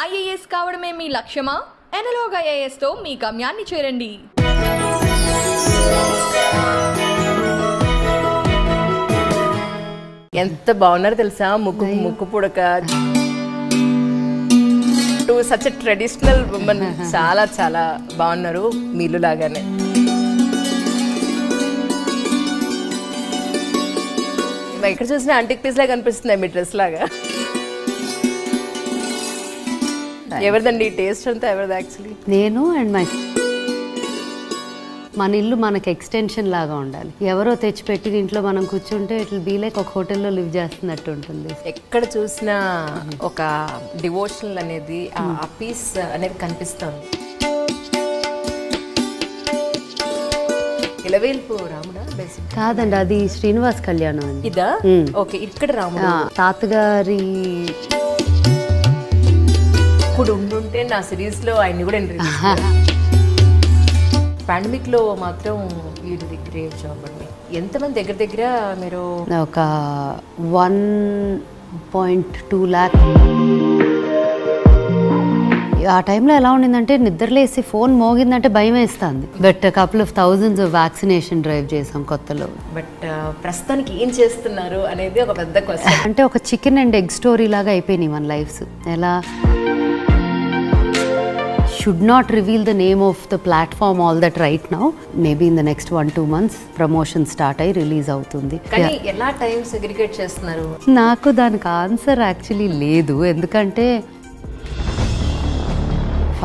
IAS కావడమే మీ లక్ష్యమా? Analogue IAS తో మీ గమ్యాన్ని చేరండి. ఎంత బాగున్నారు తెలుసా, ముక్కు పుడక. సచ్ ట్రెడిషనల్ ఉమెన్, చాలా చాలా బాగున్నారు మీలు లాగానే. ఎక్కడ చూసినా ఆంటిక్ పీస్ లాగా అనిపిస్తుంది మీ డ్రెస్ లాగా. ఎవరిదండి టేస్ట్ అంతా? ఎవరిది యాక్చువల్లీ? నేను అండ్ మన ఇల్లు మనకి ఎక్స్టెన్షన్ లాగా ఉండాలి. ఎవరో తెచ్చిపెట్టి ఇంట్లో మనం కూర్చుంటే ఇట్ విల్ బీ లైక్ ఒక హోటల్లో లివ్ చేస్తున్నట్టు ఉంటుంది. ఎక్కడ చూసినా ఒక డివోషనల్ అనేది, ఆ పీస్ అనేది కనిపిస్తుంది. ఇలవేల్పు రాముడా? కాదండి, అది శ్రీనివాస్ కళ్యాణం అండి. ఇదా? ఓకే, ఇక్కడ రాముడు తాతగారి. ఇప్పుడు ఉండుంటే నా సిరీస్ లో ఆయన్ని కూడా పాండమిక్ లో మాత్రం వీడిది గ్రేట్ జాబ్ అండి. ఎంతమంది దగ్గర మీరు? ఒక 1.2 lakh. ఆ టైంలో ఎలా ఉండిందంటే నిద్రలేసి ఫోన్ మోగిందంటే భయం వేస్తుంది. But couple of thousands vaccination drive చేసాం కొత్తలో. బట్ ప్రస్తుతానికి ఏం చేస్తున్నారు అనేది ఒక పెద్ద క్వశ్చన్. అంటే ఒక చికెన్ అండ్ ఎగ్ స్టోరీ లాగా అయిపోయినాయి మన లైఫ్స్. ఎలా should not reveal the name of the platform all that right now. Maybe in the next 1-2 months promotion start అయ్యి రిలీజ్ అవుతుంది. కానీ ఎలా టైం సెగ్రిగేట్ చేస్తున్నారు? నాకు దానికి ఆన్సర్ యాక్చువల్లీ లేదు. ఎందుకంటే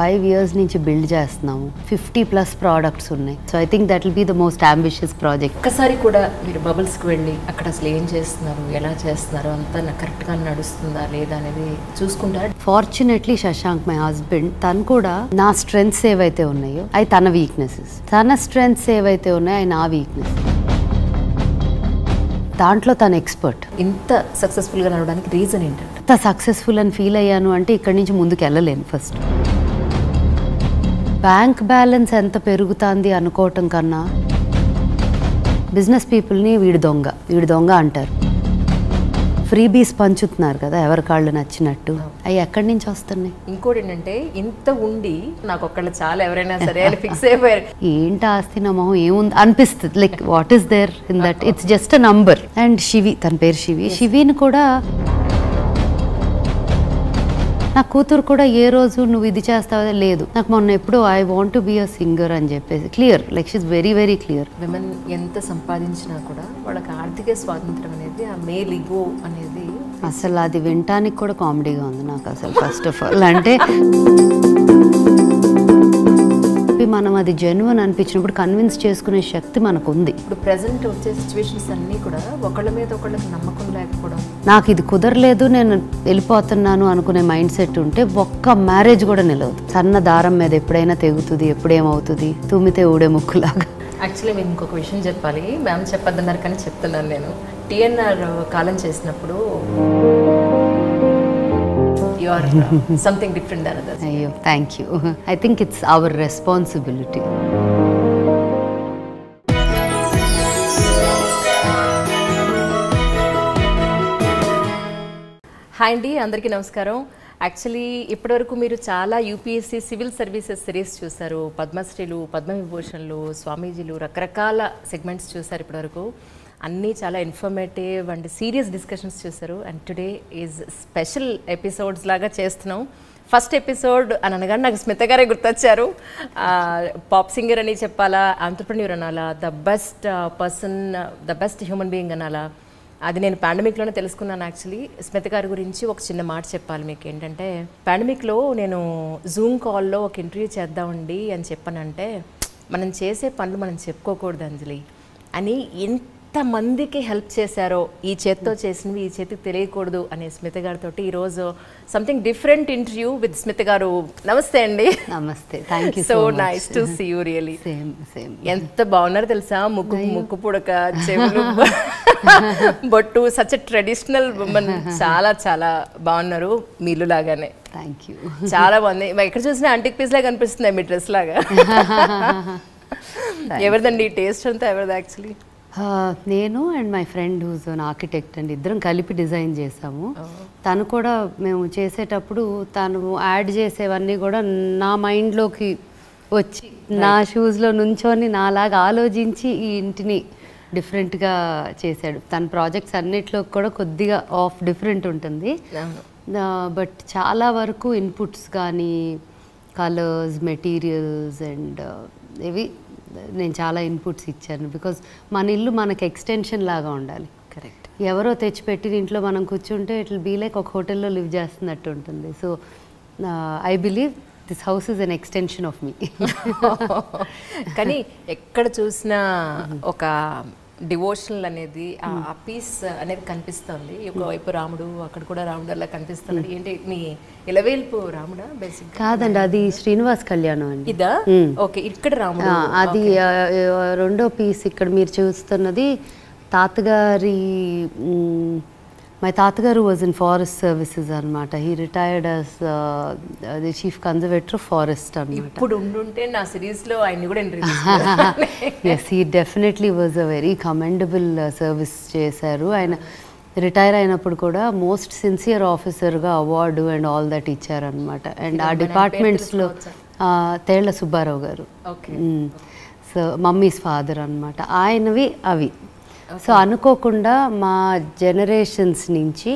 5 years నుంచి బిల్డ్ చేస్తున్నాము. 50+ ప్రోడక్ట్స్ ఉన్నాయి. So I think that will be the most ambitious project. ఒక్కసారి కూడా మీరు బబుల్స్కి వెళ్ళి అక్కడ అసలు ఏం చేస్తున్నారు, ఎలా చేస్తున్నారు, అంతా కరెక్ట్గా నడుస్తుందా లేదా అనేది చూసుకుంటారు. ఫార్చునేట్లీ శశాంక్ మై హస్బెండ్, తను కూడా నా స్ట్రెంగ్త్స్ ఏవైతే ఉన్నాయో అవి తన వీక్నెసెస్, తన స్ట్రెంగ్త్స్ ఏవైతే ఉన్నాయో అవి నా వీక్నెస్. దాంట్లో తను ఎక్స్పర్ట్. ఇంత సక్సెస్ఫుల్గా నడవడానికి రీజన్ ఏంటంటే? ఇంత సక్సెస్ఫుల్ అని ఫీల్ అయ్యాను అంటే ఇక్కడి నుంచి ముందుకు వెళ్ళలేను. ఫస్ట్ బ్యాంక్ బ్యాలెన్స్ ఎంత పెరుగుతుంది అనుకోవటం కన్నా బిజినెస్ పీపుల్ని వీడి దొంగ అంటారు. ఫ్రీబీస్ పంచుతున్నారు కదా ఎవరికాళ్ళు నచ్చినట్టు. అవి ఎక్కడి నుంచి వస్తున్నాయి? ఇంకోటి ఏంటంటే, ఇంత ఉండి నాకు ఒక్కళ్ళు చాలా ఎవరైనా సరే అని ఫిక్స్ అయిపోయారు. ఏంటి ఆస్తి నా మొహం ఏముంది అనిపిస్తుంది. Like what is there in that? It's just a number. And Shivi, తన పేరు శివి. శివిని కూడా నా కూతురు కూడా ఏ రోజు నువ్వు ఇది చేస్తావా లేదు, నాకు మొన్న ఎప్పుడు I want to be a singer అని చెప్పేసి clear. Like she is very very clear. Women ఎంత సంపాదించినా కూడా వాళ్ళకి ఆర్థిక స్వాతంత్రం అనేది, ఆ మేల్ ఈగో అనేది అసలు అది వినటానికి కూడా కామెడీగా ఉంది నాకు అసలు. ఫస్ట్ ఆఫ్ ఆల్ అంటే మనం అది జెన్యున్ అనిపించినప్పుడు కన్విన్స్ చేసుకునే శక్తి మనకు ఉంది. ఇప్పుడు ప్రెసెంట్ వచ్చే సిచ్యువేషన్స్ అన్నీ కూడా ఒకళ్ళ మీద ఒకళ్ళకి నమ్మకం లేకపోవడం. నాకు ఇది కుదరలేదు, నేను వెళ్ళిపోతున్నాను అనుకునే మైండ్ సెట్ ఉంటే ఒక్క మ్యారేజ్ కూడా నిలవదు. సన్న దారం మీద ఎప్పుడైనా తెగుతుంది, ఎప్పుడేమవుతుంది, తుమ్మితే ఊడే ముక్కులాగా. యాక్చువల్లీ మేము ఇంకొక విషయం చెప్పాలి, మ్యామ్ చెప్పొద్దన్నారు కానీ చెప్తున్నాను నేను. టీఎన్ఆర్ కాలం చేసినప్పుడు you are something different than others. అయ్యో, thank you. I think it's our responsibility. Hi అండి, అందరికీ నమస్కారం. యాక్చువల్లీ ఇప్పటివరకు మీరు చాలా యూపీఎస్సీ సివిల్ సర్వీసెస్ సిరీస్ చూశారు. పద్మశ్రీలు, పద్మవిభూషణ్లు, స్వామీజీలు, రకరకాల సెగ్మెంట్స్ చూశారు ఇప్పటివరకు. అన్నీ చాలా ఇన్ఫర్మేటివ్ అండ్ సీరియస్ డిస్కషన్స్ చూశారు. And today is special episodes లాగా చేస్తున్నాం. ఫస్ట్ ఎపిసోడ్ అని అనగానే నాకు స్మిత గారే గుర్తొచ్చారు. పాప్ సింగర్ అని చెప్పాలా, ఆంటర్ప్రెన్యూర్ అనాలా, the best person, the best human being అనాలా, అది నేను పాండమిక్లోనే తెలుసుకున్నాను. యాక్చువల్లీ స్మిత గారి గురించి ఒక చిన్న మాట చెప్పాలి మీకు. ఏంటంటే, పాండమిక్లో నేను జూమ్ కాల్లో ఒక ఇంటర్వ్యూ చేద్దామండి అని చెప్పానంటే, మనం చేసే పనులు మనం చెప్పుకోకూడదు అంజలి అని ఎంతమందికి హెల్ప్ చేశారో, ఈ చేత్తో చేసినవి ఈ చేతికి తెలియకూడదు అనే స్మిత గారితో ఈరోజు something different interview with Smitha గారు. నమస్తే అండి. నమస్తే, thank you. So nice to see you really. Same. ఎంత బాగున్నారు తెలుసా, ముక్కు పుడక, చెవులు, బొట్టు, సచ్ ట్రెడిషనల్ ఉమెన్, చాలా చాలా బాగున్నారు మీలు లాగానే. Thank you. చాలా బాగుంది. ఎక్కడ చూసినా ఆంటిక్ పీస్ లాగా అనిపిస్తుంది మీ డ్రెస్ లాగా. ఎవరిదండి టేస్ట్ అంతా? ఎవరిది యాక్చువల్లీ? నేను and my friend whose an architect అండి, ఇద్దరం కలిపి డిజైన్ చేసాము. తను కూడా మేము చేసేటప్పుడు తను యాడ్ చేసేవన్నీ కూడా నా మైండ్లోకి వచ్చి నా షూస్లో నుంచొని నాలాగా ఆలోచించి ఈ ఇంటిని డిఫరెంట్గా చేశాడు. తన ప్రాజెక్ట్స్ అన్నిట్లో కూడా కొద్దిగా డిఫరెంట్ ఉంటుంది, బట్ చాలా వరకు ఇన్పుట్స్ కానీ కలర్స్, మెటీరియల్స్ అండ్ ఇవి నేను చాలా ఇన్పుట్స్ ఇచ్చాను. బికాజ్ మన ఇల్లు మనకి ఎక్స్టెన్షన్ లాగా ఉండాలి. కరెక్ట్. ఎవరో తెచ్చిపెట్టిన ఇంట్లో మనం కూర్చుంటే ఇట్ విల్ బీ లైక్ ఒక హోటల్లో లివ్ చేస్తున్నట్టు ఉంటుంది. So I believe this house is an extension of me. కానీ ఎక్కడ చూసినా ఒక డివోషనల్ అనేది ఆ పీస్ అనేది కనిపిస్తుంది. ఒకవైపు రాముడు, అక్కడ కూడా రాముడు అలా కనిపిస్తున్నాడు. ఏంటి మీ ఇలవేల్పు రాముడా? బేసిక్ కాదండి, అది శ్రీనివాస్ కళ్యాణం అండి. ఇదా? ఓకే, ఇక్కడ రాముడు. అది రెండో పీస్. ఇక్కడ మీరు చూస్తున్నది తాతగారి, మై తాతగారు వాజ్ ఇన్ ఫారెస్ట్ సర్వీసెస్ అనమాట. He retired as the chief conservator of forest అనమాట. ఇప్పుడు ఉండుంటే నా సిరీస్లో ఆయన్ని కూడా yes, he definitely was a very commendable service చేశారు. ఆయన రిటైర్ అయినప్పుడు కూడా మోస్ట్ సిన్సియర్ ఆఫీసర్గా అవార్డు అండ్ ఆల్ దట్ ఇచ్చారనమాట. అండ్ ఆ డిపార్ట్మెంట్స్లో తేళ్ల సుబ్బారావు గారు, సో మమ్మీస్ ఫాదర్ అనమాట, ఆయనవి అవి. సో అనుకోకుండా మా జనరేషన్స్ నుంచి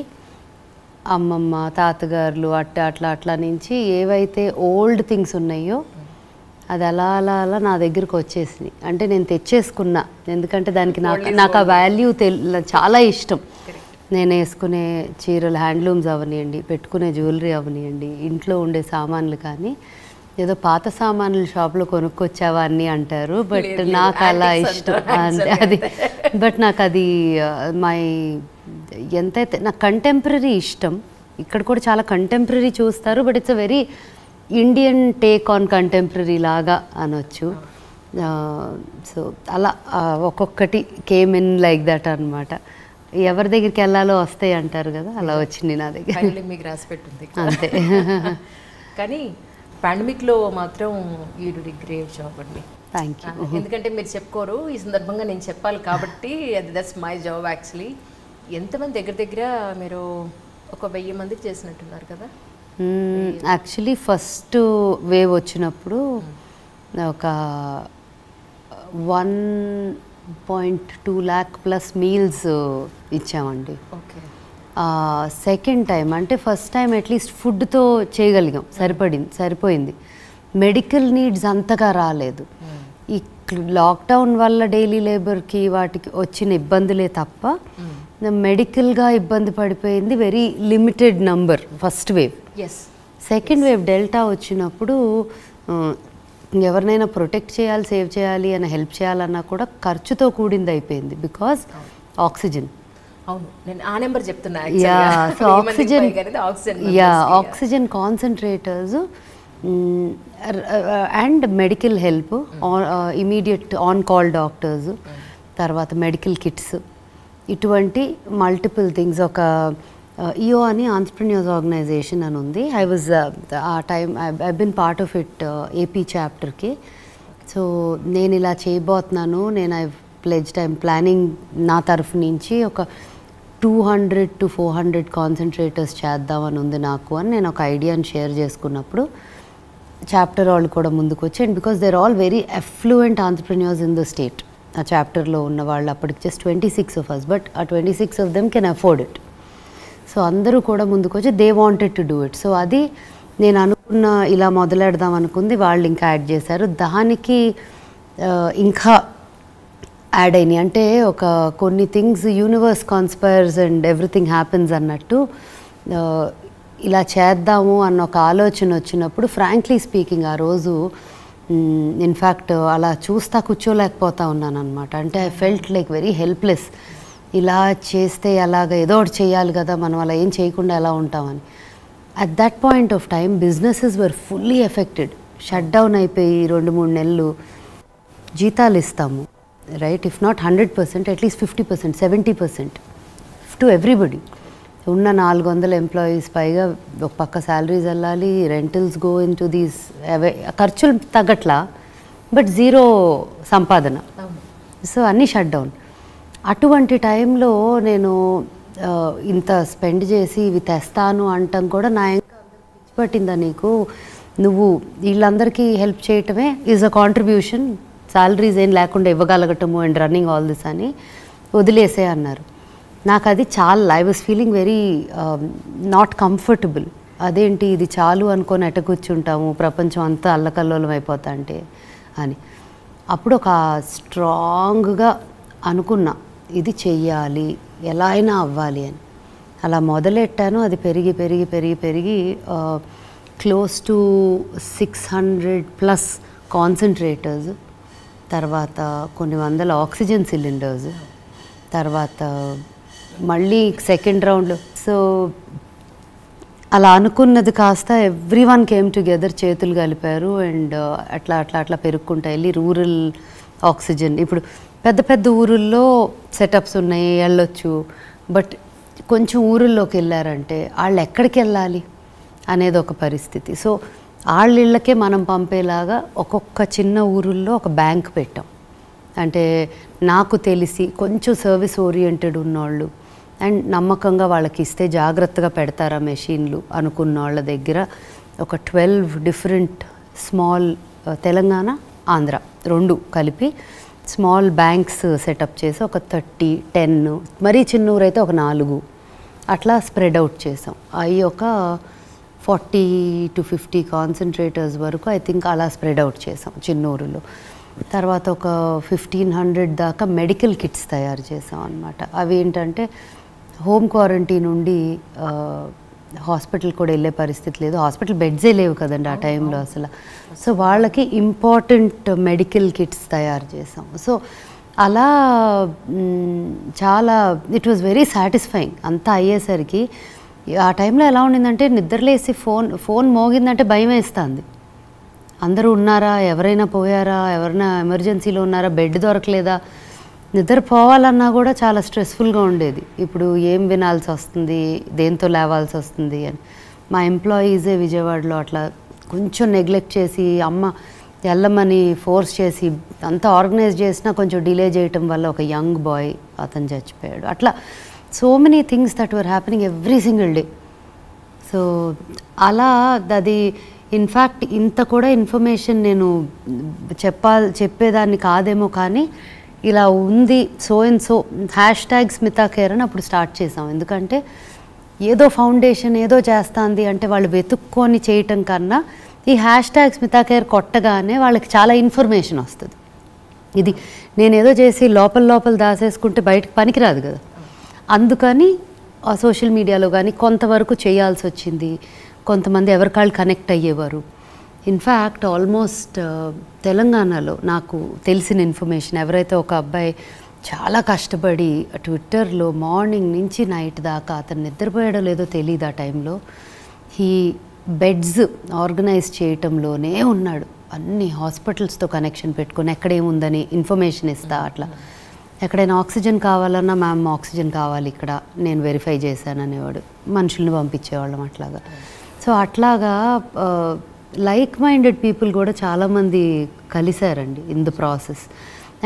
అమ్మమ్మ, తాతగారులు అట్లా నుంచి ఏవైతే ఓల్డ్ థింగ్స్ ఉన్నాయో అది అలా అలా అలా నా దగ్గరకు వచ్చేసినాయి. అంటే నేను తెచ్చేసుకున్నా, ఎందుకంటే దానికి నాకు ఆ వాల్యూ చాలా ఇష్టం. నేను వేసుకునే చీరలు హ్యాండ్లూమ్స్ అవనివ్వండి, పెట్టుకునే జ్యువెలరీ అవనివ్వండి, ఇంట్లో ఉండే సామాన్లు కానీ ఏదో పాత సామాన్లు షాప్లో కొనుక్కొచ్చావా అని అంటారు, బట్ నాకు అలా ఇష్టం అంటే అది. బట్ నాకు అది ఎంతైతే నాకు కంటెంపరీ ఇష్టం. ఇక్కడ కూడా చాలా కంటెంపరీ చూస్తారు, but it's a very Indian teak on contemporary లాగా అనొచ్చు. సో అలా ఒక్కొక్కటి కేమ్ ఇన్ లైక్ దట్ అనమాట. ఎవరి దగ్గరికి వెళ్ళాలో వస్తాయి అంటారు కదా, అలా వచ్చింది నా దగ్గర. మీకు రాసి పెట్టుంది అంతే. కానీ పాండమిక్లో మాత్రం యూ డి గ్రేట్ జాబ్ అండి. Thank you. ఎందుకంటే మీరు చెప్పుకోరు, ఈ సందర్భంగా నేను చెప్పాలి కాబట్టి దట్స్ మై జాబ్ యాక్చువల్లీ. ఎంతమంది దగ్గర మీరు 1000 మందికి చేసినట్టున్నారు కదా? యాక్చువల్లీ ఫస్ట్ వేవ్ వచ్చినప్పుడు ఒక 1.2 lakh ప్లస్ మీల్స్ ఇచ్చామండి. ఓకే. సెకండ్ టైం అంటే ఫస్ట్ టైం అట్లీస్ట్ ఫుడ్తో చేయగలిగాం, సరిపోయింది. మెడికల్ నీడ్స్ అంతగా రాలేదు. ఈ లాక్డౌన్ వల్ల డైలీ లేబర్కి వాటికి వచ్చిన ఇబ్బందులే తప్ప మెడికల్గా ఇబ్బంది పడిపోయింది very limited number first wave. Second wave delta వచ్చినప్పుడు ఎవరినైనా ప్రొటెక్ట్ చేయాలి, సేవ్ చేయాలి అని హెల్ప్ చేయాలన్నా కూడా ఖర్చుతో కూడింది అయిపోయింది. Because oxygen. అవును, నేను ఆ నెంబర్ చెప్తున్నా. So oxygen concentrators and medical help, immediate on call doctors, తర్వాత మెడికల్ కిట్స్, ఇటువంటి మల్టిపుల్ థింగ్స్. ఒక ఈఓ అని ఆంట్రప్రెన్యూర్స్ ఆర్గనైజేషన్ అని ఉంది. ఐ వాజ్ ఆ time I been part of it AP చాప్టర్కి. సో నేను ఇలా చేయబోతున్నాను, నేను ఐ ప్లెడ్జ్డ్, ఐఎమ్ ప్లానింగ్ నా తరఫు నుంచి ఒక 200 to 400 కాన్సన్ట్రేటర్స్ చేద్దామని ఉంది నాకు అని నేను ఒక ఐడియాని షేర్ చేసుకున్నప్పుడు చాప్టర్ వాళ్ళు కూడా ముందుకు వచ్చి, and because they are all very affluent entrepreneurs in the state. ఆ చాప్టర్లో ఉన్న వాళ్ళు అప్పటికి జస్ట్ 26 of us, బట్ ఆ 26 of them can afford it. So అందరూ కూడా ముందుకు వచ్చి they wanted to do it. So అది నేను అనుకున్న, ఇలా మొదలెడదాం అనుకుంది, వాళ్ళు ఇంకా యాడ్ చేశారు. దానికి ఇంకా యాడ్ అయినాయి. అంటే ఒక కొన్ని things universe conspires and everything happens అన్నట్టు ఇలా చేద్దాము అన్న ఒక ఆలోచన వచ్చినప్పుడు ఫ్రాంక్లీ స్పీకింగ్ ఆ రోజు ఇన్ఫ్యాక్ట్ అలా చూస్తా కూర్చోలేకపోతా ఉన్నాను అనమాట. అంటే I felt like very helpless. ఇలా చేస్తే అలాగ ఏదో ఒకటి చేయాలి కదా, మనం అలా ఏం చేయకుండా ఎలా ఉంటామని. At that point of time businesses were fully affected. Shut down అయిపోయి 2-3 నెలలు జీతాలు ఇస్తాము, right? If not 100%, at least 50%, 70% to everybody. ఉన్న 400 ఎంప్లాయీస్ పైగా ఒక పక్క శాలరీస్ వెళ్ళాలి, rentals go in to these, ఖర్చులు తగ్గట్లా, బట్ జీరో సంపాదన. సో అన్నీ షట్ డౌన్. అటువంటి టైంలో నేను ఇంత స్పెండ్ చేసి ఇవి తెస్తాను అంటాం కూడా నా ఇంకా పట్టిందా నీకు, నువ్వు వీళ్ళందరికీ హెల్ప్ చేయటమే ఈజ్ అ కాంట్రిబ్యూషన్, సాలరీస్ ఏం లేకుండా ఇవ్వగలగటము అండ్ రన్నింగ్ ఆల్ దిస్ అని వదిలేసే అన్నారు. నాకు అది చాలా, I was feeling very not comfortable. అదేంటి ఇది చాలు అనుకొని ఎట కూర్చుంటాము, ప్రపంచం అంతా అల్లకల్లోలం అయిపోతా అంటే అని. అప్పుడు ఒక స్ట్రాంగ్గా అనుకున్నా ఇది చెయ్యాలి, ఎలా అయినా అవ్వాలి అని. అలా మొదలెట్టాను. అది పెరిగి పెరిగి పెరిగి పెరిగి క్లోజ్ టు 600+ కాన్సన్ట్రేటర్స్, తర్వాత కొన్ని వందల ఆక్సిజన్ సిలిండర్స్, తర్వాత మళ్ళీ సెకండ్ రౌండ్లో. సో అలా అనుకున్నది కాస్త ఎవ్రీవన్ కేమ్ టుగెదర్, చేతులు కలిపారు అండ్ అట్లా అట్లా అట్లా పెరుక్కుంటా వెళ్ళి రూరల్ ఆక్సిజన్. ఇప్పుడు పెద్ద పెద్ద ఊరుల్లో సెటప్స్ ఉన్నాయి, వెళ్ళొచ్చు. బట్ కొంచెం ఊరుల్లోకి వెళ్ళారంటే వాళ్ళు ఎక్కడికి వెళ్ళాలి అనేది ఒక పరిస్థితి. సో వాళ్ళ ఇళ్ళకే మనం పంపేలాగా ఒక్కొక్క చిన్న ఊరుల్లో ఒక బ్యాంక్ పెట్టాం. అంటే నాకు తెలిసి కొంచెం సర్వీస్ ఓరియంటెడ్ ఉన్నోళ్ళు అండ్ నమ్మకంగా వాళ్ళకి ఇస్తే జాగ్రత్తగా పెడతారా మెషిన్లు అనుకున్న వాళ్ళ దగ్గర ఒక 12 డిఫరెంట్ స్మాల్, తెలంగాణ ఆంధ్ర 2 కలిపి స్మాల్ బ్యాంక్స్ సెటప్ చేసి ఒక 30, 10, మరీ చిన్న ఊరైతే ఒక 4 అట్లా స్ప్రెడ్ అవుట్ చేసాం. అవి ఒక 40 to 50 కాన్సన్ట్రేటర్స్ వరకు ఐ థింక్ అలా స్ప్రెడ్ అవుట్ చేసాం చిన్నూరులో. తర్వాత ఒక 1500 దాకా మెడికల్ కిట్స్ తయారు చేసాం అన్నమాట. అవి ఏంటంటే హోమ్ క్వారంటైన్ నుండి హాస్పిటల్ కూడా వెళ్ళే పరిస్థితి లేదు, హాస్పిటల్ బెడ్సే లేవు కదండి ఆ టైంలో అసలు. సో వాళ్ళకి ఇంపార్టెంట్ మెడికల్ కిట్స్ తయారు చేసాం. సో అలా చాలా ఇట్ వాజ్ వెరీ సాటిస్ఫైయింగ్. అంతా అయ్యేసరికి ఆ టైంలో ఎలా ఉండిందంటే నిద్రలేసి ఫోన్ మోగిందంటే భయం వేస్తుంది. అందరూ ఉన్నారా, ఎవరైనా పోయారా, ఎవరైనా ఎమర్జెన్సీలో ఉన్నారా, బెడ్ దొరకలేదా, నిద్రపోవాలన్నా కూడా చాలా స్ట్రెస్ఫుల్గా ఉండేది. ఇప్పుడు ఏం వినాల్సి వస్తుంది, దేంతో లేవాల్సి వస్తుంది అని. మా ఎంప్లాయీసే విజయవాడలో అట్లా కొంచెం నెగ్లెక్ట్ చేసి అమ్మ వెళ్ళమని ఫోర్స్ చేసి అంతా ఆర్గనైజ్ చేసినా కొంచెం డిలే చేయటం వల్ల ఒక యంగ్ బాయ్ అతను చచ్చిపోయాడు. అట్లా so many things that were happening every single day. So అలా అది ఇన్ఫ్యాక్ట్ ఇంత కూడా ఇన్ఫర్మేషన్ నేను చెప్పేదాన్ని కాదేమో, కానీ ఇలా ఉంది సో అండ్ సో #స్మితాకేర్ అని అప్పుడు స్టార్ట్ చేసాం. ఎందుకంటే ఏదో ఫౌండేషన్ ఏదో చేస్తుంది అంటే వాళ్ళు వెతుక్కొని చేయటం కన్నా ఈ #స్మితాకేర్ కొట్టగానే వాళ్ళకి చాలా ఇన్ఫర్మేషన్ వస్తుంది. ఇది నేనేదో చేసి లోపల దాసేసుకుంటే బయటకు పనికిరాదు కదా. అందుకని ఆ సోషల్ మీడియాలో కానీ కొంతవరకు చేయాల్సి వచ్చింది. కొంతమంది ఎవరికాళ్ళు కనెక్ట్ అయ్యేవారు. ఇన్ఫ్యాక్ట్ ఆల్మోస్ట్ తెలంగాణలో నాకు తెలిసిన ఇన్ఫర్మేషన్, ఎవరైతే ఒక అబ్బాయి చాలా కష్టపడి ట్విట్టర్లో మార్నింగ్ నుంచి నైట్ దాకా, అతను నిద్రపోయాడో లేదో తెలియదు ఆ టైంలో, ఈ బెడ్స్ ఆర్గనైజ్ చేయటంలోనే ఉన్నాడు. అన్ని హాస్పిటల్స్తో కనెక్షన్ పెట్టుకొని ఎక్కడేముందని ఇన్ఫర్మేషన్ ఇస్తా. అట్లా ఎక్కడైనా ఆక్సిజన్ కావాలన్నా మ్యామ్ ఆక్సిజన్ కావాలి ఇక్కడ, నేను వెరిఫై చేశాను అనేవాడు. మనుషుల్ని పంపించేవాళ్ళం అట్లాగా. సో అట్లాగా లైక్ మైండెడ్ పీపుల్ కూడా చాలామంది కలిశారండి ఇన్ ద ప్రాసెస్.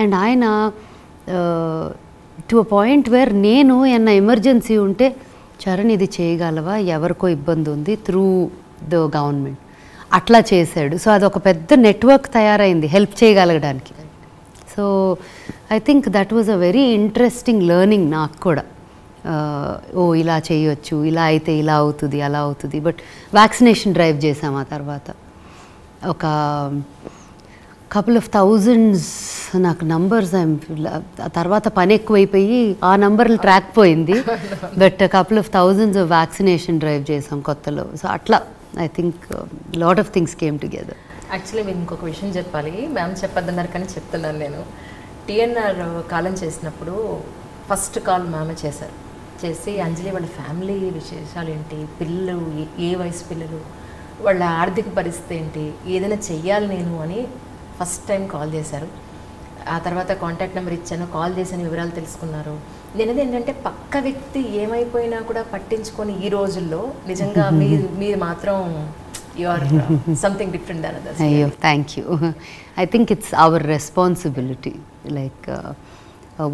అండ్ ఆయన టు అ పాయింట్ వేర్ నేను ఏమన్నా ఎమర్జెన్సీ ఉంటే, చరణ్ ఇది చేయగలవా, ఎవరికో ఇబ్బంది ఉంది, త్రూ ద గవర్నమెంట్ అట్లా చేశాడు. సో అదొక పెద్ద నెట్వర్క్ తయారైంది హెల్ప్ చేయగలగడానికి. So I think that was a very interesting learning నాకు కూడా. ఓ ఇలా చేయొచ్చు, ఇలా అయితే ఇలా అవుతుంది, అలా అవుతుంది. బట్ వ్యాక్సినేషన్ డ్రైవ్ చేసాం. ఆ తర్వాత ఒక couple of thousands, నాకు నంబర్స్ ఆ తర్వాత పని ఎక్కువైపోయి ఆ నంబర్లు ట్రాక్ పోయింది. But couple of thousands of vaccination drive చేసాం కొత్తలో. సో అట్లా I think lot of things came together. Actually మీరు ఇంకొక విషయం చెప్పాలి, మ్యామ్ చెప్పొద్దన్నారు కానీ చెప్తున్నాను నేను. టీఎన్ఆర్ కాలం చేసినప్పుడు ఫస్ట్ కాల్ మ్యామే చేశారు. చేసి అంజలి వాళ్ళ ఫ్యామిలీ విశేషాలు ఏంటి, పిల్లలు ఏ వయసు పిల్లలు, వాళ్ళ ఆర్థిక పరిస్థితి ఏంటి, ఏదైనా చెయ్యాలి నేను అని ఫస్ట్ టైం కాల్ చేశారు. ఆ తర్వాత కాంటాక్ట్ నెంబర్ ఇచ్చాను, కాల్ చేసిన వివరాలు తెలుసుకున్నారు. నేనది ఏంటంటే పక్క వ్యక్తి ఏమైపోయినా కూడా పట్టించుకొని ఈ రోజుల్లో నిజంగా మీరు మాత్రం you are something different than others. అయ్యో thank you. I think it's our responsibility. Like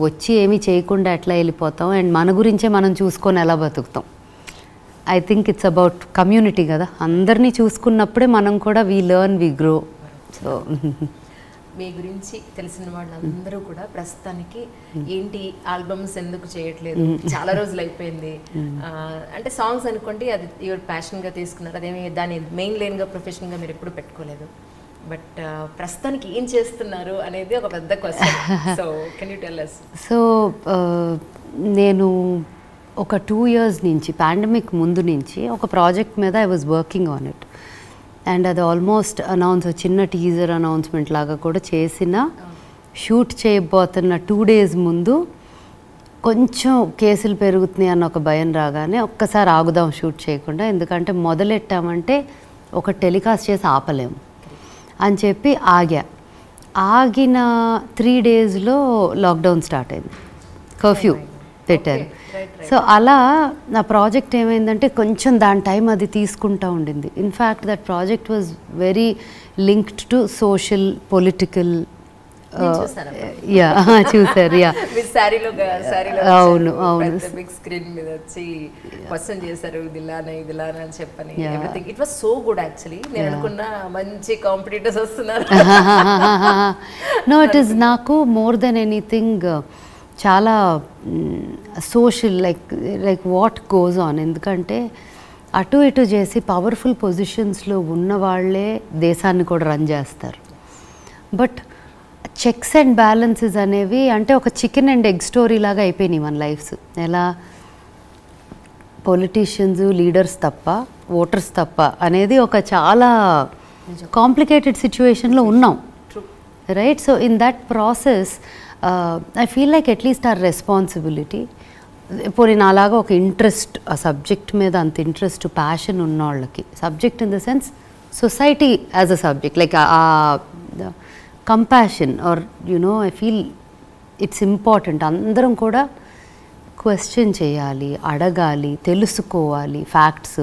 వచ్చి ఏమీ చేయకుండా ఎట్లా వెళ్ళిపోతాం అండ్ మన గురించే మనం చూసుకొని ఎలా బతుకుతాం. I think it's about community కదా, అందరినీ చూసుకున్నప్పుడే మనం కూడా we learn we grow. So మీ గురించి తెలిసిన వాళ్ళందరూ కూడా ప్రస్తుతానికి ఏంటి ఆల్బమ్స్ ఎందుకు చేయట్లేదు, చాలా రోజులు అయిపోయింది అంటే సాంగ్స్ అనుకోండి అది యువర్ ప్యాషన్గా తీసుకున్నారు, అదేమి దాని మెయిన్ లైన్గా ప్రొఫెషన్గా మీరు ఎప్పుడు పెట్టుకోలేదు. బట్ ప్రస్తుతానికి ఏం చేస్తున్నారు అనేది ఒక పెద్ద question. So can you tell us? So నేను ఒక 2 years నుంచి పాండమిక్ ముందు నుంచి ఒక ప్రాజెక్ట్ మీద I was working on it and అది ఆల్మోస్ట్ చిన్న టీజర్ అనౌన్స్మెంట్ లాగా కూడా చేసిన. షూట్ చేయబోతున్న 2 days ముందు కొంచెం కేసులు పెరుగుతున్నాయి అన్న ఒక భయం రాగానే ఒక్కసారి ఆగుదాం షూట్ చేయకుండా, ఎందుకంటే మొదలెట్టామంటే ఒక టెలికాస్ట్ చేసి ఆపలేము అని చెప్పి ఆగిన 3 daysలో లాక్డౌన్ స్టార్ట్ అయింది, కర్ఫ్యూ పెట్టారు. సో అలా నా ప్రాజెక్ట్ ఏమైందంటే కొంచెం దాని టైం అది తీసుకుంటూ ఉండింది. In fact that project was very linked to social political. Yeah చూసారు. యా అవును అవును బిగ్ స్క్రీన్ మీద వచ్చి క్వశ్చన్ చేశారు ఇదిలానా అని చెప్పని. Everything it was so good actually. నేను అనుకున్నా మంచి కాంపిటీటర్స్ వస్తున్నారు. నో ఇట్ ఈస్ నాకు మోర్ దెన్ ఎనీథింగ్ చాలా social like what goes on. ఎందుకంటే అటు ఇటు చేసి పవర్ఫుల్ పొజిషన్స్లో ఉన్న వాళ్ళే దేశాన్ని కూడా రన్ చేస్తారు. బట్ చెక్స్ అండ్ బ్యాలెన్సెస్ అనేవి అంటే ఒక చికెన్ అండ్ ఎగ్ స్టోరీ లాగా అయిపోయినాయి మన లైఫ్స్. ఎలా పొలిటీషియన్స్ లీడర్స్ తప్ప ఓటర్స్ తప్ప అనేది ఒక చాలా కాంప్లికేటెడ్ సిచ్యువేషన్లో ఉన్నాం, right? So in that process I feel like at least our responsibility. ఇప్పుడు నాలాగా ఒక ఇంట్రెస్ట్ ఆ సబ్జెక్ట్ మీద అంత ఇంట్రెస్ట్ ప్యాషన్ ఉన్న వాళ్ళకి, subject in the sense society as a subject, like compassion or you know I feel it's important. అందరం కూడా క్వశ్చన్ చేయాలి, అడగాలి, తెలుసుకోవాలి, ఫ్యాక్ట్స్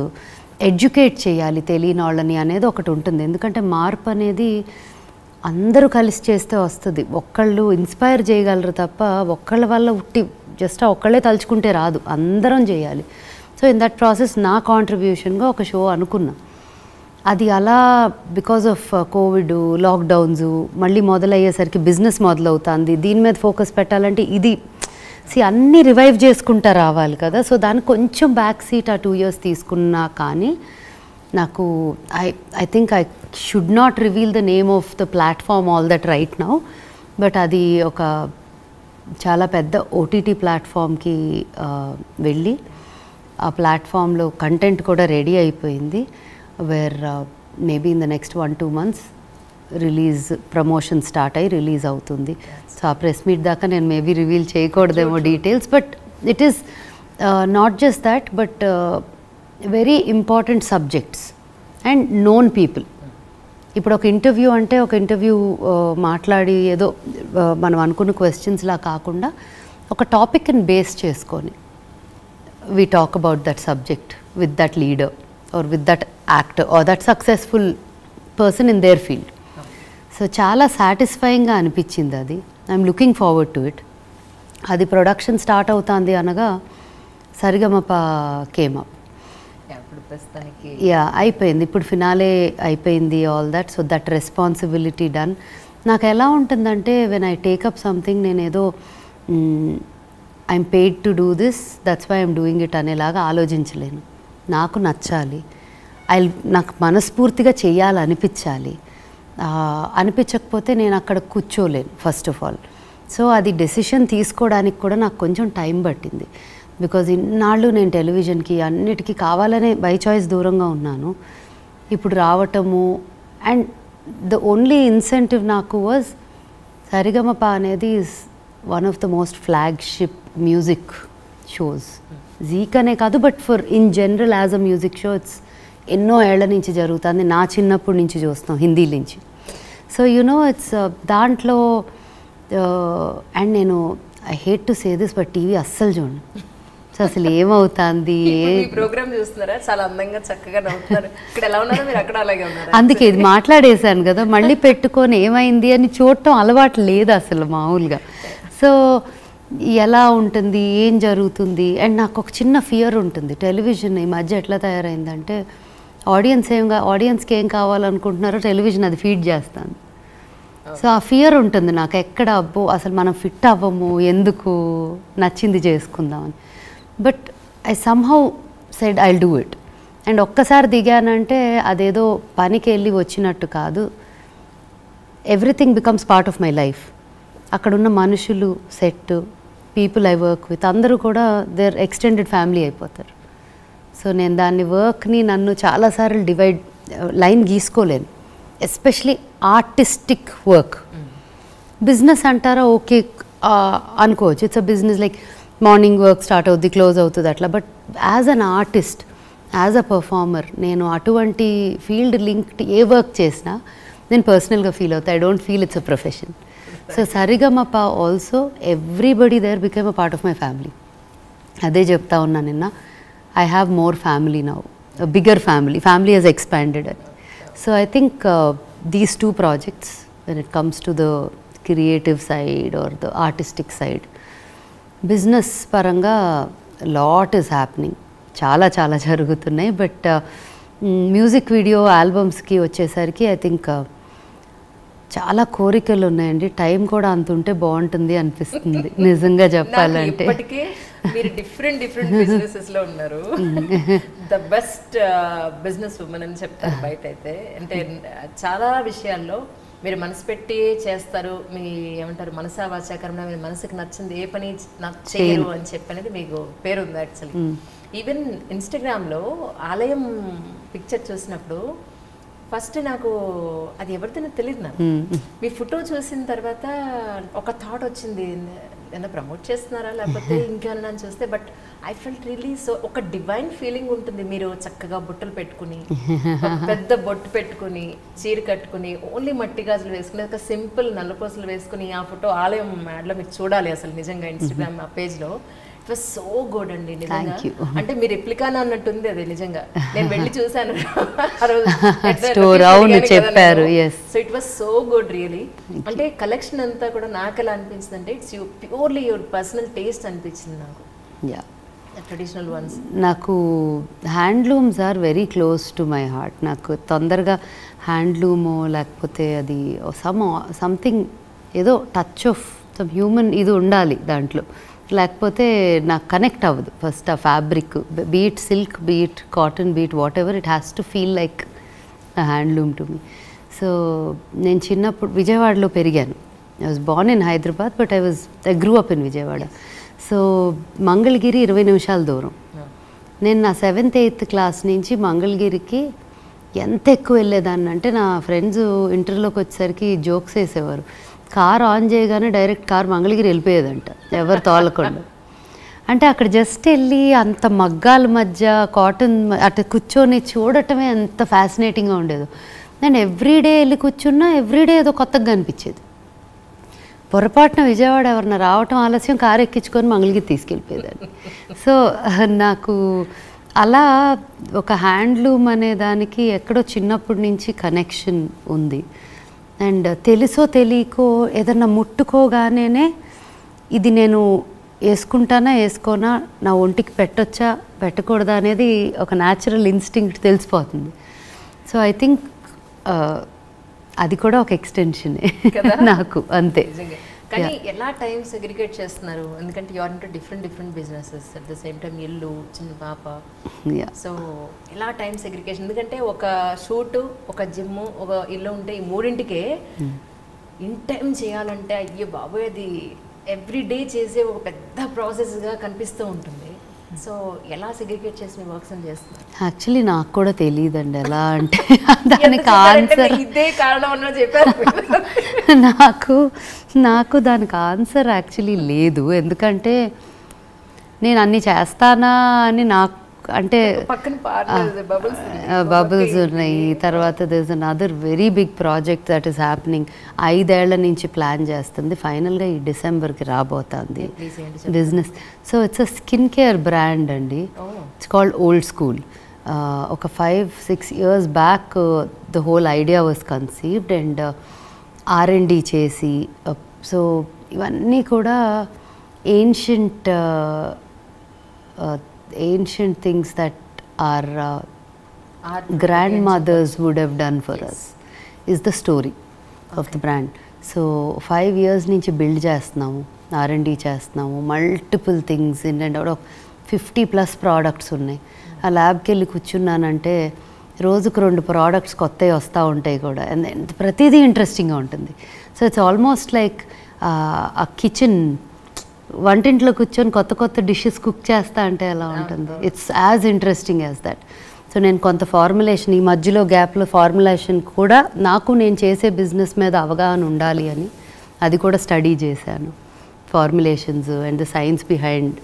ఎడ్యుకేట్ చేయాలి తెలియని వాళ్ళని అనేది ఒకటి ఉంటుంది. ఎందుకంటే మార్పు అనేది అందరూ కలిసి చేస్తే వస్తుంది. ఒక్కళ్ళు ఇన్స్పైర్ చేయగలరు తప్ప ఒక్కళ్ళ వల్ల జస్ట్ ఒక్కళ్ళే తలుచుకుంటే రాదు, అందరం చేయాలి. సో ఇన్ దట్ ప్రాసెస్ నా కాంట్రిబ్యూషన్గా ఒక షో అనుకున్నా. అది అలా బికాజ్ ఆఫ్ కోవిడ్ లాక్డౌన్స్ మళ్ళీ మొదలయ్యేసరికి బిజినెస్ మొదలవుతుంది, దీని మీద ఫోకస్ పెట్టాలంటే ఇది అన్నీ రివైవ్ చేసుకుంటా రావాలి కదా. సో దానికి కొంచెం బ్యాక్ సీట్ ఆ 2 years తీసుకున్నా. కానీ నాకు I think I should not reveal the name of the platform all that right now. But అది ఒక చాలా పెద్ద ఓటీటీ ప్లాట్ఫామ్కి వెళ్ళి ఆ ప్లాట్ఫామ్లో కంటెంట్ కూడా రెడీ అయిపోయింది. Where maybe in the next 1-2 months release promotion start అయ్యి రిలీజ్ అవుతుంది. సో ఆ ప్రెస్ మీట్ దాకా నేను మేబీ రివీల్ చేయకూడదేమో details. But it is not just that but very important subjects and known people. ఇప్పుడు ఒక ఇంటర్వ్యూ అంటే ఒక ఇంటర్వ్యూ మాట్లాడి ఏదో మనం అనుకున్న క్వశ్చన్స్లా కాకుండా ఒక టాపిక్ని బేస్ చేసుకొని we talk about that subject with that leader or with that actor are that successful person in there field. So చాలా సాటిస్ఫైయింగ్గా అనిపించింది అది. I'm looking forward to it. అది ప్రొడక్షన్ స్టార్ట్ అవుతుంది అనగా సరిగమప కేమ్ అప్. యా అయిపోయింది, ఇప్పుడు finale అయిపోయింది all that. So that responsibility done. నాకు ఎలా ఉంటుందంటే వెన్ ఐ టేకప్ సంథింగ్ నేనేదో I'm paid to do this that's why I'm doing it అనేలాగా ఆలోచించలేను. నాకు నచ్చాలి, నాకు మనస్ఫూర్తిగా చేయాలనిపించాలి. అనిపించకపోతే నేను అక్కడ కూర్చోలేను ఫస్ట్ ఆఫ్ ఆల్. సో అది డెసిషన్ తీసుకోవడానికి కూడా నాకు కొంచెం టైం పట్టింది. బికాజ్ ఇన్నాళ్ళు నేను టెలివిజన్కి అన్నిటికీ కావాలనే బై చాయిస్ దూరంగా ఉన్నాను. ఇప్పుడు రావటము అండ్ ద ఓన్లీ ఇన్సెంటివ్ నాకు వాజ్ సరిగమప అనేది is one of the most flagship music shows. జీకనే కాదు but for in general as a music show it's ఎన్నో ఏళ్ల నుంచి జరుగుతుంది. నా చిన్నప్పటి నుంచి చూస్తాం హిందీ నుంచి. సో యునో ఇట్స్ దాంట్లో అండ్ నేను I hate to say this but TV అస్సలు చూడండి. సో అసలు ఏమవుతుంది ప్రోగ్రామ్ చూస్తున్నారా? చాలా అందంగా చక్కగా నవ్వుతున్నారు. ఇక్కడ ఎలా ఉన్నారో మీరు అక్కడ అలాగే ఉన్నారు. అందుకే ఇది మాట్లాడేశాను కదా, మళ్ళీ పెట్టుకొని ఏమైంది అని చూడటం అలవాటు లేదు అసలు మామూలుగా. సో ఎలా ఉంటుంది, ఏం జరుగుతుంది. అండ్ నాకు ఒక చిన్న ఫియర్ ఉంటుంది. టెలివిజన్ ఈ మధ్య ఎట్లా తయారైందంటే ఆడియన్స్కి ఏం కావాలనుకుంటున్నారో టెలివిజన్ అది ఫీడ్ చేస్తాను. సో ఆ ఫియర్ ఉంటుంది నాకు, ఎక్కడ అబ్బో అసలు మనం ఫిట్ అవ్వము, ఎందుకు, నచ్చింది చేసుకుందామని. But I somehow said I'll do it. And ఒక్కసారి దిగానంటే అదేదో పనికి వెళ్ళి వచ్చినట్టు కాదు, everything becomes part of my life. అక్కడున్న మనుషులు, set, people I work with అందరూ కూడా దేర్ ఎక్స్టెండెడ్ ఫ్యామిలీ అయిపోతారు. సో నేను దాన్ని వర్క్ని నన్ను చాలాసార్లు లైన్ గీసుకోలేను, ఎస్పెషలీ ఆర్టిస్టిక్ వర్క్. బిజినెస్ అంటారా, ఓకే అనుకోవచ్చు, it's a business, like morning work start అవుద్ది, క్లోజ్ అవుతుంది అట్లా. But as an artist, as a performer, నేను అటువంటి ఫీల్డ్ లింక్డ్ ఏ వర్క్ చేసినా నేను పర్సనల్గా ఫీల్ అవుతా. I don't feel it's a profession. So Saregamapa also everybody there become a part of my family. అదే చెప్తా ఉన్నా నిన్న, I have more family now, bigger family has expanded. So I think these two projects when it comes to the creative side or the artistic side, business పరంగా lot is happening, చాలా చాలా జరుగుతున్నాయి. But music video ఆల్బమ్స్కి వచ్చేసరికి I think చాలా కోరికలు ఉన్నాయండి. Time కూడా అంత ఉంటే బాగుంటుంది అనిపిస్తుంది నిజంగా చెప్పాలంటే. ఇప్పటికే మీరు డిఫరెంట్ బిజినెసెస్ లో ఉన్నారు. ద బెస్ట్ బిజినెస్ ఉమెన్ అని చెప్తారు బయట అయితే. అంటే చాలా విషయాల్లో మీరు మనసు పెట్టి చేస్తారు, మీ ఏమంటారు మనసా వాచాకరణ, మీ మనసుకు నచ్చింది ఏ పని చేయరు అని చెప్పి అనేది మీకు పేరు ఉంది యాక్చువల్లీ. ఈవెన్ ఇన్స్టాగ్రామ్లో ఆలయం పిక్చర్ చూసినప్పుడు ఫస్ట్ నాకు అది ఎవరితోనో తెలియదు. నాకు మీ ఫోటో చూసిన తర్వాత ఒక థాట్ వచ్చింది, ఏదైనా ప్రమోట్ చేస్తున్నారా లేకపోతే ఇంకేమన్నా అని చూస్తే. But I felt really so ఒక డివైన్ ఫీలింగ్ ఉంటుంది. మీరు చక్కగా బొట్టులు పెట్టుకుని, పెద్ద బొట్టు పెట్టుకుని, చీర కట్టుకుని, ఓన్లీ మట్టి గాజులు వేసుకుని, ఒక సింపుల్ నల్లపూసలు వేసుకుని ఆ ఫోటో ఆలయం యాడ్లో మీకు చూడాలి అసలు నిజంగా ఇన్స్టాగ్రామ్ ఆ పేజ్లో. ఇట్ వాస్ సో గుడ్ అండి నిజంగా. అంటే మీరు రెప్లికానా అన్నట్టుంది అది నిజంగా. నేను వెళ్ళి చూసాను చెప్పారు. So it was so good really. అంటే కలెక్షన్ అంతా కూడా నాకు ఎలా అనిపించింది అంటే it's purely your personal taste అనిపించింది నాకు. Traditional ones. నాకు handlooms are very close to my heart. నాకు తొందరగా హ్యాండ్లూమో లేకపోతే అది సంథింగ్ ఏదో టచ్ ఆఫ్ సమ్ హ్యూమన్ ఇది ఉండాలి దాంట్లో, లేకపోతే నాకు కనెక్ట్ అవ్వదు. ఫస్ట్ ఆ fabric, beat silk, beat cotton, beat what ever, it has to feel like a handloom to me. So నేను చిన్నప్పుడు విజయవాడలో పెరిగాను. I was Born in Hyderabad but I grew up in Vijayawada. So Mangalagiri 20 నిమిషాల దూరం. నేను నా 7th 8th క్లాస్ నుంచి మంగళగిరికి ఎంత ఎక్కువ వెళ్ళేదాన్ని అంటే, నా ఫ్రెండ్స్ ఇంటర్లోకి వచ్చేసరికి జోక్స్ వేసేవారు, కార్ ఆన్ చేయగానే డైరెక్ట్ కార్ మంగళగిరి వెళ్ళిపోయేదంట ఎవరు తోలకుండా. అంటే అక్కడ జస్ట్ వెళ్ళి అంత మగ్గాల మధ్య కాటన్ అటు కూర్చొని చూడటమే ఎంత ఫ్యాసినేటింగ్గా ఉండేది. నేను ఎవ్రీడే వెళ్ళి కూర్చున్నా ఎవ్రీడే ఏదో కొత్తగా అనిపించేది. పొరపాటున విజయవాడ ఎవరన్నా రావటం ఆలస్యం, కారు ఎక్కించుకొని మంగళగిరి తీసుకెళ్ళిపోయేదాన్ని. సో నాకు అలా ఒక హ్యాండ్లూమ్ అనే దానికి ఎక్కడో చిన్నప్పటి నుంచి కనెక్షన్ ఉంది. అండ్ తెలుసో తెలియకో ఏదన్నా ముట్టుకోగానే ఇది నేను వేసుకుంటానా వేసుకోనా, నా ఒంటికి పెట్టొచ్చా పెట్టకూడదా అనేది ఒక న్యాచురల్ ఇన్స్టింక్ట్ తెలిసిపోతుంది. సో ఐ థింక్ అది కూడా ఒక ఎక్స్టెన్షనే నాకు, అంతే. కానీ ఎలా టైం సెగ్రిగేట్ చేస్తున్నారు? ఎందుకంటే you are into different businesses at the same time, ఇల్లు, చిన్న పాప. సో ఎలా టైం సెగ్రిగేషన్? ఎందుకంటే ఒక షూటు, ఒక జిమ్, ఒక ఇల్లు ఉంటే ఈ మూడింటికే ఇన్ టైం చేయాలంటే అయ్యో బాబోయ్, అది ఎవ్రీ డే చేసే ఒక పెద్ద ప్రాసెస్గా కనిపిస్తూ ఉంటుంది. సో ఎలా సెగ్రిగేట్ చేసి మీ వర్క్స్ అని చేస్తున్నారు? యాక్చువల్లీ నాకు కూడా తెలియదండి ఎలా అంటే దానికి ఆన్సర్. ఇదే కారణం చెప్పారు. నాకు దానికి ఆన్సర్ యాక్చువల్లీ లేదు. ఎందుకంటే నేను అన్నీ చేస్తానా అని నాకు అంటే బబుల్స్ ఉన్నాయి. తర్వాత there is another very big project that is happening. 5 ఏళ్ల నుంచి ప్లాన్ చేస్తుంది, ఫైనల్గా ఈ డిసెంబర్కి రాబోతుంది business. So it's a skin care brand అండి. It's called old school. ఒక 5-6 years back the whole idea was conceived and R&D చేసి, సో ఇవన్నీ కూడా ancient ancient things that our grandmothers would have done for us is the story of the brand. So 5 years నుంచి build చేస్తున్నాము, R&D చేస్తున్నాము, multiple things in and out of 50+ products ఉన్నాయి. ఆ ల్యాబ్కి వెళ్ళి కూర్చున్నానంటే రోజుకు 2 ప్రోడక్ట్స్ కొత్తవి వస్తూ ఉంటాయి కూడా, అండ్ ప్రతిదీ ఇంట్రెస్టింగ్గా ఉంటుంది. సో ఇట్స్ ఆల్మోస్ట్ లైక్ ఆ కిచెన్, వంటింట్లో కూర్చొని కొత్త కొత్త డిషెస్ కుక్ చేస్తా అంటే ఎలా ఉంటుంది, it's as interesting as that. So నేను కొంత ఫార్ములేషన్, ఈ మధ్యలో గ్యాప్లో ఫార్ములేషన్ కూడా నాకు నేను చేసే బిజినెస్ మీద అవగాహన ఉండాలి అని అది కూడా స్టడీ చేశాను, formulations and the science behind.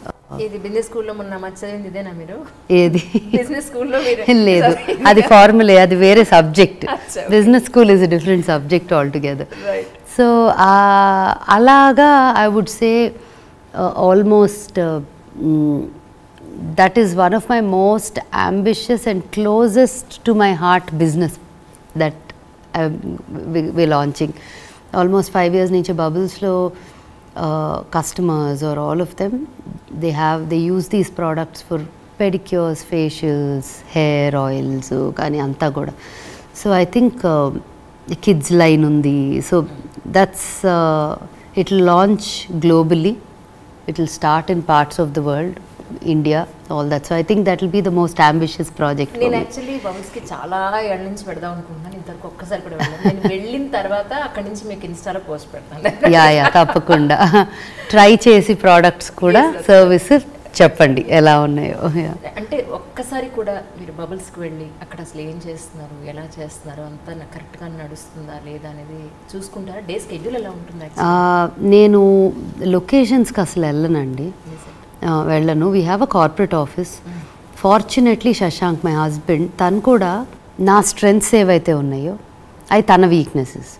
ఇది బిజినెస్ స్కూల్లో మొన్న చదివింది ఇదేనా మీరు? ఏది? బిజినెస్ స్కూల్లో లేదు, అది ఫార్ములే, అది వేరే subject. Business school is a different subject all together. So అలాగా I would say almost that is one of my most ambitious and closest to my heart business that we're launching. Almost 5 years nunchi Bubbles lo customers or all of them, they use these products for pedicures, facials, hair oils, kani anta kuda. So I think kids line undi, so that's it will launch globally. It will start in parts of the world, India, all that. So I think that will be the most ambitious project. నేను actually బబుల్స్కి చాలా ఏళ్ళ నుంచి పెడదాం అనుకుంటున్నాను, ఇంతవరకు ఒక్కసారి కూడా వెళ్ళాను. నేను వెళ్ళిన తర్వాత అక్కడి నుంచి మీకు ఇన్స్టాలో పోస్ట్ పెడతాను. యా తప్పకుండా ట్రై చేసి ప్రోడక్ట్స్ కూడా సర్వీస్ చెప్పండి ఎలా ఉన్నాయో. అంటే ఒక్కసారి కూడా మీరు బబుల్స్కి వెళ్ళి అక్కడ అసలు ఏం చేస్తున్నారు, ఎలా చేస్తున్నారు, అంతా కరెక్ట్గా నడుస్తుందా లేదా అనేది చూసుకుంటారా? డే స్కెడ్యూల్ ఎలా ఉంటుంది? నేను లొకేషన్స్కి అసలు వెళ్ళనండి, వెళ్ళను. We have a corporate office. Fortunately Shashank my husband, తను కూడా నా స్ట్రెంగ్త్స్ ఏవైతే ఉన్నాయో అవి తన వీక్నెసెస్,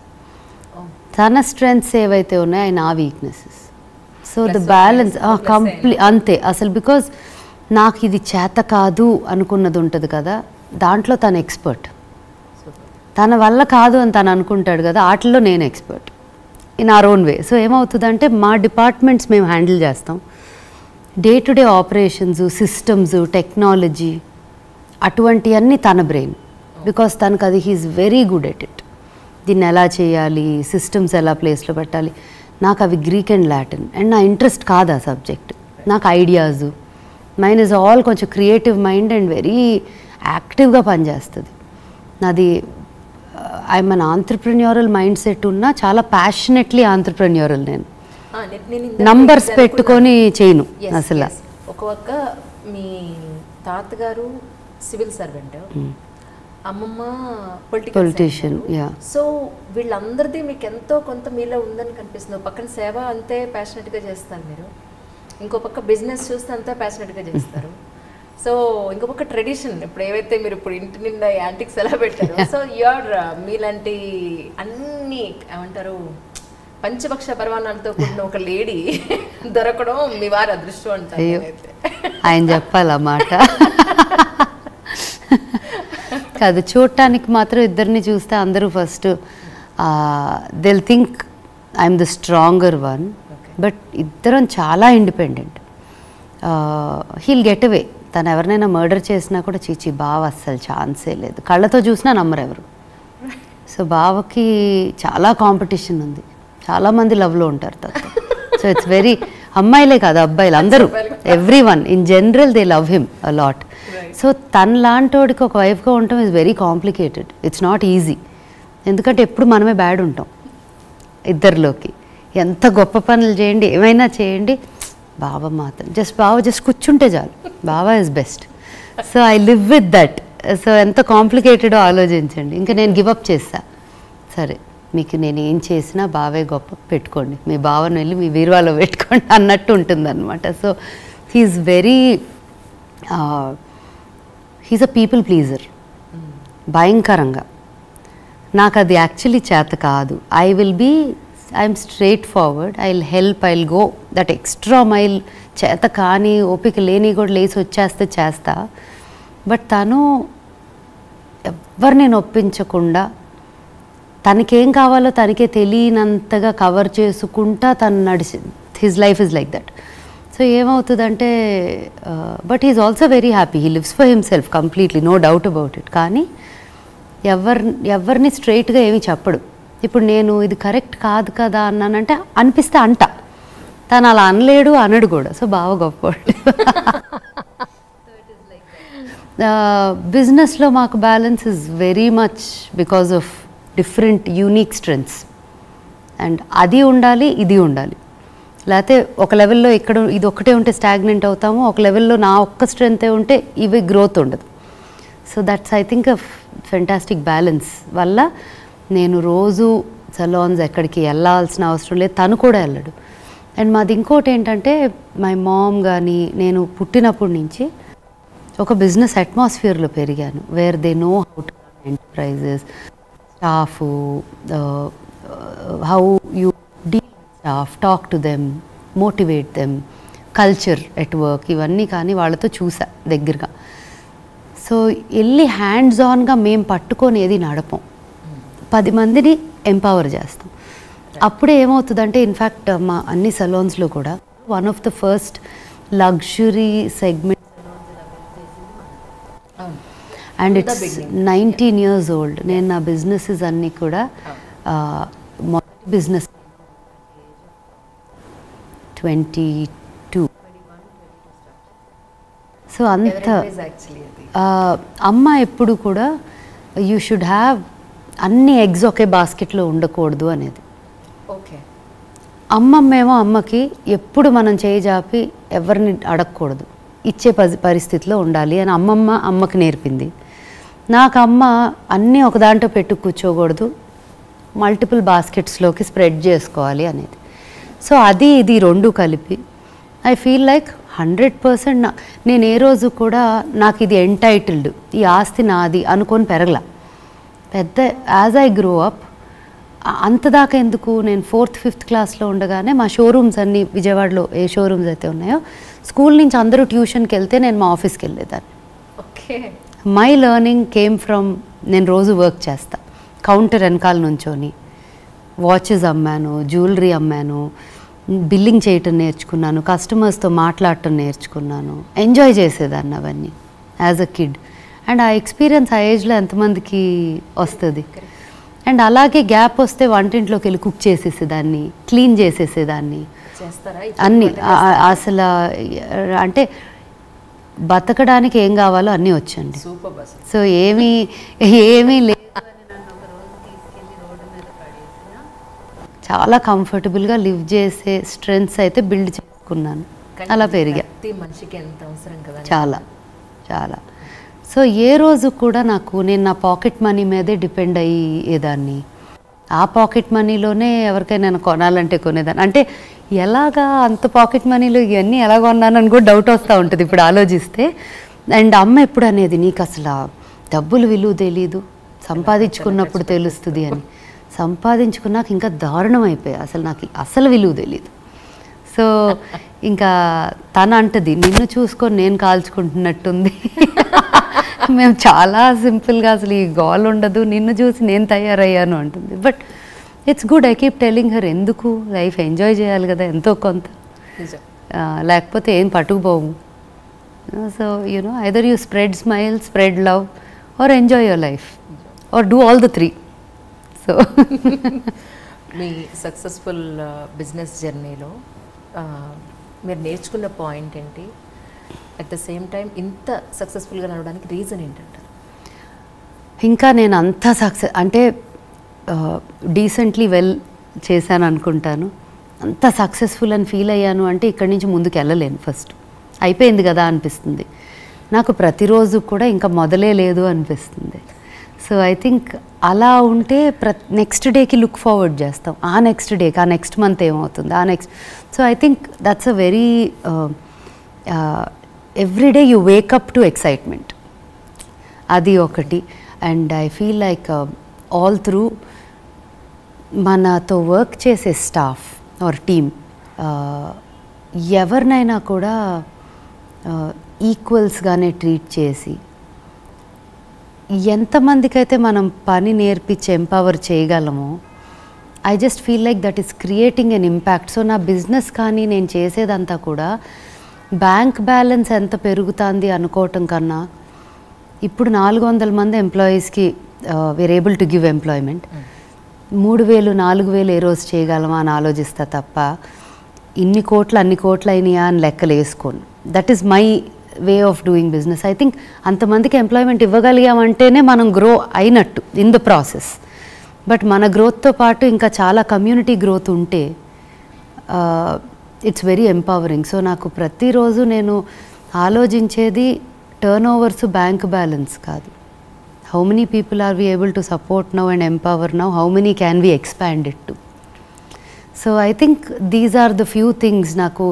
తన స్ట్రెంగ్త్స్ ఏవైతే ఉన్నాయో అవి నా వీక్నెసెస్. సో ద బ్యాలెన్స్ అంతే అసలు. బికాజ్ నాకు ఇది చేత కాదు అనుకున్నది ఉంటుంది కదా, దాంట్లో తను ఎక్స్పర్ట్. తన వల్ల కాదు అని తను అనుకుంటాడు కదా, వాటిల్లో నేను expert in our own way. So ఏమవుతుందంటే మా డిపార్ట్మెంట్స్ మేము హ్యాండిల్ చేస్తాం, day to day operations, systems, technology, అటువంటివన్నీ తన బ్రెయిన్. బికాస్ తనకు అది he is very good at it. దీన్ని ఎలా చేయాలి, సిస్టమ్స్ ఎలా ప్లేస్లో పెట్టాలి, నాకు అవి గ్రీక్ అండ్ లాటిన్, అండ్ నా ఇంట్రెస్ట్ కాదు ఆ సబ్జెక్ట్. నాకు ఐడియాస్, మైండ్ ఇస్ ఆల్ కొంచెం క్రియేటివ్ మైండ్ అండ్ వెరీ యాక్టివ్గా పనిచేస్తుంది నాది. I'm an entrepreneurial mind set ఉన్నా చాలా ప్యాషనెట్లీ ఆంట్రప్రెన్యూరల్. నేను నంబర్స్ పెట్టుకొని చేయను అసలు. ఒక మీ తాతగారు సివిల్ సర్వెంట్, అమ్మమ్మ పొలిటీషియన్. సో వీళ్ళందరిది మీకు ఎంతో కొంత మీలో ఉందని కనిపిస్తుంది. పక్కన సేవ అంతే ప్యాషనెట్గా చేస్తారు మీరు, ఇంకో పక్క బిజినెస్ చూస్తే అంతా ప్యాషనెట్గా చేస్తారు. సో ఇంకో పక్క ట్రెడిషన్, ఇప్పుడు ఏవైతే మీరు ఇప్పుడు ఇంటి నిండా యాంటిక్స్ ఎలా పెట్టారు, సో యూఆర్ మీలాంటి అన్ని ఏమంటారు పంచపక్ష పరమాణాలతో కూడిన ఒక లేడీ దొరకడం మీ వారి అదృష్టం అంటారు. ఆయన చెప్పాలన్నమాట. కాదు, చూడటానికి మాత్రం ఇద్దరిని చూస్తే అందరూ first they'll think I'm the stronger one, but ఇద్దరం చాలా ఇండిపెండెంట్. Heal get away. తను ఎవరినైనా మర్డర్ చేసినా కూడా చీచి బావ అస్సలు ఛాన్సే లేదు, కళ్ళతో చూసినా నమ్మరు ఎవరు. సో బావకి చాలా కాంపిటీషన్ ఉంది, చాలామంది లవ్లో ఉంటారు తనతో. సో ఇట్స్ వెరీ, అమ్మాయిలే కాదు అబ్బాయిలు అందరూ, every one in general they love him a lot. So తన లాంటోడికి ఒక వైఫ్గా ఉండటం is very complicated, it's not easy. ఎందుకంటే ఎప్పుడు మనమే బ్యాడ్ ఉంటాం ఇద్దరిలోకి. ఎంత గొప్ప పనులు చేయండి, ఏమైనా చేయండి, బావ మాత్రం జస్ట్ కూర్చుంటే చాలు, బావ is best. So I live with that. So ఎంత కాంప్లికేటెడో ఆలోచించండి. ఇంకా నేను గివప్ చేస్తా, సరే మీకు నేను ఏం చేసినా బావే గొప్ప, పెట్టుకోండి, మీ బావను వెళ్ళి మీ బీరువాలో పెట్టుకోండి అన్నట్టు ఉంటుందన్నమాట. So he's very, he's a people pleaser భయంకరంగా. నాకు అది యాక్చువల్లీ చేత కాదు. I'm straightforward, I will help, I will go that extra mile. చేత కానీ ఓపిక లేని కూడా లేచి వచ్చేస్తే చేస్తా, బట్ తను ఎవరిని నొప్పించకుండా తనకేం కావాలో తనకే తెలియనంతగా కవర్ చేసుకుంటా తను his life is like that. So ఏమవుతుందంటే but is also very happy, he lives for himself completely, no doubt about it. కానీ ఎవరిని స్ట్రైట్గా ఏమీ చెప్పడు. ఇప్పుడు నేను ఇది కరెక్ట్ కాదు కదా అన్నానంటే అనిపిస్తే అంట, తను అలా అనలేడు, అనడు కూడా. సో బాగా గొప్పవాడు. బిజినెస్లో మాకు balance is very much because of different unique strengths. And అది ఉండాలి, ఇది ఉండాలి. లేకపోతే ఒక లెవెల్లో ఇక్కడ ఇది ఒక్కటే ఉంటే స్టాగ్నెంట్ అవుతాము, ఒక లెవెల్లో నా ఒక్క స్ట్రెంగ్తే ఉంటే ఇవి గ్రోత్ ఉండదు. So that's I think a fantastic balance వల్ల నేను రోజు సలాన్స్ ఎక్కడికి వెళ్ళాల్సిన అవసరం లేదు, తను కూడా వెళ్ళడు. అండ్ మాది ఇంకోటి ఏంటంటే మై మామ్ కానీ నేను పుట్టినప్పటి నుంచి ఒక బిజినెస్ అట్మాస్ఫియర్లో పెరిగాను, where they know how to enterprises, staff, how you deal staff, talk to them, motivate them, culture at work, ఇవన్నీ కానీ వాళ్ళతో చూసా దగ్గరగా. సో వెళ్ళి హ్యాండ్స్ ఆన్గా మేము పట్టుకొని ఏది నడపం, 10 మందిని ఎంపవర్ చేస్తాం. అప్పుడే ఏమవుతుందంటే ఇన్ఫ్యాక్ట్ మా అన్ని సలోన్స్లో కూడా one of the first luxury segment and it's 19 years old. నేను నా బిజినెసెస్ అన్నీ కూడా మొదటి బిజినెస్ 22. సో అంత అమ్మ ఎప్పుడు కూడా యూ షుడ్ హ్యావ్ అన్ని ఎగ్స్ ఒకే బాస్కెట్లో ఉండకూడదు అనేది. ఓకే. అమ్మమ్మేమో అమ్మకి ఎప్పుడు మనం చేయి జాపి ఎవరిని అడగకూడదు, ఇచ్చే పరిస్థితిలో ఉండాలి అని అమ్మకి నేర్పింది. నాకు అమ్మ అన్నీ ఒక దాంట్లో పెట్టు కూర్చోకూడదు, మల్టిపుల్ బాస్కెట్స్లోకి స్ప్రెడ్ చేసుకోవాలి అనేది. సో అది ఇది రెండు కలిపి ఐ ఫీల్ లైక్ 100% నేను ఏ రోజు కూడా నాకు ఇది ఎంటైటిల్డ్, ఈ ఆస్తి నాది అనుకొని పెరగల. పెద్ద యాజ్ ఐ గ్రో అప్ అంతదాకా ఎందుకు, నేను 4th 5th క్లాస్లో ఉండగానే మా షోరూమ్స్ అన్నీ విజయవాడలో ఏ షోరూమ్స్ అయితే ఉన్నాయో స్కూల్ నుంచి అందరూ ట్యూషన్కి వెళ్తే నేను మా ఆఫీస్కి వెళ్ళేదాన్ని. Okay. My learning came from, నేను రోజు వర్క్ చేస్తా, కౌంటర్ వెనకాల నుంచొని వాచెస్ అమ్మాను, జ్యువెలరీ అమ్మాను, బిల్లింగ్ చేయటం నేర్చుకున్నాను, కస్టమర్స్తో మాట్లాడటం నేర్చుకున్నాను, ఎంజాయ్ చేసేదాన్ని అవన్నీ యాజ్ అ కిడ్. అండ్ ఆ ఎక్స్పీరియన్స్ ఆ ఏజ్లో ఎంతమందికి వస్తుంది. అండ్ అలాగే గ్యాప్ వస్తే వంటింట్లోకి వెళ్ళి కుక్ చేసేసేదాన్ని, క్లీన్ చేసేసేదాన్ని, అన్నీ అసలు అంటే బతకడానికి ఏం కావాలో అన్నీ వచ్చండి. సో ఏమీ లేదు, చాలా కంఫర్టబుల్గా లివ్ చేసే స్ట్రెంగ్స్ అయితే బిల్డ్ చేసుకున్నాను. అలా పెరిగా మనిషికి ఎంత అవసరం కదా, చాలా చాలా. సో ఏ రోజు కూడా నేను నా పాకెట్ మనీ మీదే డిపెండ్ అయ్యేదాన్ని. ఆ పాకెట్ మనీలోనే ఎవరికైనా కొనాలంటే కొనేదాన్ని. అంటే ఎలాగా అంత పాకెట్ మనీలో ఇవన్నీ ఎలా కొన్నానని కూడా డౌట్ వస్తూ ఉంటుంది ఇప్పుడు ఆలోచిస్తే. అండ్ అమ్మ ఎప్పుడు అనేది, నీకు అసలు డబ్బులు విలువ తెలీదు, సంపాదించుకున్నప్పుడు తెలుస్తుంది అని. సంపాదించుకున్నాక ఇంకా దారుణం అయిపోయాయి, అసలు నాకు అసలు విలువ తెలీదు. సో ఇంకా తన అంటది, నిన్ను చూసుకొని నేను కాల్చుకుంటున్నట్టుంది, మేము చాలా సింపుల్గా అసలు ఈ గోల్ ఉండదు, నిన్ను చూసి నేను తయారయ్యాను అంటుంది. But it's good, I keep telling her, ఎందుకు లైఫ్ ఎంజాయ్ చేయాలి కదా ఎంతో కొంత, లేకపోతే ఏం పట్టుకుపోము. So you know either you spread smile, spread love, or enjoy your life, or do all the 3. So మీ సక్సెస్ఫుల్ బిజినెస్ జర్నీలో మీరు నేర్చుకున్న పాయింట్ ఏంటి? అట్ ద సేమ్ టైం ఇంత సక్సెస్ఫుల్గా నడవడానికి రీజన్ ఏంటంటారు? ఇంకా నేను అంత అంటే డీసెంట్లీ వెల్ చేశాను అనుకుంటాను. అంత సక్సెస్ఫుల్ అని ఫీల్ అయ్యాను అంటే ఇక్కడి నుంచి ముందుకు వెళ్ళలేను. ఫస్ట్ అయిపోయింది కదా అనిపిస్తుంది నాకు, ప్రతిరోజు కూడా ఇంకా మొదలే లేదు అనిపిస్తుంది. సో ఐ థింక్ అలా ఉంటే నెక్స్ట్ డేకి లుక్ ఫార్వర్డ్ చేస్తాం, ఆ నెక్స్ట్ డేకి, ఆ నెక్స్ట్ మంత్ ఏమవుతుంది, ఆ next. So I think that's a very every day you wake up to excitement, అది ఒకటి. And I feel like all through మనతో వర్క్ చేసే స్టాఫ్ ఆర్ టీమ్ ఎవరినైనా కూడా ఈక్వల్స్గానే ట్రీట్ చేసి, ఎంతమందికైతే మనం పని నేర్పించి ఎంపవర్ చేయగలమో I just feel like that is creating an impact. So నా బిజినెస్ కానీ నేను చేసేదంతా కూడా బ్యాంక్ బ్యాలెన్స్ ఎంత పెరుగుతుంది అనుకోవటం కన్నా ఇప్పుడు 400 మంది ఎంప్లాయీస్కి we're able to give employment. 3,000 4,000 ఏ రోజు చేయగలమా అని ఆలోచిస్తా తప్ప ఇన్ని కోట్లు అన్ని కోట్లు అయినాయా అని లెక్కలు వేసుకోను. That is my way of doing business. I think అంతమందికి ఎంప్లాయ్మెంట్ ఇవ్వగలిగామంటేనే మనం గ్రో అయినట్టు ఇన్ ద ప్రాసెస్. బట్ మన గ్రోత్తో పాటు ఇంకా చాలా కమ్యూనిటీ గ్రోత్ ఉంటే ఇట్స్ వెరీ ఎంపవరింగ్. సో నాకు ప్రతిరోజు నేను ఆలోచించేది టర్న్ ఓవర్స్ బ్యాంక్ బ్యాలెన్స్ కాదు. How many people are we able to support now and empower now, how many can we expand it to. So I think these are the few things. నాకు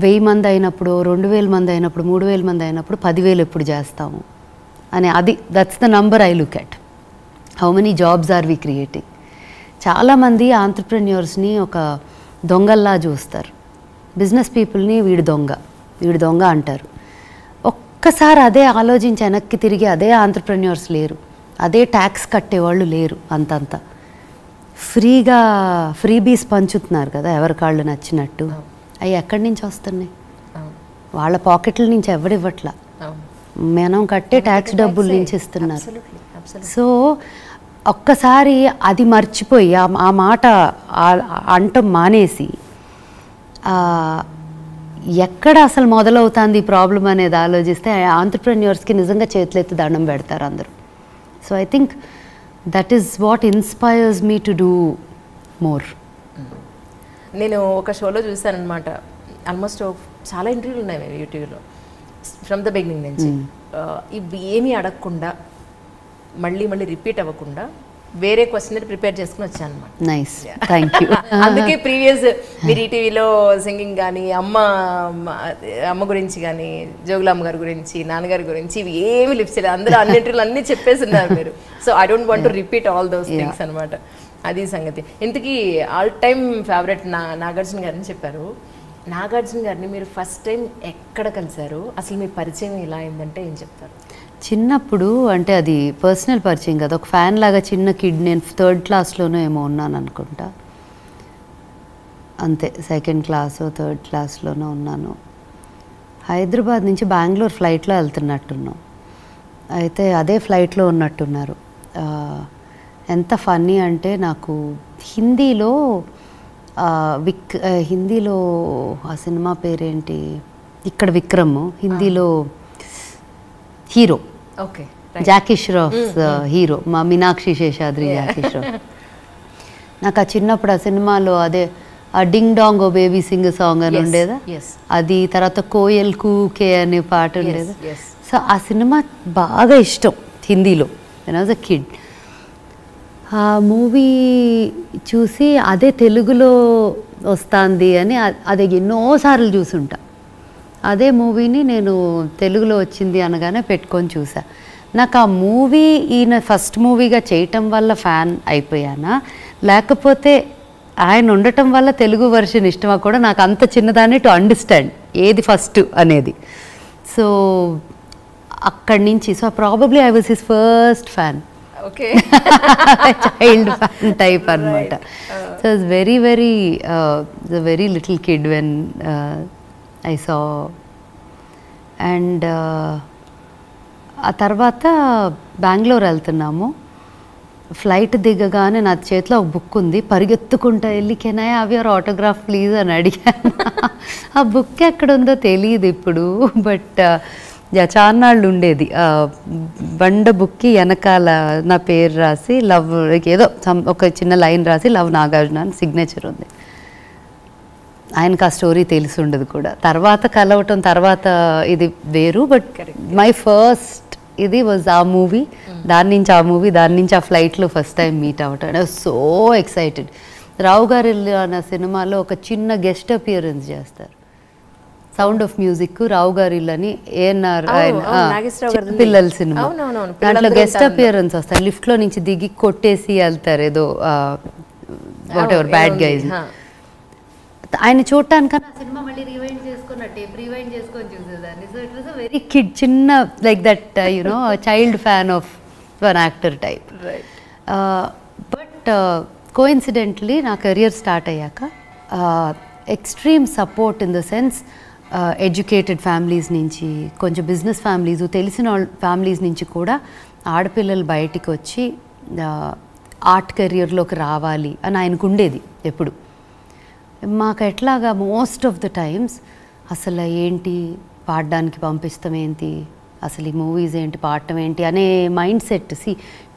1000 మంది అయినప్పుడు, 2000 మంది అయినప్పుడు, 3000 మంది అయినప్పుడు 10,000 ఎప్పుడు చేస్తాము అని, అది that's the number I look at. How many jobs are we creating. చాలామంది ఆంటర్ప్రెన్యూర్స్ని ఒక దొంగల్లా చూస్తారు. బిజినెస్ పీపుల్ని వీడు దొంగ అంటారు. ఒక్కసారి అదే ఆలోచించి వెనక్కి తిరిగి అదే ఆంటర్ప్రెన్యూర్స్ లేరు, అదే ట్యాక్స్ కట్టేవాళ్ళు లేరు. అంతంత ఫ్రీబీస్ పంచుతున్నారు కదా ఎవరి కాళ్ళు నచ్చినట్టు. అవి ఎక్కడి నుంచి వస్తున్నాయి? వాళ్ళ పాకెట్ల నుంచి ఎవరివ్వట్లా, మనం కట్టే ట్యాక్స్ డబ్బుల నుంచి ఇస్తున్నారు. సో ఒక్కసారి అది మర్చిపోయి ఆ మాట అంటం మానేసి ఎక్కడ అసలు మొదలవుతుంది ఈ ప్రాబ్లం అనేది ఆలోచిస్తే ఆంటర్ప్రెన్యూర్స్కి నిజంగా చేతులెత్తి దండం పెడతారు అందరూ. So I think that is what inspires me to do more. నేను ఒక షోలో చూశానమాట, ఆల్మోస్ట్ చాలా ఇంటర్వ్యూలు ఉన్నాయి యూట్యూబ్లో ఫ్రమ్ ద బిగినింగ్ నుంచి. ఇవి ఏమీ అడగకుండా మళ్ళీ రిపీట్ అవ్వకుండా వేరే క్వశ్చన్ ప్రిపేర్ చేసుకుని వచ్చాను అనమాట. Nice, thank you. అందుకే ప్రీవియస్ మీరు ఈటీవీలో సింగింగ్ కానీ అమ్మ గురించి కానీ జోగులామ్మ గారి గురించి నాన్నగారి గురించి ఇవి ఏమి లిప్స్ లేదు, అందరూ అన్నింటిలో అన్నీ చెప్పేస్తున్నారు మీరు. So I don't want to repeat all those things అనమాట. అది సంగతి. ఇంతకీ ఆల్ టైమ్ ఫేవరెట్ నాగార్జున గారిని చెప్పారు. నాగార్జున గారిని మీరు ఫస్ట్ టైం ఎక్కడ కలిశారు, అసలు మీ పరిచయం ఎలా అయిందంటే ఏం చెప్తారు? చిన్నప్పుడు, అంటే అది పర్సనల్ పరిచయం కదా, ఒక ఫ్యాన్ లాగా చిన్న కిడ్. నేను 3rd క్లాస్లోనో ఏమో ఉన్నాను అనుకుంటా, అంతే. 2nd క్లాసో 3rd క్లాస్లోనో ఉన్నాను. హైదరాబాద్ నుంచి బెంగళూరు ఫ్లైట్లో వెళ్తున్నట్టున్నాం. అయితే అదే ఫ్లైట్లో ఉన్నట్టున్నారు. ఎంత ఫన్నీ అంటే నాకు హిందీలో ఆ సినిమా పేరేంటి, ఇక్కడ విక్రమ్, హిందీలో hero, okay, Jackie Shroff hero, మా మీనాక్షి శేషాద్రి జాకీ ష్రాఫ్. నాకు ఆ చిన్నప్పుడు ఆ సినిమాలో అదే ఆ డింగ్ డాంగ్ ఓ బేబీ సింగ్ సాంగ్ అని ఉండేదా, అది. తర్వాత కోయల్ కూకే అనే పాట ఉండేదా. సో ఆ సినిమా బాగా ఇష్టం హిందీలో when I was a kid. ఆ మూవీ చూసి అదే తెలుగులో వస్తుంది అని అది ఎన్నోసార్లు చూసుంటా. అదే మూవీని నేను తెలుగులో వచ్చింది అనగానే పెట్టుకొని చూసా. నాకు ఆ మూవీ ఈయన ఫస్ట్ మూవీగా చేయటం వల్ల ఫ్యాన్ అయిపోయానా, లేకపోతే ఆయన ఉండటం వల్ల తెలుగు వర్షన్ ఇష్టమా కూడా నాకు అంత చిన్నదాన్ని టు అండర్స్టాండ్ ఏది ఫస్ట్ అనేది. సో అక్కడి నుంచి, so probably I was his first fan. Okay, child fan type అనమాట. So it's very little kid when I saw. And ఆ తర్వాత బెంగళూరు వెళ్తున్నాము. ఫ్లైట్ దిగగానే నా చేతిలో ఒక బుక్ ఉంది, పరిగెత్తుకుంటా వెళ్ళి can I have your autograph please అని అడిగాను. ఆ బుక్ ఎక్కడుందో తెలియదు ఇప్పుడు, బట్ చాన్నాళ్ళు ఉండేది. బండ బుక్కి వెనకాల నా పేరు రాసి లవ్, ఏదో ఒక చిన్న లైన్ రాసి లవ్ నాగార్జున అని సిగ్నేచర్ ఉంది. ఆయనకు ఆ స్టోరీ తెలిసి ఉండదు కూడా, తర్వాత కలవటం తర్వాత ఇది వేరు. బట్ మై ఫస్ట్ ఇది వాజ్ ఆ మూవీ. దాని నుంచి ఆ మూవీ, దాని నుంచి ఆ ఫ్లైట్లో ఫస్ట్ టైం మీట్ అవ్వటం. I was so excited. Rao garu అన్న సినిమాలో ఒక చిన్న గెస్ట్ అపియరెన్స్ చేస్తారు, సౌండ్ ఆఫ్ మ్యూజిక్, రావు గారి అని ఏఎన్ఆర్ పిల్లల సినిమా. దాంట్లో గెస్ట్ అపియరెన్స్ వస్తారు, లిఫ్ట్లో నుంచి దిగి కొట్టేసి వెళ్తారు ఏదో వాట్ ఎవర్ బ్యాడ్ గైజ్. ఆయన చూడటానికన్నా ఆ సినిమా మళ్ళీ రివైండ్ చేసుకొని చూసేదాన్ని. So it was a very kid, చిన్న like that child fan of one actor type. But coincidentally నా కెరియర్ స్టార్ట్ అయ్యాక extreme support in the sense educated families నుంచి, కొంచెం బిజినెస్ ఫ్యామిలీస్, తెలిసిన ఫ్యామిలీస్ నుంచి కూడా ఆడపిల్లలు బయటికి వచ్చి ఆర్ట్ కెరియర్లోకి రావాలి అని ఆయనకు ఉండేది ఎప్పుడు. మాకు ఎట్లాగా మోస్ట్ ఆఫ్ ద టైమ్స్ అసలు ఏంటి పాడడానికి పంపిస్తాం ఏంటి, అసలు ఈ మూవీస్ ఏంటి, పాడటం ఏంటి అనే mind set.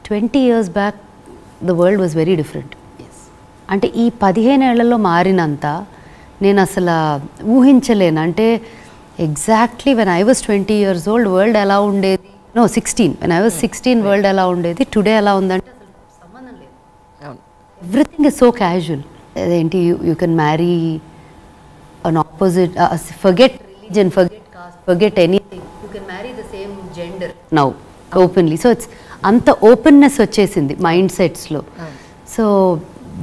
20 years back the world was very different. అంటే ఈ 15 ఏళ్లలో మారినంత నేను అసలు ఊహించలేను. అంటే exactly when I was 20 years old world ఎలా ఉండేది, 16 వెన్ ఐ వాజ్ 16 వరల్డ్ ఎలా ఉండేది, టుడే ఎలా ఉందంటే అసలు సంబంధం లేదు. Everything is so casual. అదేంటి you can marry an opposite, forget religion, forget caste, forget anything, you can marry the same gender now openly. So it's అంత ఓపెన్నెస్ వచ్చేసింది మైండ్ సెట్స్లో. సో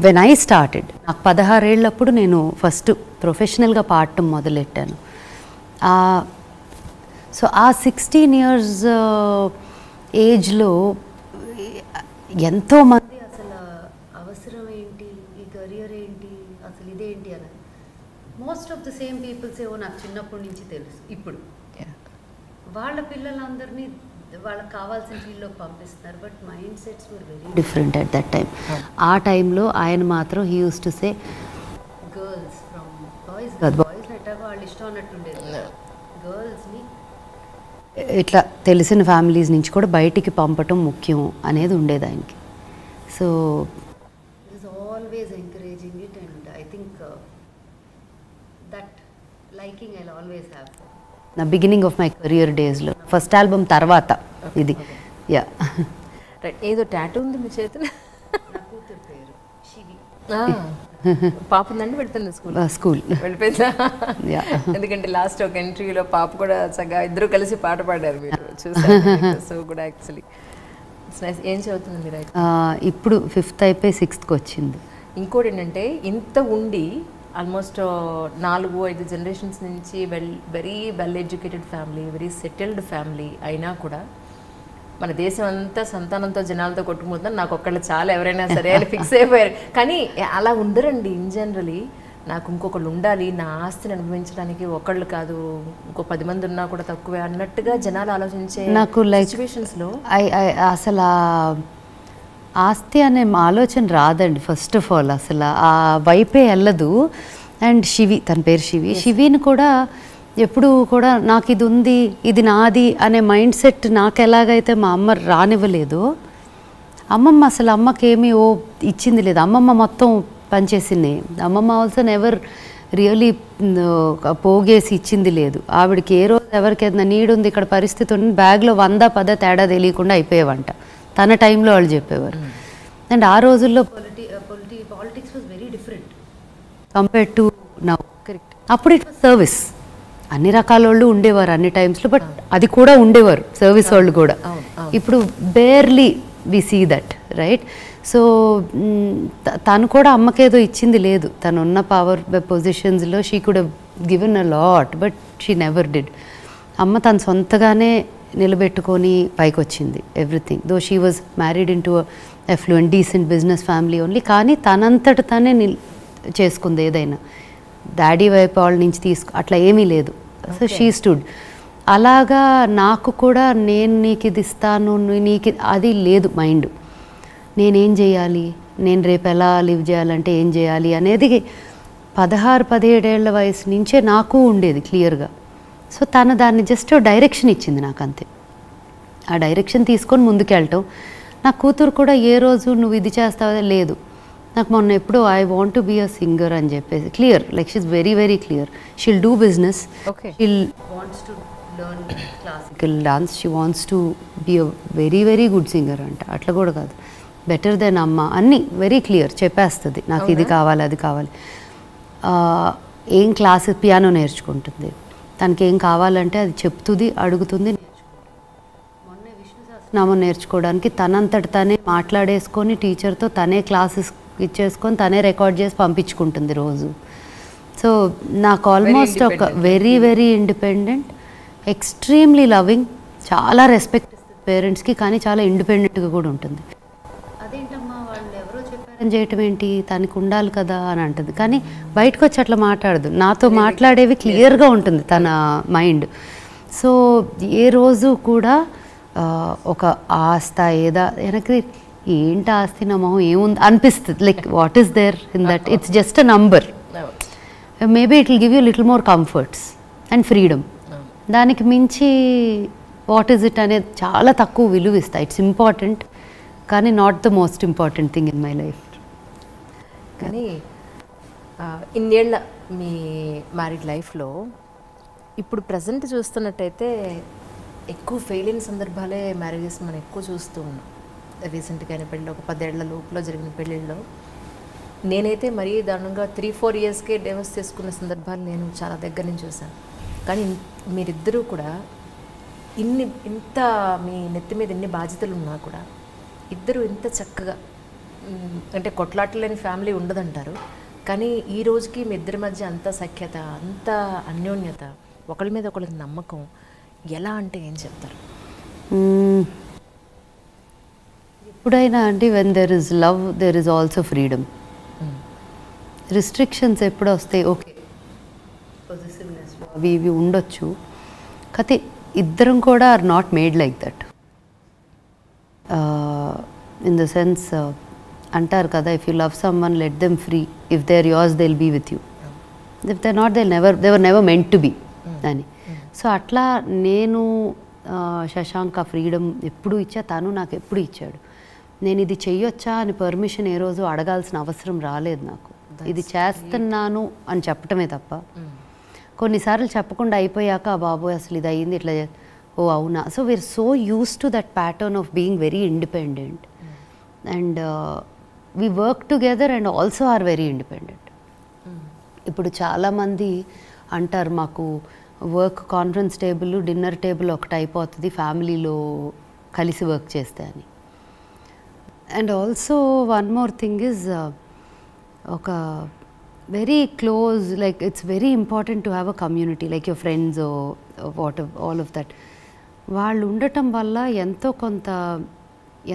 వెన్ ఐ స్టార్టెడ్, నాకు 16 ఏళ్ళప్పుడు నేను first ప్రొఫెషనల్గా పాడటం మొదలెట్టాను. So ఆ 16 years ఏజ్లో ఎంతోమంది అసలు అవసరం ఏంటి, ఈ కెరియర్ ఏంటి, అసలు ఇదేంటి అని most of the same peoples ఏవో నాకు చిన్నప్పటి నుంచి తెలుసు. ఇప్పుడు వాళ్ళ పిల్లలందరినీ వాళ్ళకి కావాల్సిన ఫీల్డ్లోకి పంపిస్తున్నారు. But mind sets were very different at that time. ఆ టైంలో ఆయన మాత్రం he use to say girls from boys కాదు, బాయ్స్ ఎట్టాగో వాళ్ళు ఇష్టం అన్నట్టుండేది, గర్ల్స్ని ఇట్లా తెలిసిన ఫ్యామిలీస్ నుంచి కూడా బయటికి పంపటం ముఖ్యం అనేది ఉండేది ఆయనకి. So is always encouraging it and I think that liking I always have. నా బిగినింగ్ ఆఫ్ మై కెరియర్ డేస్లో ఫస్ట్ ఆల్బమ్ తర్వాత ఇది. Yeah right. ఏదో టాటూ ఉంది మీ చేతిలో. నా కూతురు పేరు శివి. పాప ఉందండి, వెళ్ళిపోయింది స్కూల్ వెళ్ళిపోయిందా? ఎందుకంటే లాస్ట్ ఒక ఎంట్రీలో పాప కూడా చక్కగా ఇద్దరు కలిసి పాట పాడారు, మీరు చూసారు. సో కూడా యాక్చువల్లీ ఏం చదువుతుంది మీరు? ఇప్పుడు 5th అయిపోయి 6th వచ్చింది. ఇంకోటి ఏంటంటే ఇంత ఉండి ఆల్మోస్ట్ 4-5 జనరేషన్స్ నుంచి very well educated family, very settled family అయినా కూడా మన దేశం అంతా సంతానంతో జనాలతో కొట్టుకుపోతుందని నాకు ఒక్కళ్ళు చాలా ఎవరైనా సరే అని ఫిక్స్ అయిపోయారు. కానీ అలా ఉండరండి. ఇన్ జనరలీ నాకు ఇంకొకళ్ళు ఉండాలి, నా ఆస్తిని అనుభవించడానికి ఒకళ్ళు కాదు ఇంకో 10 మంది ఉన్నా కూడా తక్కువే అన్నట్టుగా జనాలు ఆలోచించే నాకు సిచ్యువేషన్స్లో అసలు ఆస్తి అనే ఆలోచన రాదండి. ఫస్ట్ ఆఫ్ ఆల్ అసలు ఆ వైపే వెళ్ళదు. అండ్ శివి, తన పేరు శివి, శివిని కూడా ఎప్పుడు కూడా నాకు ఇది ఉంది, ఇది నాది అనే మైండ్ సెట్ నాకు ఎలాగైతే మా అమ్మ రానివ్వలేదు, అమ్మమ్మ అసలు అమ్మకేమీ ఇచ్చింది లేదు. అమ్మమ్మ మొత్తం పనిచేసింది. అమ్మమ్మ ఆల్సో నెవర్ రియలీ పోగేసి ఇచ్చింది లేదు. ఆవిడకి ఏ రోజు ఎవరికి ఏదైనా నీడ్ ఉంది, ఇక్కడ పరిస్థితి ఉంది, బ్యాగ్లో 100-10 తేడా తెలియకుండా అయిపోయేవంట తన టైంలో వాళ్ళు చెప్పేవారు. అండ్ ఆ రోజుల్లో politics was very different compared to now. Correct. అప్పుడు ఇట్ వాజ్ సర్వీస్. అన్ని రకాల వాళ్ళు ఉండేవారు అన్ని టైమ్స్లో, బట్ అది కూడా ఉండేవారు సర్వీస్ వాళ్ళు కూడా. ఇప్పుడు barely we see that, right? So తను కూడా అమ్మకేదో ఇచ్చింది లేదు. తను ఉన్న పవర్ పొజిషన్స్లో she could have given a lot, but she never did. అమ్మ తను సొంతగానే నిలబెట్టుకొని పైకి వచ్చింది everything. Though she was married in to affluent decent business family only. కానీ తనంతట తనే చేసుకుంది ఏదైనా. డాడీ వైపు వాళ్ళ నుంచి అట్లా ఏమీ లేదు. So she stood. అలాగా నాకు కూడా నేను నీకు ఇది ఇస్తాను, నీకు అది లేదు మైండ్. నేనేం చేయాలి, నేను రేపు ఎలా లివ్ చేయాలంటే ఏం చేయాలి అనేది 16-17 ఏళ్ల వయసు నుంచే నాకు ఉండేది క్లియర్గా. సో తను దాన్ని జస్ట్ డైరెక్షన్ ఇచ్చింది నాకు, అంతే. ఆ డైరెక్షన్ తీసుకొని ముందుకెళ్ళటం. నా కూతురు కూడా ఏ రోజు నువ్వు ఇది చేస్తావో లేదు, నాకు మొన్న ఎప్పుడు I want to be a singer అని చెప్పేసి clear, like she's very very clear. She'll do business, she'll wants to learn classical dance, she wants to be a very very good singer అంట. అట్లా కూడా కాదు, బెటర్ దెన్ అమ్మ, అన్నీ very clear చెప్పేస్తుంది. నాకు ఇది కావాలి, అది కావాలి. ఏం క్లాస్ పియానో నేర్చుకుంటుంది, తనకి ఏం కావాలంటే అది చెప్తుంది, అడుగుతుంది, మొన్న విష్ణు సహస్రనామం నేర్చుకోవడానికి తనంతట తనే మాట్లాడేసుకొని టీచర్తో తనే క్లాసెస్ ఇచ్చేసుకొని తనే రికార్డ్ చేసి పంపించుకుంటుంది రోజు. సో నాకు ఆల్మోస్ట్ ఒక very very independent, extremely loving, చాలా రెస్పెక్ట్ ఇస్తుంది పేరెంట్స్కి, కానీ చాలా ఇండిపెండెంట్గా కూడా ఉంటుంది. అదేంటమ్మా వాళ్ళు ఎవరో చెప్పారు చేయటం ఏంటి, తనకు ఉండాలి కదా అని అంటుంది. కానీ బయటకు వచ్చి అట్లా మాట్లాడదు, నాతో మాట్లాడేవి క్లియర్గా ఉంటుంది తన మైండ్. సో ఏ రోజు కూడా ఒక ఆస్త ఏదా వెనక్కి ఏంటి ఆస్తి నా మొహం ఏముంది అనిపిస్తుంది. Like what is there in that, it's just a number. Maybe it will give you little more comforts and freedom. దానికి మించి వాట్ ఈజ్ ఇట్ అనేది చాలా తక్కువ విలువ ఇస్తా. ఇట్స్ ఇంపార్టెంట్ కానీ not the most important thing in my life. కానీ ఇన్నేళ్ల మీ మ్యారీడ్ లైఫ్లో ఇప్పుడు ప్రజెంట్ చూస్తున్నట్టయితే ఎక్కువ ఫెయిల్ అయిన సందర్భాలే మ్యారేజెస్ మనం ఎక్కువ చూస్తూ ఉన్నాం. రీసెంట్గా అయిన పెళ్ళి, ఒక 10 ఏళ్ల లోపల జరిగిన పెళ్ళిళ్ళలో నేనైతే మరీ దారుణంగా 3-4 ఇయర్స్కే డైవర్స్ చేసుకున్న సందర్భాలు నేను చాలా దగ్గర నుంచి చూశాను. కానీ మీరిద్దరూ కూడా ఇంత మీ నెత్తి మీద ఎన్ని బాధ్యతలు ఉన్నా కూడా ఇద్దరు ఇంత చక్కగా, అంటే కొట్లాటలు లేని ఫ్యామిలీ ఉండదంటారు, కానీ ఈ రోజుకి మీ ఇద్దరి మధ్య అంత సఖ్యత, అంత అన్యోన్యత, ఒకరి మీద ఒకరికి నమ్మకం ఎలా అంటే ఏం చెప్తారు? ఎప్పుడైనా అంటే when there is love there is also freedom. Restrictions ఎప్పుడు వస్తాయి, ఓకే పొజిటివ్నెస్ అవి ఇవి ఉండొచ్చు, కాకపోతే ఇద్దరం కూడా are not made like that. In the sense అంటారు కదా, if you love someone let them free, if they are yours they will be with you, if they not they were never meant to be అని. సో అట్లా నేను శశాంక్ ఆ freedom ఎప్పుడు ఇచ్చా, తను నాకు ఎప్పుడు ఇచ్చాడు. నేను ఇది చెయ్యొచ్చా అని పర్మిషన్ ఏ రోజు అడగాల్సిన అవసరం రాలేదు నాకు. ఇది చేస్తున్నాను అని చెప్పటమే తప్ప. కొన్నిసార్లు చెప్పకుండా అయిపోయాక బాబోయ్ అసలు ఇది అయ్యింది ఇట్లా, ఓ అవునా. So we're so used to that pattern of being very independent and we work together and also are very independent. ఇప్పుడు చాలామంది అంటారు మాకు work conference table dinner table ఒకటి అయిపోతుంది ఫ్యామిలీలో కలిసి వర్క్ చేస్తే అని. And also one more thing is ఒక very close, like it's very important to have a community like your friends what all of that. వాళ్ళు ఉండటం వల్ల ఎంతో కొంత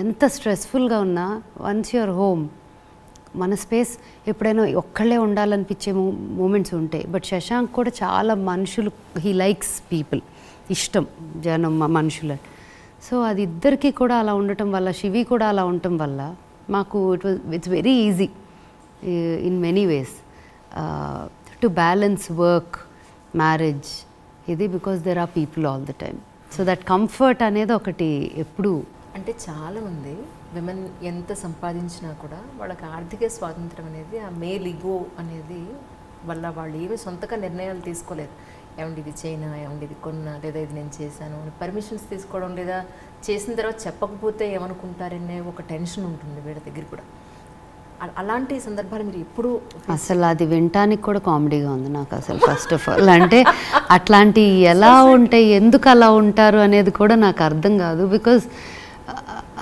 ఎంత స్ట్రెస్ఫుల్గా ఉన్నా వన్స్ యువర్ హోమ్ మన స్పేస్ ఎప్పుడైనా ఒక్కళ్ళే ఉండాలనిపించే మూమెంట్స్ ఉంటాయి. బట్ శశాంక్ కూడా చాలా మనుషులు, హీ లైక్స్ పీపుల్, ఇష్టం జనం మనుషులు. సో అది ఇద్దరికి కూడా అలా ఉండటం వల్ల, శివి కూడా అలా ఉండటం వల్ల మాకు it's very easy in many ways to balance work marriage ఇది, because there are people all the time. So that comfort అనేది ఒకటి ఎప్పుడు. అంటే చాలామంది విమెన్ ఎంత సంపాదించినా కూడా వాళ్ళకి ఆర్థిక స్వాతంత్రం అనేది, ఆ మేల్ ఇగో అనేది వల్ల వాళ్ళు ఏమి సొంతగా నిర్ణయాలు తీసుకోలేరు. ఏమండి ఇది చేయనా, ఏమండి ఇది కొన్నా, లేదా ఇది నేను చేశాను అని పర్మిషన్స్ తీసుకోవడం, లేదా చేసిన తర్వాత చెప్పకపోతే ఏమనుకుంటారనే ఒక టెన్షన్ ఉంటుంది వీళ్ళ దగ్గర కూడా. అలాంటి సందర్భాలు మీరు ఎప్పుడు అసలు అది వినటానికి కూడా కామెడీగా ఉంది నాకు అసలు. ఫస్ట్ ఆఫ్ ఆల్ అంటే అట్లాంటి ఎలా ఉంటాయి, ఎందుకు అలా ఉంటారు అనేది కూడా నాకు అర్థం కాదు. బికాజ్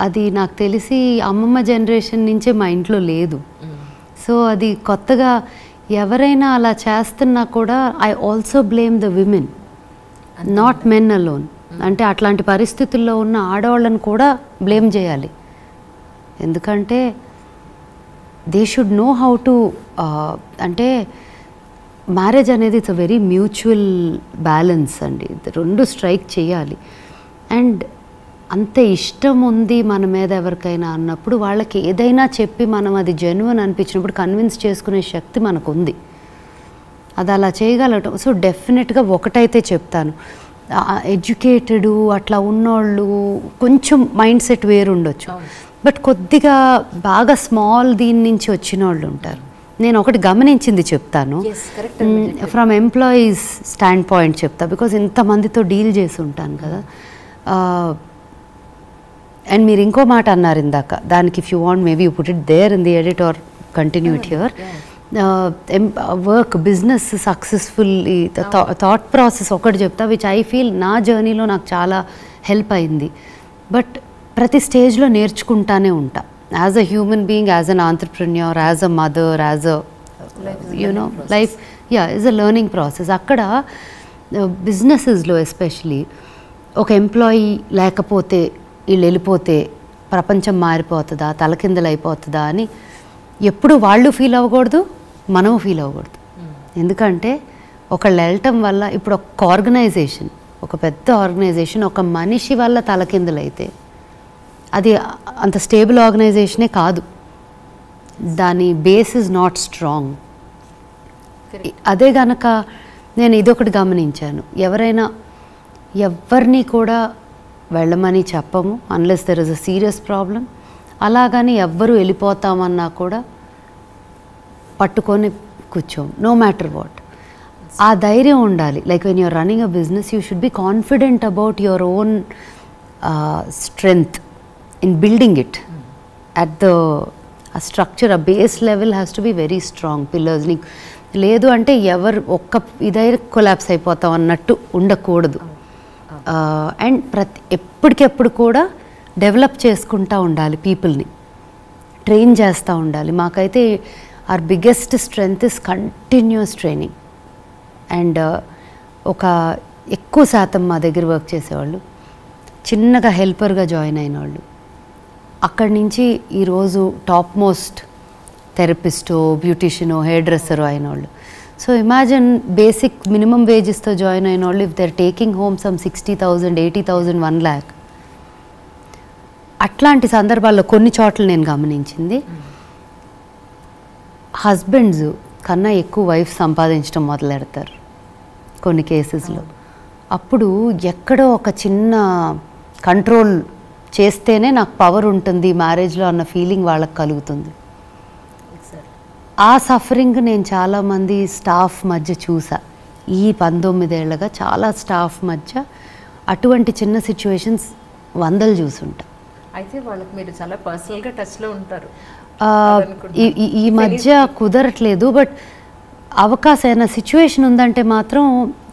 అది నాకు తెలిసి అమ్మమ్మ జనరేషన్ నుంచే మా ఇంట్లో లేదు. సో అది కొత్తగా ఎవరైనా అలా చేస్తున్నా కూడా I also blame the women, not men alone. అంటే అట్లాంటి పరిస్థితుల్లో ఉన్న ఆడవాళ్ళని కూడా బ్లేమ్ చేయాలి. ఎందుకంటే they should know how to, అంటే మ్యారేజ్ అనేది it's a very mutual balance అండి. రెండు స్ట్రైక్ చేయాలి. అండ్ అంత ఇష్టం ఉంది మన మీద ఎవరికైనా అన్నప్పుడు వాళ్ళకి ఏదైనా చెప్పి మనం అది జెన్యున్ అనిపించినప్పుడు కన్విన్స్ చేసుకునే శక్తి మనకు ఉంది. అది అలా చేయగలగటం. సో డెఫినెట్గా ఒకటైతే చెప్తాను, ఎడ్యుకేటెడు అట్లా ఉన్నోళ్ళు కొంచెం మైండ్ సెట్ వేరు ఉండొచ్చు, బట్ కొద్దిగా బాగా స్మాల్ దీని నుంచి వచ్చిన వాళ్ళు ఉంటారు. నేను ఒకటి గమనించింది చెప్తాను, ఫ్రమ్ ఎంప్లాయీస్ స్టాండ్ పాయింట్ చెప్తా, బికాజ్ ఇంతమందితో డీల్ చేసి ఉంటాను కదా. అండ్ మీరు ఇంకో మాట అన్నారు ఇందాక, దానికి if you want maybe you put it there in the edit or continue it here. Work business successfully thought process ఒకటి చెప్తా, విచ్ ఐ ఫీల్ నా జర్నీలో నాకు చాలా హెల్ప్ అయింది. బట్ ప్రతి స్టేజ్లో నేర్చుకుంటానే ఉంటా, as a human being, as an entrepreneur, as a mother, as a you know life is a learning process. అక్కడ బిజినెసెస్లో ఎస్పెషలీ ఒక ఎంప్లాయీ లేకపోతే, వీళ్ళు వెళ్ళిపోతే ప్రపంచం మారిపోతుందా, తలకిందలు అయిపోతుందా అని ఎప్పుడు వాళ్ళు ఫీల్ అవ్వకూడదు, మనము ఫీల్ అవ్వకూడదు. ఎందుకంటే ఒకళ్ళు వెళ్ళటం వల్ల ఇప్పుడు ఒక ఆర్గనైజేషన్, ఒక పెద్ద ఆర్గనైజేషన్ ఒక మనిషి వల్ల తలకిందులైతే అది అంత స్టేబుల్ ఆర్గనైజేషనే కాదు, దాని బేస్ ఇస్ నాట్ స్ట్రాంగ్. అదే గనక నేను ఇదొకటి గమనించాను, ఎవరిని కూడా వెళ్ళమని చెప్పము unless there is a serious problem. అలాగని ఎవ్వరు వెళ్ళిపోతామన్నా కూడా పట్టుకొని కూర్చోం, నో మ్యాటర్ వాట్. ఆ ధైర్యం ఉండాలి. Like when you're running a business you should be confident about your own strength in building it at the structure. ఆ base level has to be very strong. Pillars నీకు లేదు అంటే ఎవరు ఒక్క ఇదై collapse అయిపోతాం అన్నట్టు ఉండకూడదు. అండ్ ఎప్పటికెప్పుడు కూడా డెవలప్ చేసుకుంటూ ఉండాలి, పీపుల్ని ట్రైన్ చేస్తూ ఉండాలి. మాకైతే our biggest strength is continuous training. And ఒక ఎక్కువ శాతం మా దగ్గర వర్క్ చేసేవాళ్ళు చిన్నగా హెల్పర్గా జాయిన్ అయిన వాళ్ళు అక్కడి నుంచి ఈరోజు టాప్ మోస్ట్ థెరపిస్టో, బ్యూటిషియనో, హెయిర్ డ్రెస్సరో అయిన వాళ్ళు. సో ఇమాజిన్ బేసిక్ మినిమం వేజెస్తో జాయిన్ అయిన వాళ్ళు if they are taking home some 60,000, 80,000, 1 lakh. అట్లాంటి సందర్భాల్లో కొన్ని చోట్ల నేను గమనించింది, హస్బెండ్స్ కన్నా ఎక్కువ వైఫ్ సంపాదించడం మొదలెడతారు కొన్ని కేసెస్లో. అప్పుడు ఎక్కడో ఒక చిన్న కంట్రోల్ చేస్తేనే నాకు పవర్ ఉంటుంది మ్యారేజ్లో అన్న ఫీలింగ్ వాళ్ళకి కలుగుతుంది. ఆ సఫరింగ్ నేను చాలామంది స్టాఫ్ మధ్య చూసా. ఈ 19 ఏళ్ళగా చాలా స్టాఫ్ మధ్య అటువంటి చిన్న సిచ్యువేషన్స్ 100 చూసుంటా. అయితే వాళ్ళకి మీరు చాలా పర్సనల్గా టచ్లో ఉంటారు. ఈ మధ్య కుదరట్లేదు, బట్ అవకాశమైన సిచ్యువేషన్ ఉందంటే మాత్రం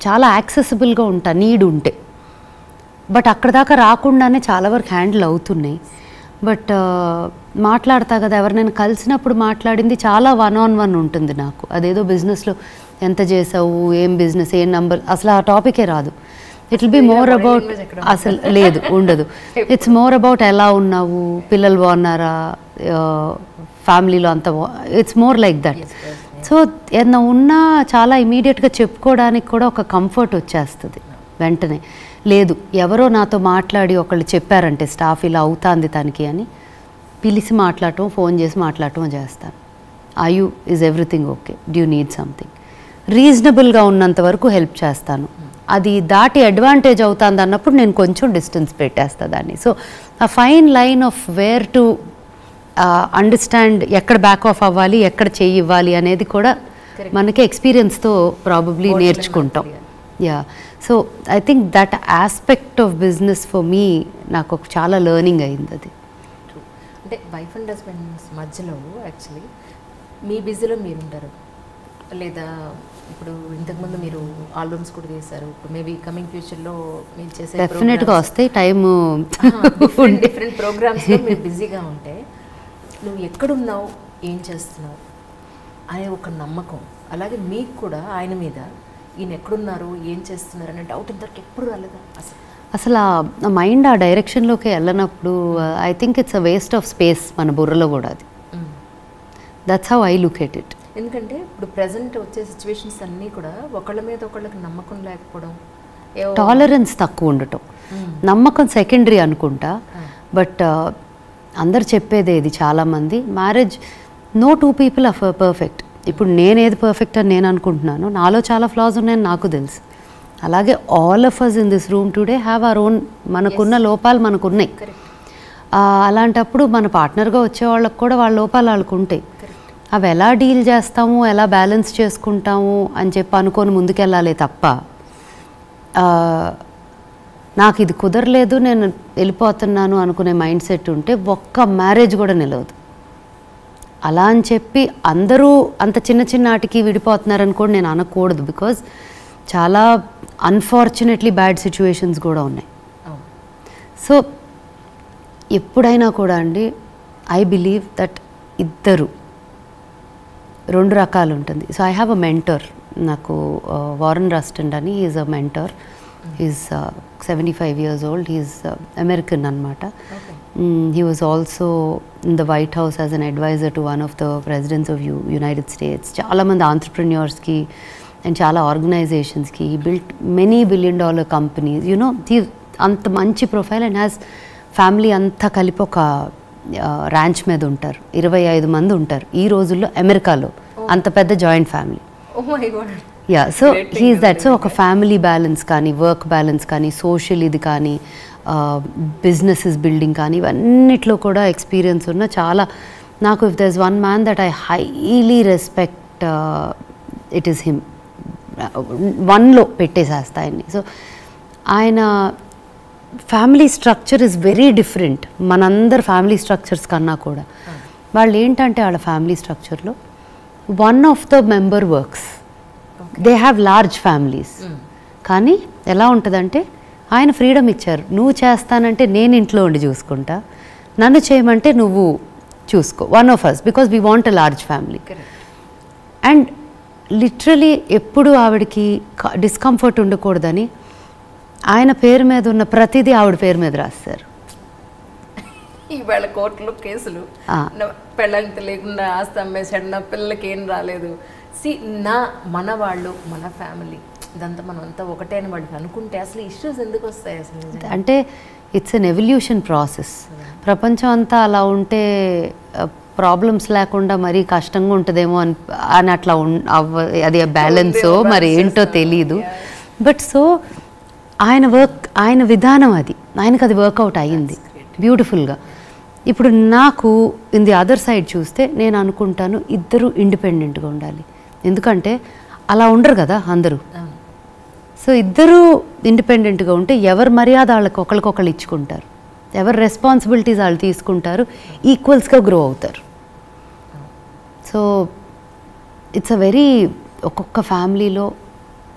చాలా యాక్సెసిబుల్గా ఉంటా నీడ్ ఉంటే. బట్ అక్కడ దాకా రాకుండానే చాలా వరకు హ్యాండిల్ అవుతున్నాయి. బట్ మాట్లాడతా కదా, ఎవరినైనా కలిసినప్పుడు మాట్లాడింది చాలా 1-on-1 ఉంటుంది నాకు. అదేదో బిజినెస్లో ఎంత చేసావు, ఏం బిజినెస్, ఏం నంబర్, అసలు ఆ టాపికే రాదు. It will be more about, అసలు లేదు ఉండదు. ఇట్స్ మోర్ అబౌట్ ఎలా ఉన్నావు, పిల్లలు బాగున్నారా, ఫ్యామిలీలో అంతా, it's more like that. So ఏదన్నా ఉన్నా చాలా ఇమీడియట్గా చెప్పుకోవడానికి కూడా ఒక కంఫర్ట్ వచ్చేస్తుంది వెంటనే. లేదు ఎవరో నాతో మాట్లాడి ఒకళ్ళు చెప్పారంటే స్టాఫ్ ఇలా అవుతుంది తనకి అని పిలిచి మాట్లాడటం, ఫోన్ చేసి మాట్లాడటం చేస్తాను. You is everything okay, due need something, రీజనబుల్గా ఉన్నంత వరకు హెల్ప్ చేస్తాను. అది దాటి అడ్వాంటేజ్ అవుతుంది అన్నప్పుడు నేను కొంచెం డిస్టెన్స్ పెట్టేస్తాను దాన్ని. సో ఆ fine line of where to understand, ఎక్కడ బ్యాక్ ఆఫ్ అవ్వాలి, ఎక్కడ చేయి ఇవ్వాలి అనేది కూడా మనకి ఎక్స్పీరియన్స్తో ప్రాబబ్లీ నేర్చుకుంటాం. Yeah, so I think that aspect of business for me నాకు ఒక చాలా లెర్నింగ్ అయింది అది. అంటే వైఫ్ అండ్ హస్బెండ్స్ మధ్యలో యాక్చువల్లీ మీ బిజీలో మీరు ఉంటారు, లేదా ఇప్పుడు ఇంతకుముందు మీరు ఆల్బమ్స్ కూడా చేశారు, ఇప్పుడు మేబీ కమింగ్ ఫ్యూచర్లో మీరు చేసే డెఫినెట్గా వస్తాయి టైము, డిఫరెంట్ ప్రోగ్రామ్స్లో మీరు బిజీగా ఉంటే నువ్వు ఎక్కడున్నావు, ఏం చేస్తున్నావు అనే ఒక నమ్మకం, అలాగే మీకు కూడా ఆయన మీద ఈయన ఎక్కడున్నారు, ఏం చేస్తున్నారు అనే డౌట్ ఇంతవరకు ఎప్పుడు రాలేదా? అసలు ఆ మైండ్ ఆ డైరెక్షన్లోకి వెళ్ళినప్పుడు I think it's a waste of space మన బుర్రలో కూడా. అది that's how I look at it. ఎందుకంటే ఇప్పుడు ప్రజెంట్ వచ్చే సిచ్యువేషన్స్ అన్నీ కూడా ఒకళ్ళ మీద ఒకళ్ళకి నమ్మకం లేకపోవడం, టాలరెన్స్ తక్కువ ఉండటం, నమ్మకం సెకండరీ అనుకుంటా. బట్ అందరు చెప్పేదే ఇది చాలామంది, marriage no two people are perfect. ఇప్పుడు నేనేది పర్ఫెక్ట్ అని నేను అనుకుంటున్నాను, నాలో చాలా ఫ్లాస్ ఉన్నాయని నాకు తెలుసు. అలాగే all of us in this room today have our own, మనకున్న లోపాలు మనకున్నాయి. అలాంటప్పుడు మన పార్ట్నర్గా వచ్చే వాళ్ళకి కూడా వాళ్ళ లోపాలు వాళ్ళకు ఉంటాయి. అవి ఎలా డీల్ చేస్తాము, ఎలా బ్యాలెన్స్ చేసుకుంటాము అని చెప్పి అనుకొని ముందుకెళ్ళాలి తప్ప నాకు ఇది కుదరలేదు నేను వెళ్ళిపోతున్నాను అనుకునే మైండ్ సెట్ ఉంటే ఒక్క మ్యారేజ్ కూడా నిలవదు. అలా అని చెప్పి అందరూ అంత చిన్న చిన్న వాటికి విడిపోతున్నారని కూడా నేను అనకూడదు. బికాజ్ చాలా అన్ఫార్చునేట్లీ బ్యాడ్ సిచ్యువేషన్స్ కూడా ఉన్నాయి. సో ఎప్పుడైనా కూడా అండి ఐ బిలీవ్ దట్ ఇద్దరు రెండు రకాలు ఉంటుంది. So I have a mentor, నాకు వారన్ రస్టన్ అని, is a mentor. He's 75 years old. He's American anamata. He was also in the White House as an advisor to one of the presidents of United States. Chala mandi entrepreneurs ki and chala organizations ki he built many billion-dollar companies. You know, he anta manchi profile and has family anta కలిపి ఒక ranch మీద ఉంటారు. 25 మంది ఉంటారు ఈ రోజుల్లో అమెరికాలో. అంత పెద్ద joint family. Oh my god. Yeah, so he's that. So ఒక ఫ్యామిలీ బ్యాలెన్స్ కానీ, వర్క్ బ్యాలెన్స్ కానీ, సోషల్ ఇది కానీ, బిజినెసెస్ బిల్డింగ్ కానీ, ఇవన్నిట్లో కూడా ఎక్స్పీరియన్స్ ఉన్న చాలా. నాకు if there is one man that I highly respect, it is him. వన్లో పెట్టేసేస్తా ఆయన్ని. సో ఆయన family structure is very different మనందరు ఫ్యామిలీ స్ట్రక్చర్స్ కన్నా కూడా. వాళ్ళు ఏంటంటే వాళ్ళ ఫ్యామిలీ స్ట్రక్చర్లో one of the member works. They have large families. కానీ ఎలా ఉంటుందంటే ఆయన ఫ్రీడమ్ ఇచ్చారు. నువ్వు చేస్తానంటే నేను ఇంట్లో ఉండి చూసుకుంటా, నన్ను చేయమంటే నువ్వు చూసుకో. One of us, because we want a large family. And literally ఎప్పుడు ఆవిడకి డిస్కంఫర్ట్ ఉండకూడదని ఆయన పేరు మీద ఉన్న ప్రతిదీ ఆవిడ పేరు మీద రాస్తారు. ఈవేళ కోర్టులో కేసులు, పెళ్ళని తెలియకుండా ఆస్తి అమ్మేసాడు, నా పిల్లలకి ఏం రాలేదు. మన వాళ్ళు, మన ఫ్యామిలీ, ఇదంతా మనం అంతా ఒకటే అని వాళ్ళు అనుకుంటే అసలు ఇష్యూస్ ఎందుకు వస్తాయి అసలు? అంటే ఇట్స్ అన్ ఎవల్యూషన్ ప్రాసెస్. ప్రపంచం అంతా అలా ఉంటే ప్రాబ్లమ్స్ లేకుండా మరీ కష్టంగా ఉంటుందేమో అని అట్లా అది బ్యాలెన్సో మరి ఏంటో తెలీదు. బట్ సో ఆయన ఆయన విధానం అది, ఆయనకు అది వర్కౌట్ అయ్యింది బ్యూటిఫుల్గా. ఇప్పుడు నాకు ఇన్ ది అదర్ సైడ్ చూస్తే నేను అనుకుంటాను ఇద్దరు ఇండిపెండెంట్గా ఉండాలి. ఎందుకంటే అలా ఉండరు కదా అందరూ. సో ఇద్దరూ ఇండిపెండెంట్గా ఉంటే ఎవరి మర్యాద వాళ్ళకి ఒకరికొకరు ఇచ్చుకుంటారు, ఎవరి రెస్పాన్సిబిలిటీస్ వాళ్ళు తీసుకుంటారు, ఈక్వల్స్గా గ్రో అవుతారు. సో ఇట్స్ అ వెరీ, ఒక్కొక్క ఫ్యామిలీలో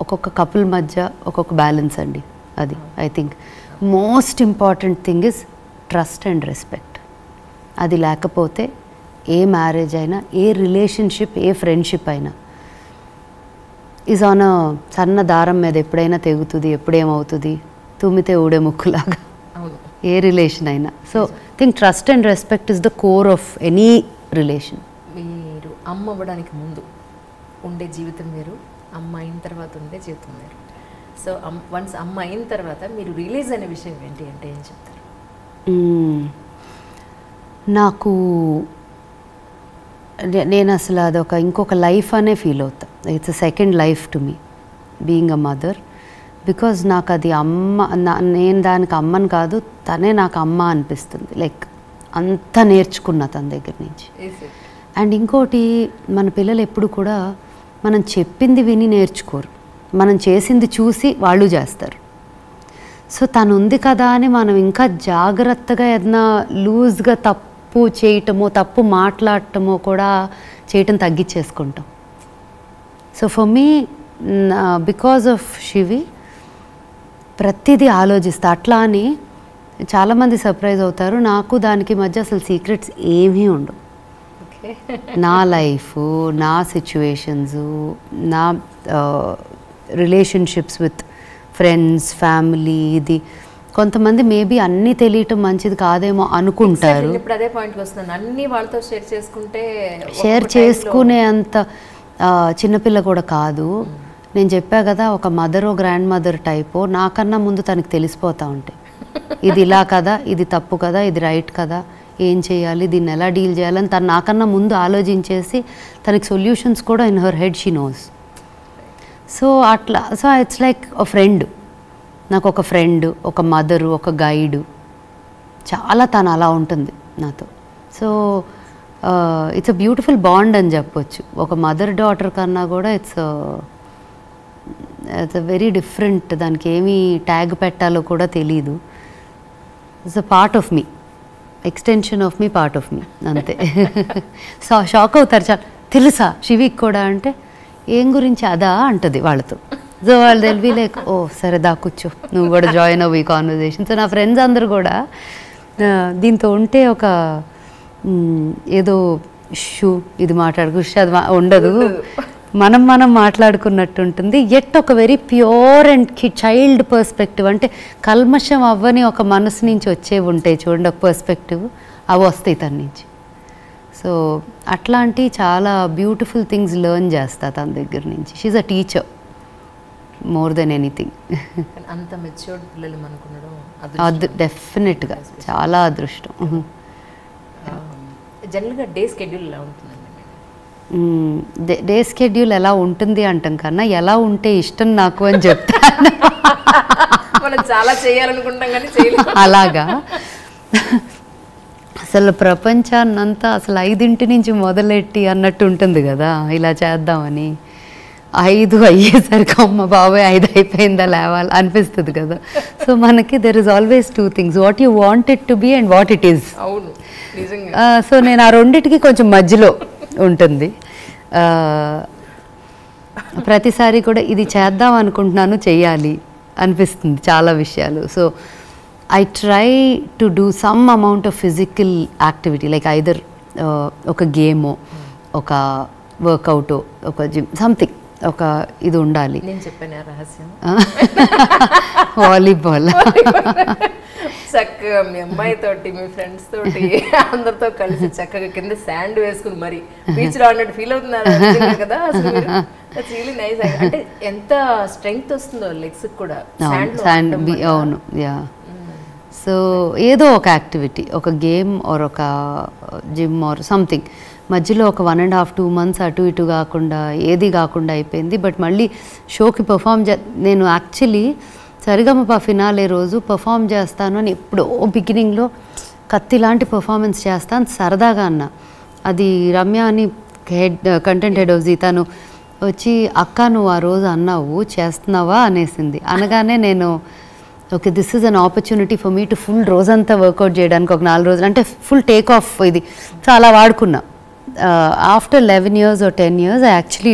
ఒక్కొక్క కపుల్ మధ్య ఒక్కొక్క బ్యాలెన్స్ అండి. అది I think most important thing is trust and respect. అది లేకపోతే ఏ మ్యారేజ్ అయినా, ఏ రిలేషన్షిప్, ఏ ఫ్రెండ్షిప్ అయినా ఈజ్ ఆన్ అ సన్న దారం మీద ఎప్పుడైనా తెగుతుంది, ఎప్పుడేమవుతుంది, తుమ్మితే ఊడే ముక్కులాగా ఏ రిలేషన్ అయినా. So think trust and respect is the core of any relation. మీరు అమ్మ అవ్వడానికి ముందు ఉండే జీవితం వేరు, అమ్మ అయిన తర్వాత ఉండే జీవితం వేరు. సో వన్స్ అమ్మ అయిన తర్వాత మీరు రిలీజ్ అనే విషయం ఏంటి అంటే ఏం చెప్తారు? నాకు నేను అసలు అదొక ఇంకొక లైఫ్ అనే ఫీల్ అవుతా. It's a second life to me being a mother. Because నాకు అది అమ్మ, నేను దానికి అమ్మని కాదు, తనే నాకు అమ్మ అనిపిస్తుంది. లైక్ అంత నేర్చుకున్నా తన దగ్గర నుంచి. అండ్ ఇంకోటి, మన పిల్లలు ఎప్పుడు కూడా మనం చెప్పింది విని నేర్చుకోరు, మనం చేసింది చూసి వాళ్ళు చేస్తారు. సో తను ఉంది కదా అని మనం ఇంకా జాగ్రత్తగా ఏదైనా లూజ్గా తప్పు చేయటమో, తప్పు మాట్లాడటమో కూడా చేయటం తగ్గించేసుకుంటాం. So for me, because of Shivi ప్రతిదీ ఆలోచిస్తా. అట్లా అని చాలామంది సర్ప్రైజ్ అవుతారు. నాకు దానికి మధ్య అసలు సీక్రెట్స్ ఏమీ ఉండవు. నా లైఫ్, నా సిచ్యువేషన్స్, నా రిలేషన్షిప్స్ విత్ ఫ్రెండ్స్, ఫ్యామిలీ, ఇది కొంతమంది మేబీ అన్నీ తెలియటం మంచిది కాదేమో అనుకుంటారు. ఇప్పుడు అదే పాయింట్కి వస్తున్నాను, అన్నీ వాళ్ళతో షేర్ చేసుకుంటే షేర్ చేసుకునే అంత చిన్నపిల్ల కూడా కాదు. నేను చెప్పా కదా, ఒక మదరో గ్రాండ్ మదర్ టైపో నాకన్నా ముందు తనకి తెలిసిపోతూ ఉంటాయి. ఇది ఇలా కదా, ఇది తప్పు కదా, ఇది రైట్ కదా, ఏం చేయాలి, దీన్ని ఎలా డీల్ చేయాలని తను నాకన్నా ముందు ఆలోచించేసి తనకి సొల్యూషన్స్ కూడా in her head she knows. So అట్లా, so it's like a friend. నాకు ఒక ఫ్రెండ్, ఒక మదరు, ఒక గైడు, చాలా తను అలా ఉంటుంది నాతో. So it's a beautiful bond అని చెప్పొచ్చు. ఒక మదర్ డాటర్ కన్నా కూడా ఇట్స్ అ వెరీ డిఫరెంట్. దానికి ఏమి ట్యాగ్ పెట్టాలో కూడా తెలీదు. It's a part of me, extension of me, part of me, అంతే. సో షాక్ అవుతారు చాలా, తెలుసా శివికి కూడా అంటే, ఏం గురించి అదా అంటుంది వాళ్ళతో. సో వాళ్ళు తెలివి లైక్, ఓ సరే దా కూర్చో, నువ్వు కూడా జాయిన్ అవ్వు ఈ కాన్వర్జేషన్. సో నా ఫ్రెండ్స్ అందరు కూడా దీంతో ఉంటే ఒక ఏదో షూ ఇది మాట్లాడుకు అది ఉండదు. మనం మాట్లాడుకున్నట్టు ఉంటుంది. ఎట్ ఒక very pure and child perspective, అంటే కల్మషం అవ్వని ఒక మనసు నుంచి వచ్చేవి ఉంటాయి చూడండి, ఒక పర్స్పెక్టివ్, అవి వస్తాయి తన నుంచి. సో అట్లాంటి చాలా బ్యూటిఫుల్ థింగ్స్ లెర్న్ చేస్తా తన దగ్గర నుంచి. She's a teacher more than anything. అంత మెచ్యూర్డ్ పిల్లలు అనుకున్నాడు డెఫినెట్గా చాలా అదృష్టం. జనరల్గా డే స్కెడ్యూల్ ఎలా ఉంటుందండి? డే స్కెడ్యూల్ ఎలా ఉంటుంది అంటాం కన్నా ఎలా ఉంటే ఇష్టం నాకు అని చెప్తాను. మనం చాలా చేయాలనుకుంటాం కానీ చేయలేము. అలాగా అసలు ప్రపంచాన్నంతా అసలు 5 నుంచి మొదలెట్టి అన్నట్టు ఉంటుంది కదా, ఇలా చేద్దామని. 5 అయ్యేసరికి అమ్మ బాబాయ్ 5 అయిపోయిందా లేవాలి అనిపిస్తుంది కదా. సో మనకి there is always 2 things, what you want it to be and what it is. అవును, నిజంగా. సో నేను ఆ రెండిటికి కొంచెం మధ్యలో ఉంటుంది. ప్రతిసారి కూడా ఇది చేద్దాం అనుకుంటున్నాను, చెయ్యాలి అనిపిస్తుంది చాలా విషయాలు. So I try to do some amount of physical activity, like either ఒక గేమో, ఒక వర్కౌటో, ఒక జిమ్, సంథింగ్, ఒక ఇది ఉండాలి. నేను చెప్పాను రహస్యం, వాలీబాల్. చక్కగా మీ అమ్మాయి తోటి, మీ ఫ్రెండ్స్ తోటి, అందరితో కలిసి చక్కగా కింద శాండ్ వేసుకుని మరి బీచ్ లో అన్నట్టు ఫీల్ అవుతున్నారు కదా అసలు. That's really nice. అంటే ఎంత స్ట్రెంగ్త్ వస్తుందో లెగ్స్ కూడా శాండ్. అవును, యా. సో ఏదో ఒక యాక్టివిటీ, ఒక గేమ్ ఆర్ ఒక జిమ్ ఆర్ సంథింగ్. మధ్యలో ఒక 1.5-2 months అటు ఇటు కాకుండా ఏది కాకుండా అయిపోయింది. బట్ మళ్ళీ షోకి పర్ఫామ్ నేను యాక్చువల్లీ సరిగమప ఫినాలే రోజు పర్ఫామ్ చేస్తాను అని ఎప్పుడో బిగినింగ్లో కత్తి లాంటి పర్ఫార్మెన్స్ చేస్తాను సరదాగా అన్న. అది రమ్య అని కంటెంట్ హెడ్ ఆఫ్ జీ తను వచ్చి, అక్క నువ్వు ఆ రోజు అన్నావు చేస్తున్నావా అనేసింది. అనగానే నేను okay this is an opportunity for me to full రోజంతా వర్కౌట్ చేయడానికి, ఒక 4 రోజులు అంటే ఫుల్ టేక్ ఆఫ్ ఇది చాలా వాడుకున్నా. After 11 years or 10 years I actually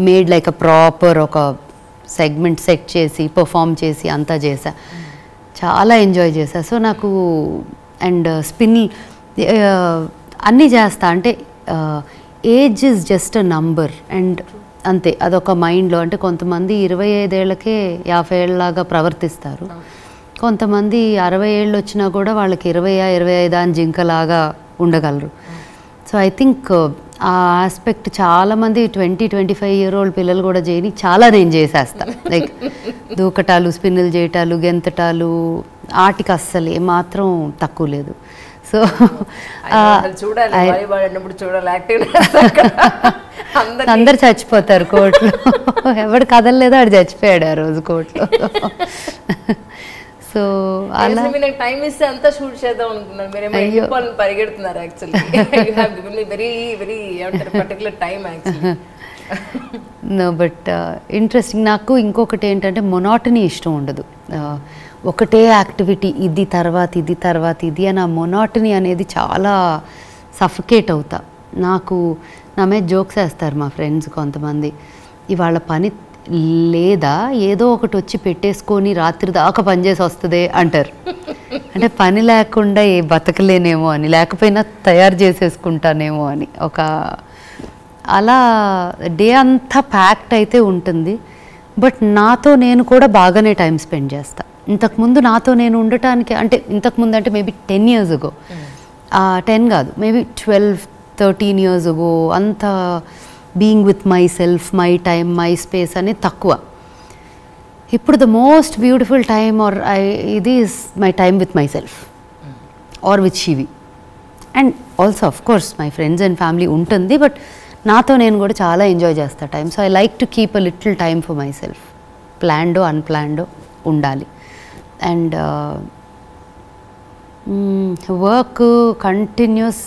made like a proper ఒక సెగ్మెంట్ సెట్ చేసి పర్ఫామ్ చేసి అంతా చేశా. చాలా ఎంజాయ్ చేశా. సో నాకు అండ్ స్పిన్ అన్నీ చేస్తా. అంటే age is just a number and అంతే, అదొక మైండ్లో. అంటే కొంతమంది 25 ఏళ్ళకే 50 ఏళ్ళలాగా ప్రవర్తిస్తారు, కొంతమంది 60 ఏళ్ళు వచ్చినా కూడా వాళ్ళకి 20-25 అని జింకలాగా ఉండగలరు. సో ఐ థింక్ ఆ ఆస్పెక్ట్ చాలామంది 20-25 year old పిల్లలు కూడా చేయని చాలా నేను చేసేస్తా. లైక్ దూకటాలు, స్పిన్నులు చేయటాలు, గెంతటాలు, ఆటికి అస్సలు ఏమాత్రం తక్కువ లేదు. సో అందరు చచ్చిపోతారు కోర్టులో. ఎవడు కదలలేదో ఆడు చచ్చిపోయాడు ఆ రోజు కోర్టులో. సో అలా టైం ఇస్తే అంతా షూట్ చేద్దాం అనుకున్నాను, మీరు పరిగెడుతున్నారు. Actually very very particular time actually. No but interesting. నాకు ఇంకొకటి ఏంటంటే మొనాటనీ ఇష్టం ఉండదు. ఒకటే యాక్టివిటీ ఇది తర్వాత ఇది తర్వాత ఇది అని ఆ మొనాటనీ అనేది చాలా సఫికేట్ అవుతా. నాకు నా మీద జోక్స్ వేస్తారు మా ఫ్రెండ్స్ కొంతమంది, ఇవాళ పని లేదా ఏదో ఒకటి వచ్చి పెట్టేసుకొని రాత్రి దాకా పనిచేసి వస్తుంది అంటారు. అంటే పని లేకుండా ఏ బతకలేనేమో అని, లేకపోయినా తయారు చేసేసుకుంటానేమో అని. ఒక అలా డే అంతా ప్యాక్డ్ అయితే ఉంటుంది. బట్ నాతో నేను కూడా బాగానే టైం స్పెండ్ చేస్తా. ఇంతకుముందు నాతో నేను ఉండటానికి, అంటే ఇంతకుముందు అంటే మేబీ 10 years ago, 10 కాదు మేబీ 12-13 years ago అంత being with myself, my time, my space అనేది తక్కువ. ఇప్పుడు the most beautiful time are ఇది is my time with myself or with Shivi. And also of course my friends and family ఉంటుంది, but నాతో నేను కూడా చాలా ఎంజాయ్ చేస్తా time. So I like to keep a little time for myself. ప్లాన్డో అన్ప్లాన్డో ఉండాలి. And work continues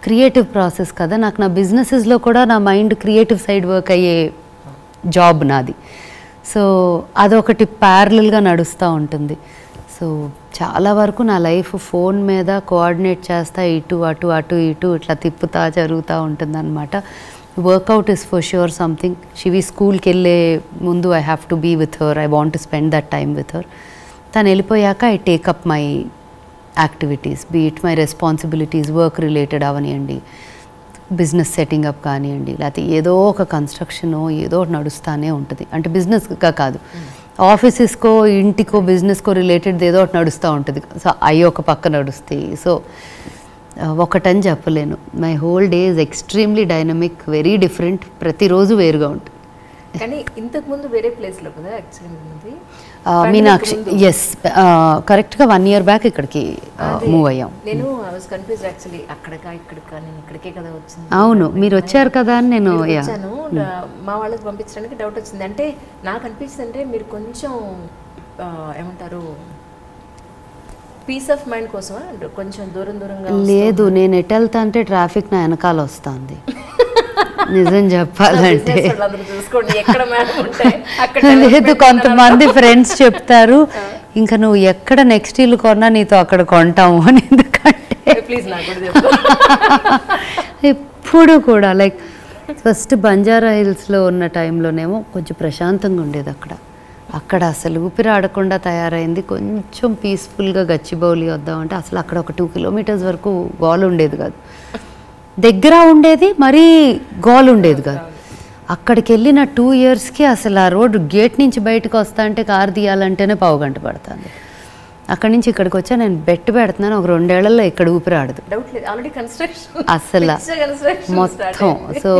creative process కదా. నాకు నా బిజినెసెస్లో కూడా నా మైండ్ క్రియేటివ్ సైడ్ వర్క్ అయ్యే జాబ్ నాది. సో అదొకటి ప్యారలల్గా నడుస్తూ ఉంటుంది. సో చాలా వరకు నా లైఫ్ ఫోన్ మీద కోఆర్డినేట్ చేస్తా, ఇటు అటు అటు ఇటు ఇట్లా తిప్పుతా జరుగుతూ ఉంటుందన్నమాట. Workout is for sure something. Shivi స్కూల్కి వెళ్ళే ముందు I have to be with her, I want to spend that time with her. తను వెళ్ళిపోయాక I take up my activities, be it my responsibilities, work related అవనివ్వండి, బిజినెస్ సెట్టింగ్ అప్ కానివ్వండి, లేకపోతే ఏదో ఒక కన్స్ట్రక్షన్ ఏదో ఒకటి నడుస్తూనే ఉంటుంది. అంటే బిజినెస్గా కాదు, ఆఫీసెస్కో ఇంటికో బిజినెస్కో రిలేటెడ్ ఏదో ఒకటి నడుస్తూ ఉంటుంది. సో అవి ఒక పక్క నడుస్తాయి. సో ఒకటని చెప్పలేను. My whole day is extremely dynamic, very different, ప్రతిరోజు వేరుగా ఉంటుంది. కానీ ఇంతకుముందు వేరే ప్లేస్లో కదా యాక్చువల్లీ మీనాక్షి, ఎస్, కరెక్ట్గా 1 year బ్యాక్ ఇక్కడికి మూవ్ అయ్యాం. నేను ఐ వాస్ కన్ఫ్యూజ్ యాక్చువల్లీ, అక్కడికా ఇక్కడికా, నేను ఇక్కడికే కదా వచ్చింది. అవును, మీరు వచ్చారు కదా అని నేను వచ్చాను. మా వాళ్ళకి పంపించడానికి డౌట్ వచ్చింది. అంటే నాకు అనిపించింది అంటే మీరు కొంచెం ఏమంటారు పీస్ ఆఫ్ మైండ్ కోసమా కొంచెం దూరంగా. లేదు, నేను ఎటు వెళ్తా అంటే ట్రాఫిక్ నా వెనకాల వస్తుంది. నిజం చెప్పాలంటే లేదు, కొంతమంది ఫ్రెండ్స్ చెప్తారు ఇంకా నువ్వు ఎక్కడ నెక్స్ట్ ఇల్లు కొన్నా నీతో అక్కడ కొంటాము అని. ఎందుకంటే ఎప్పుడు కూడా లైక్ ఫస్ట్ బంజారా హిల్స్లో ఉన్న టైంలోనేమో కొంచెం ప్రశాంతంగా ఉండేది అక్కడ అసలు ఊపిరాడకుండా తయారైంది. కొంచెం పీస్ఫుల్గా గచ్చిబౌలి వద్దామంటే అసలు అక్కడ ఒక 2 kilometers వరకు గోల్ ఉండేది కాదు, దగ్గర ఉండేది, మరీ గోల్ ఉండేది కాదు. అక్కడికి వెళ్ళిన 2 yearsకి అసలు ఆ రోడ్డు గేట్ నుంచి బయటకు వస్తా అంటే కారు తీయాలంటేనే 1/2 గంట పడుతుంది. అక్కడి నుంచి ఇక్కడికి వచ్చా నేను పెడుతున్నాను, ఒక 2 ఏళ్లలో ఇక్కడ ఊపిరాడదు అసలు మొత్తం. సో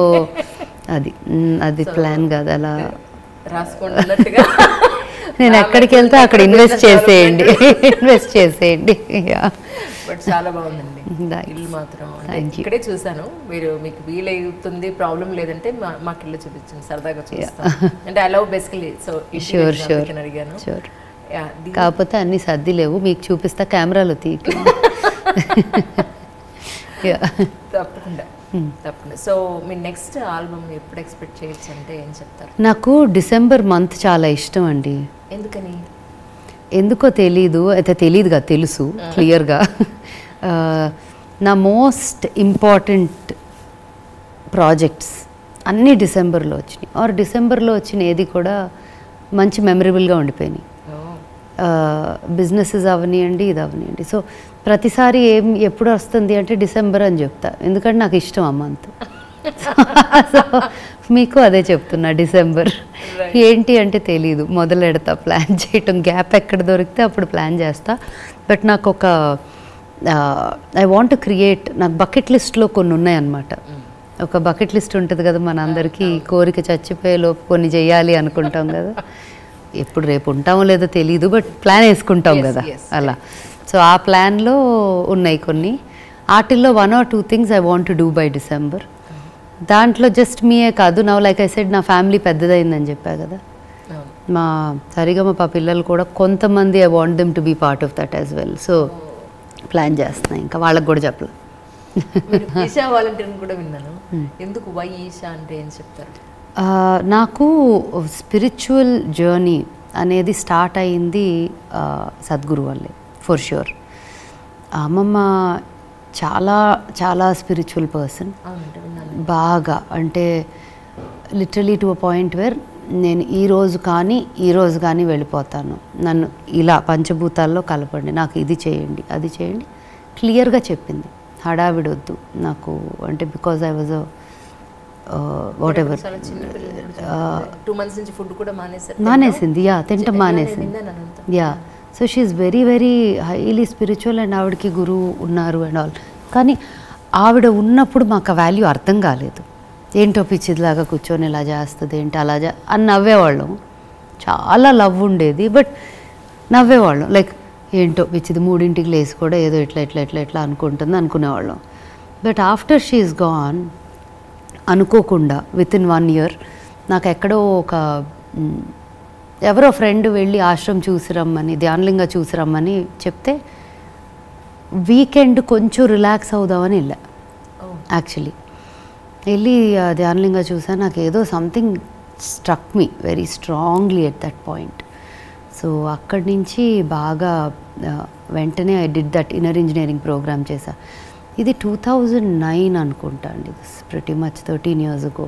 అది ప్లాన్ కాదు, అలా రాసుకున్నట్టుగా నేను ఎక్కడికి వెళ్తే అక్కడ ఇన్వెస్ట్ చేసేయండి. బట్ చాలా బాగుందండి ఇల్లు మాత్రం. ఇక్కడే చూసాను, మీకు వీలవుతుంది ప్రాబ్లం లేదంటే మాకు ఇల్లు చూపించండి, సరదాగా చూస్తాను. అంటే I love basically. So sure అడిగాను. కాకపోతే అన్ని సర్ది లేవు, మీకు చూపిస్తా కెమెరాలో తప్పకుండా. సో మీ నెక్స్ట్ ఆల్బమ్ ఎప్పుడు ఎక్స్పెక్ట్ చేయొచ్చు అంటే ఏం చెప్తారు? నాకు డిసెంబర్ మంత్ చాలా ఇష్టం అండి. ఎందుకని? ఎందుకో తెలీదు, అయితే తెలియదుగా, తెలుసు క్లియర్గా. నా మోస్ట్ ఇంపార్టెంట్ ప్రాజెక్ట్స్ అన్నీ డిసెంబర్లో వచ్చినాయి, ఆర్ డిసెంబర్లో వచ్చిన ఏది కూడా మంచి మెమరబుల్గా ఉండిపోయినాయి. బిజినెసెస్ అవనియండి, ఇది అవనియండి. సో ప్రతిసారి ఎప్పుడు వస్తుంది అంటే డిసెంబర్ అని చెప్తా, ఎందుకంటే నాకు ఇష్టం ఆ మంత్. సో మీకు అదే చెప్తున్నా, డిసెంబర్. ఏంటి అంటే తెలీదు, మొదలెడతా ప్లాన్ చేయటం, గ్యాప్ ఎక్కడ దొరికితే అప్పుడు ప్లాన్ చేస్తా. బట్ నాకు ఒక ఐ వాంట్ టు క్రియేట్, నాకు బకెట్ లిస్ట్లో కొన్ని ఉన్నాయన్నమాట. ఒక బకెట్ లిస్ట్ ఉంటుంది కదా మన అందరికీ, కోరిక చచ్చిపోయేలోపు కొన్ని చేయాలి అనుకుంటాం కదా, ఎప్పుడు రేపు ఉంటామో లేదో తెలీదు, బట్ ప్లాన్ వేసుకుంటాం కదా అలా. సో ఆ ప్లాన్లో ఉన్నాయి కొన్ని, వాటిల్లో 1 or 2 things I want to do by December. దాంట్లో జస్ట్ మీయే కాదు, నా లైక్ ఐ సెడ్ నా ఫ్యామిలీ పెద్దదైందని చెప్పా కదా, మా సరిగమ పిల్లలు కూడా కొంతమంది I want them to be part of that as well. So plan చేస్తున్నా, ఇంకా వాళ్ళకి కూడా చెప్పలేదు. ఈషా వాలంటీర్ని కూడా విన్నాను, ఎందుకు వై ఈషా అంటే ఏం చెప్తారు? నాకు స్పిరిచువల్ జర్నీ అనేది స్టార్ట్ అయింది సద్గురు వల్లే, ఫర్ ష్యూర్. అమ్మమ్మ చాలా చాలా స్పిరిచువల్ పర్సన్, బాగా, అంటే literally to a point where నేను ఈ రోజు కానీ వెళ్ళిపోతాను, నన్ను ఇలా పంచభూతాల్లో కలపండి, నాకు ఇది చేయండి అది చేయండి, క్లియర్గా చెప్పింది. హడావిడొద్దు నాకు, అంటే because I was what ever 2 months నుంచి ఫుడ్ కూడా మానేసింది, తింటం మానేసింది. So she is very very highly spiritual, and ఆవిడకి గురువు ఉన్నారు అండ్ ఆల్. కానీ ఆవిడ ఉన్నప్పుడు మాకు ఆ వాల్యూ అర్థం కాలేదు. ఏంటో పిచ్చిదిలాగా కూర్చొని ఇలా చేస్తుంది ఏంటి అలా అని నవ్వేవాళ్ళం. చాలా లవ్ ఉండేది, బట్ నవ్వేవాళ్ళం, లైక్ ఏంటో పిచ్చిది 3ంటికి లేసి కూడా ఏదో ఎట్లా అనుకుంటుంది అనుకునేవాళ్ళం. But after she is gone, అనుకోకుండా వితిన్ 1 year నాకు ఎక్కడో ఒక ఎవరో ఫ్రెండ్ వెళ్ళి ఆశ్రమం చూసిరమ్మని, ధ్యానలింగ చూసిరమ్మని చెప్తే వీకెండ్ కొంచెం రిలాక్స్ అవుదామని వెళ్ళా. యాక్చువల్లీ వెళ్ళి ధ్యానలింగ చూసా, నాకు ఏదో something struck me very strongly at that point. So అక్కడి నుంచి బాగా వెంటనే I did that inner engineering programme చేశా. ఇది 2009 అనుకుంటా అండి, this pretty much 13 years ago.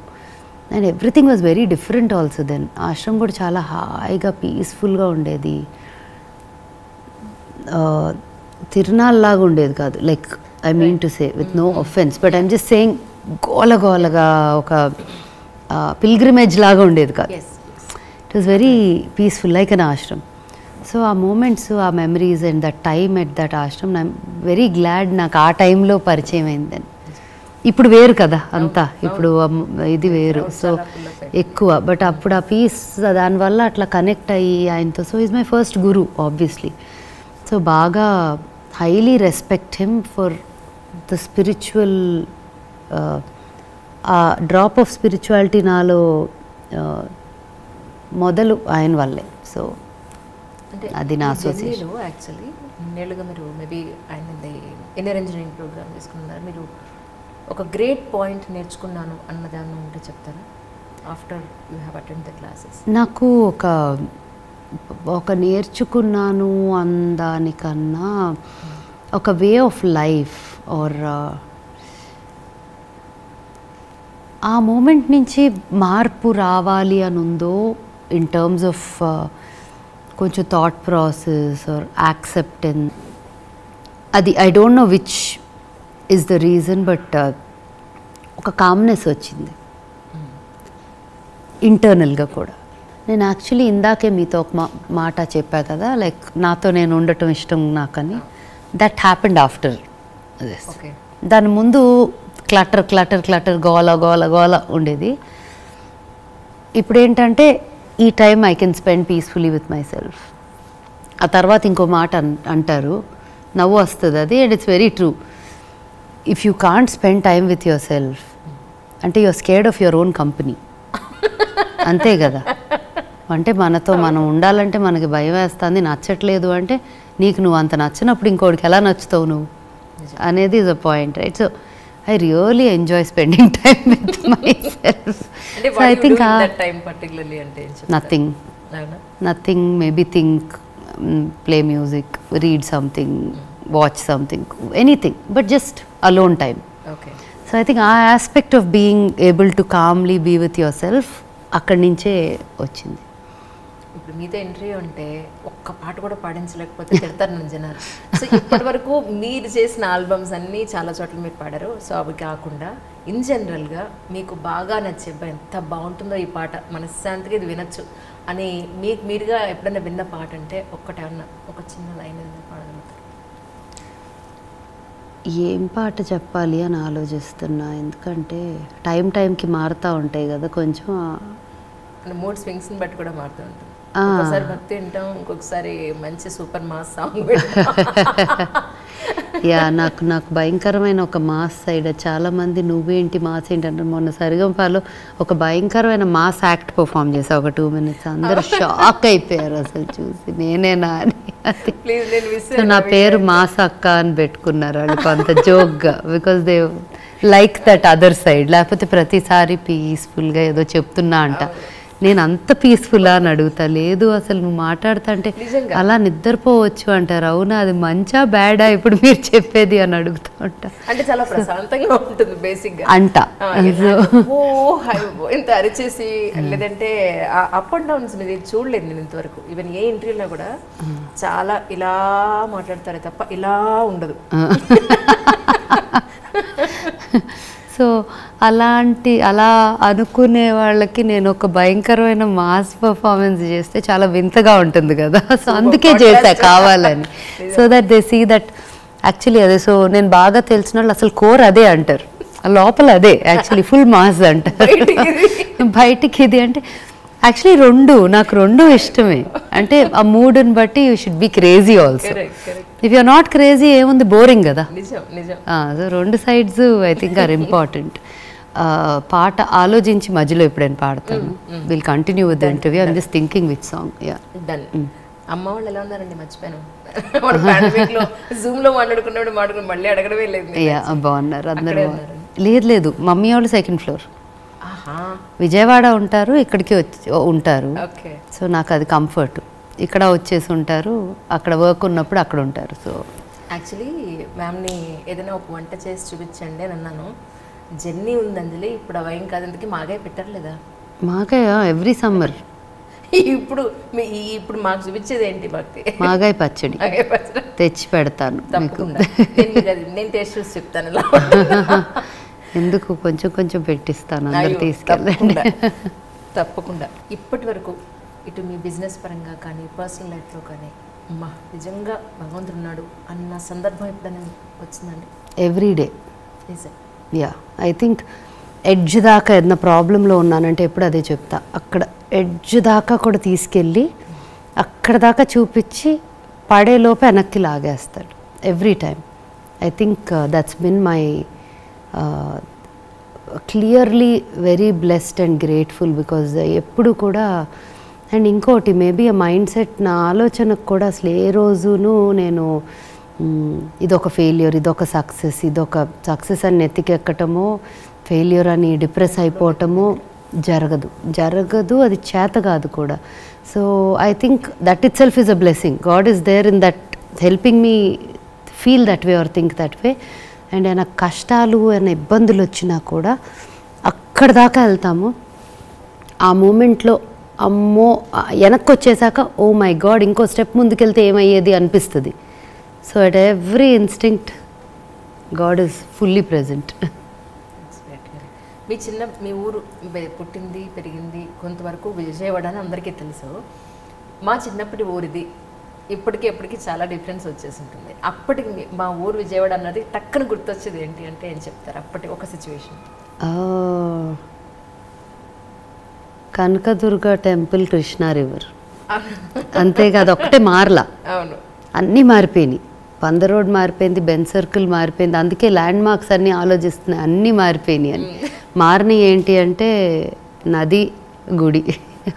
And everything was very different also then. ఆశ్రమం కూడా చాలా హాయిగా పీస్ఫుల్గా ఉండేది, తిరునాళ్ళలాగా ఉండేది కాదు, like I mean to say with no offence, but I'm just saying గోలగోలగా ఒక పిల్గ్రిమేజ్ లాగా ఉండేది కాదు. It was very peaceful like an Ashram. So ఆ మూమెంట్స్, ఆ memories and that time at that Ashram, I'm very glad నాకు ఆ టైంలో పరిచయం అయిందని. ఇప్పుడు వేరు కదా అంతా, ఇప్పుడు ఇది వేరు, సో ఎక్కువ. బట్ అప్పుడు ఆ పీస్ దానివల్ల అట్లా కనెక్ట్ అయ్యి ఆయనతో. So is my first guru obviously. So బాగా highly respect him for the spiritual, a drop of spirituality నాలో మొదలు ఆయన వల్లే. సో అది నా అసోసియేషన్. యాక్చువల్లీ ఇన్నేళ్ళుగా మీరు మేబీ ఆయన ఇన్నర్ ఇంజనీరింగ్ ప్రోగ్రామ్ తీసుకున్నారు. మీరు ఒక గ్రేట్ పాయింట్ నేర్చుకున్నాను అన్నదాన్ని ఉంటే చెప్తారా after you have attend the classes? నాకు ఒక నేర్చుకున్నాను అందానికన్నా ఒక వే ఆఫ్ లైఫ్ ఆర్ ఆ మూమెంట్ నుంచి మార్పు రావాలి అని ఉందో ఇన్ టర్మ్స్ ఆఫ్ కొంచెం థాట్ ప్రాసెస్ ఆర్ యాక్సెప్టెన్స్. అది I don't know which is the reason, but ఒక కామ్నెస్ వచ్చింది ఇంటర్నల్గా కూడా. నేను యాక్చువల్లీ ఇందాకే మీతో ఒక మాట చెప్పా కదా, లైక్ నాతో నేను ఉండటం ఇష్టం నాకని. That happened after this. దాని ముందు క్లటర్ క్లటర్ క్లటర్, గోల గోల గోల ఉండేది. ఇప్పుడు ఏంటంటే ఈ time I can spend peacefully with myself. ఆ తర్వాత ఇంకో మాట అంటారు, నవ్వు వస్తుంది అది, and it's very true. If you can't spend time with yourself అంటే you're scared of your own company. అంతే కదా. అంటే మనతో మనం ఉండాలంటే మనకి భయం వేస్తుంది, నచ్చట్లేదు అంటే నీకు నువ్వు అంత నచ్చినప్పుడు ఇంకోటికి ఎలా నచ్చుతావు నువ్వు అనేది is a point, right? So I really enjoy spending time with myself. So I think that time particularly nothing, maybe think, play music, read something, watch something, anything, but just alone time. Okay. So I think our aspect of being able to calmly be with yourself akkadi nunche vachindi. ఇప్పుడు మీతో interview అంటే ఒక్క పాట కూడా పాడించలేకపోతే తిడతారు నన్ను జనాలు. So ఇప్పటి వరకు మీరు చేసిన ఆల్బమ్స్ అన్నీ చాలా చోట్ల మీరు పాడారు. సో అవి కాకుండా ఇన్ జనరల్గా మీకు బాగా నచ్చే, ఎంత బాగుంటుందో ఈ పాట, మనశ్శాంతిగా ఇది వినొచ్చు అని మీరుగా ఎప్పుడైనా విన్న పాట అంటే ఒక్కటేమన్నా ఒక చిన్న లైన్ పాడగలుగుతారు? ఏం పాట చెప్పాలి అని ఆలోచిస్తున్నా, ఎందుకంటే టైంకి మారుతూ ఉంటాయి కదా కొంచెం, మూడ్ స్వింగ్స్ని బట్టి కూడా మారుతూ ఉంటుంది. ఒకసారి భక్తి వింటాం, ఇంకొకసారి మంచి సూపర్ మాస్ సాంగ్. యా, నాకు భయంకరమైన ఒక మాస్ సైడ్, చాలామంది నువ్వేంటి మాస్ ఏంటి అంటారు. మొన్న సరిగంపాలో ఒక భయంకరమైన మాస్ యాక్ట్ పర్ఫామ్ చేసా ఒక 2 minutes. అందరు షాక్ అయిపోయారు అసలు చూసి, నేనేనా అని. సో నా పేరు మాస్ అక్క అని పెట్టుకున్నారు వాళ్ళు కొంత జోక్గా, because they like that other side. లేకపోతే ప్రతిసారి పీస్ఫుల్గా ఏదో చెప్తున్నా అంట, నేను అంత పీస్ఫుల్లా అని అడుగుతా. లేదు అసలు నువ్వు మాట్లాడుతా అంటే అలా నిద్రపోవచ్చు అంటారు. అవునా, అది మంచా బ్యాడా ఇప్పుడు మీరు చెప్పేది అని అడుగుతా ఉంటా. అంటే చాలా ప్రశాంతంగా ఉంటుంది బేసిక్ గా అంట. ఇంత అరిచేసి లేదంటే అప్ అండ్ డౌన్స్ మీద చూడలేదు నేను ఇంతవరకు. ఈవెన్ ఏ ఇంటర్వ్యూలో కూడా చాలా ఇలా మాట్లాడతారే తప్ప ఇలా ఉండదు. సో అలా అనుకునే వాళ్ళకి నేను ఒక భయంకరమైన మాస్ పర్ఫార్మెన్స్ చేస్తే చాలా వింతగా ఉంటుంది కదా. సో అందుకే చేశా కావాలని, so that they see that actually అదే. సో నేను బాగా తెలిసిన వాళ్ళు అసలు కోర్ అదే అంటారు, లోపల అదే యాక్చువల్లీ ఫుల్ మాస్ అంటారు, బయటికి ఇది అంటే. యాక్చువల్లీ నాకు రెండు ఇష్టమే. అంటే ఆ మూడ్ని బట్టి you should be crazy also. If you're not crazy ఏముంది, బోరింగ్ కదా. So 2 sides I think are important. పాట ఆలోచించి మధ్యలో ఎప్పుడైనా పాడతాను. Will continue with the interview. I'm just thinking which song. Yeah, అమ్మ వాళ్ళు ఎలా ఉన్నారండి? మర్చిపోయాను. జూమ్ లో మాట్లాడుకున్నప్పుడు మళ్ళీ అడగడమే లేదు. యా, బాగున్నారు అందరూ. లేదు, మమ్మీ వాళ్ళు 2nd floor, విజయవాడ ఉంటారు, ఇక్కడికి ఉంటారు. సో నాకు అది కంఫర్ట్. ఇక్కడ వచ్చేసి ఉంటారు, అక్కడ వర్క్ ఉన్నప్పుడు అక్కడ ఉంటారు. సో యాక్చువల్లీ మ్యామ్ని ఏదైనా ఒక వంట చేసి చూపించండి అని అన్నాను. జర్నీ ఉంది అందులో. ఇప్పుడు అవి ఏం కాదు, అందుకే మాగాయ పెట్టారు లేదా? మాగాయ ఎవ్రీ సమ్మర్. ఇప్పుడు మాకు చూపించేది ఏంటి? భక్తి మాగాయ పచ్చడి తెచ్చి పెడతాను. తప్పకుండా నేను టేస్ట్ చూసి చెప్తాను. ఎందుకు కొంచెం కొంచెం పెట్టిస్తాను, అందరు తీసుకెళ్ళండి. తప్పకుండా. ఇప్పటి వరకు ఇటు మీ బిజినెస్ పరంగా కానీ పర్సనల్ లైఫ్లో కానీ అమ్మా నిజంగా భగవంతుడు ఉన్నాడు అన్న సందర్భం ఎప్పుడైనా వచ్చిందండి? ఎవ్రీడే. నిజం. యా, ఐ థింక్ ఎడ్జ్ దాకా ఏదైనా ప్రాబ్లంలో ఉన్నానంటే ఎప్పుడు అదే చెప్తా. అక్కడ ఎడ్జ్ దాకా కూడా తీసుకెళ్ళి అక్కడ దాకా చూపించి పడేలోపు వెనక్కి లాగేస్తాడు every time. I think that's been my clearly very blessed and grateful because ఎప్పుడు కూడా. అండ్ ఇంకోటి మేబీ ఆ మైండ్ సెట్, నా ఆలోచనకు కూడా అసలు ఏ రోజును నేను ఇదొక ఫెయిల్యూర్, ఇదొక సక్సెస్ అని నెత్తికెక్కటమో, ఫెయిల్యూర్ అని డిప్రెస్ అయిపోవటమో జరగదు, అది చేత కాదు కూడా. So I think that itself is a blessing. God is there in that helping me feel that way or think that way. And ఏమైనా కష్టాలు ఏమైనా ఇబ్బందులు వచ్చినా కూడా అక్కడ దాకా వెళ్తాము. ఆ మూమెంట్లో అమ్మో వెనక్కి వచ్చేసాక ఓ మై గాడ్ ఇంకో స్టెప్ ముందుకెళ్తే ఏమయ్యేది అనిపిస్తుంది. So at every instinct God is fully present. మీ ఊరు పుట్టింది పెరిగింది కొంతవరకు విజయవాడ అని అందరికీ తెలుసు. మా చిన్నప్పటి ఊరిది ఎప్పటికీ చాలా డిఫరెన్స్ వచ్చేసి ఉంటుంది. అప్పటికి మా ఊరు విజయవాడ అన్నది టక్కున గుర్తొచ్చేది ఏంటి అంటే ఏం చెప్తారు? అప్పటి ఒక situation. Kanakadurga temple, Krishna river, అంతేకాదు ఒకటే మారలా. అవును, అన్నీ మారిపోయినాయి. 100 రోడ్ మారిపోయింది, బెన్ సర్కిల్ మారిపోయింది. అందుకే ల్యాండ్ మార్క్స్ అన్నీ ఆలోచిస్తున్నాయి, అన్నీ మారిపోయినాయి అని. మారినవి ఏంటి అంటే నది, గుడి,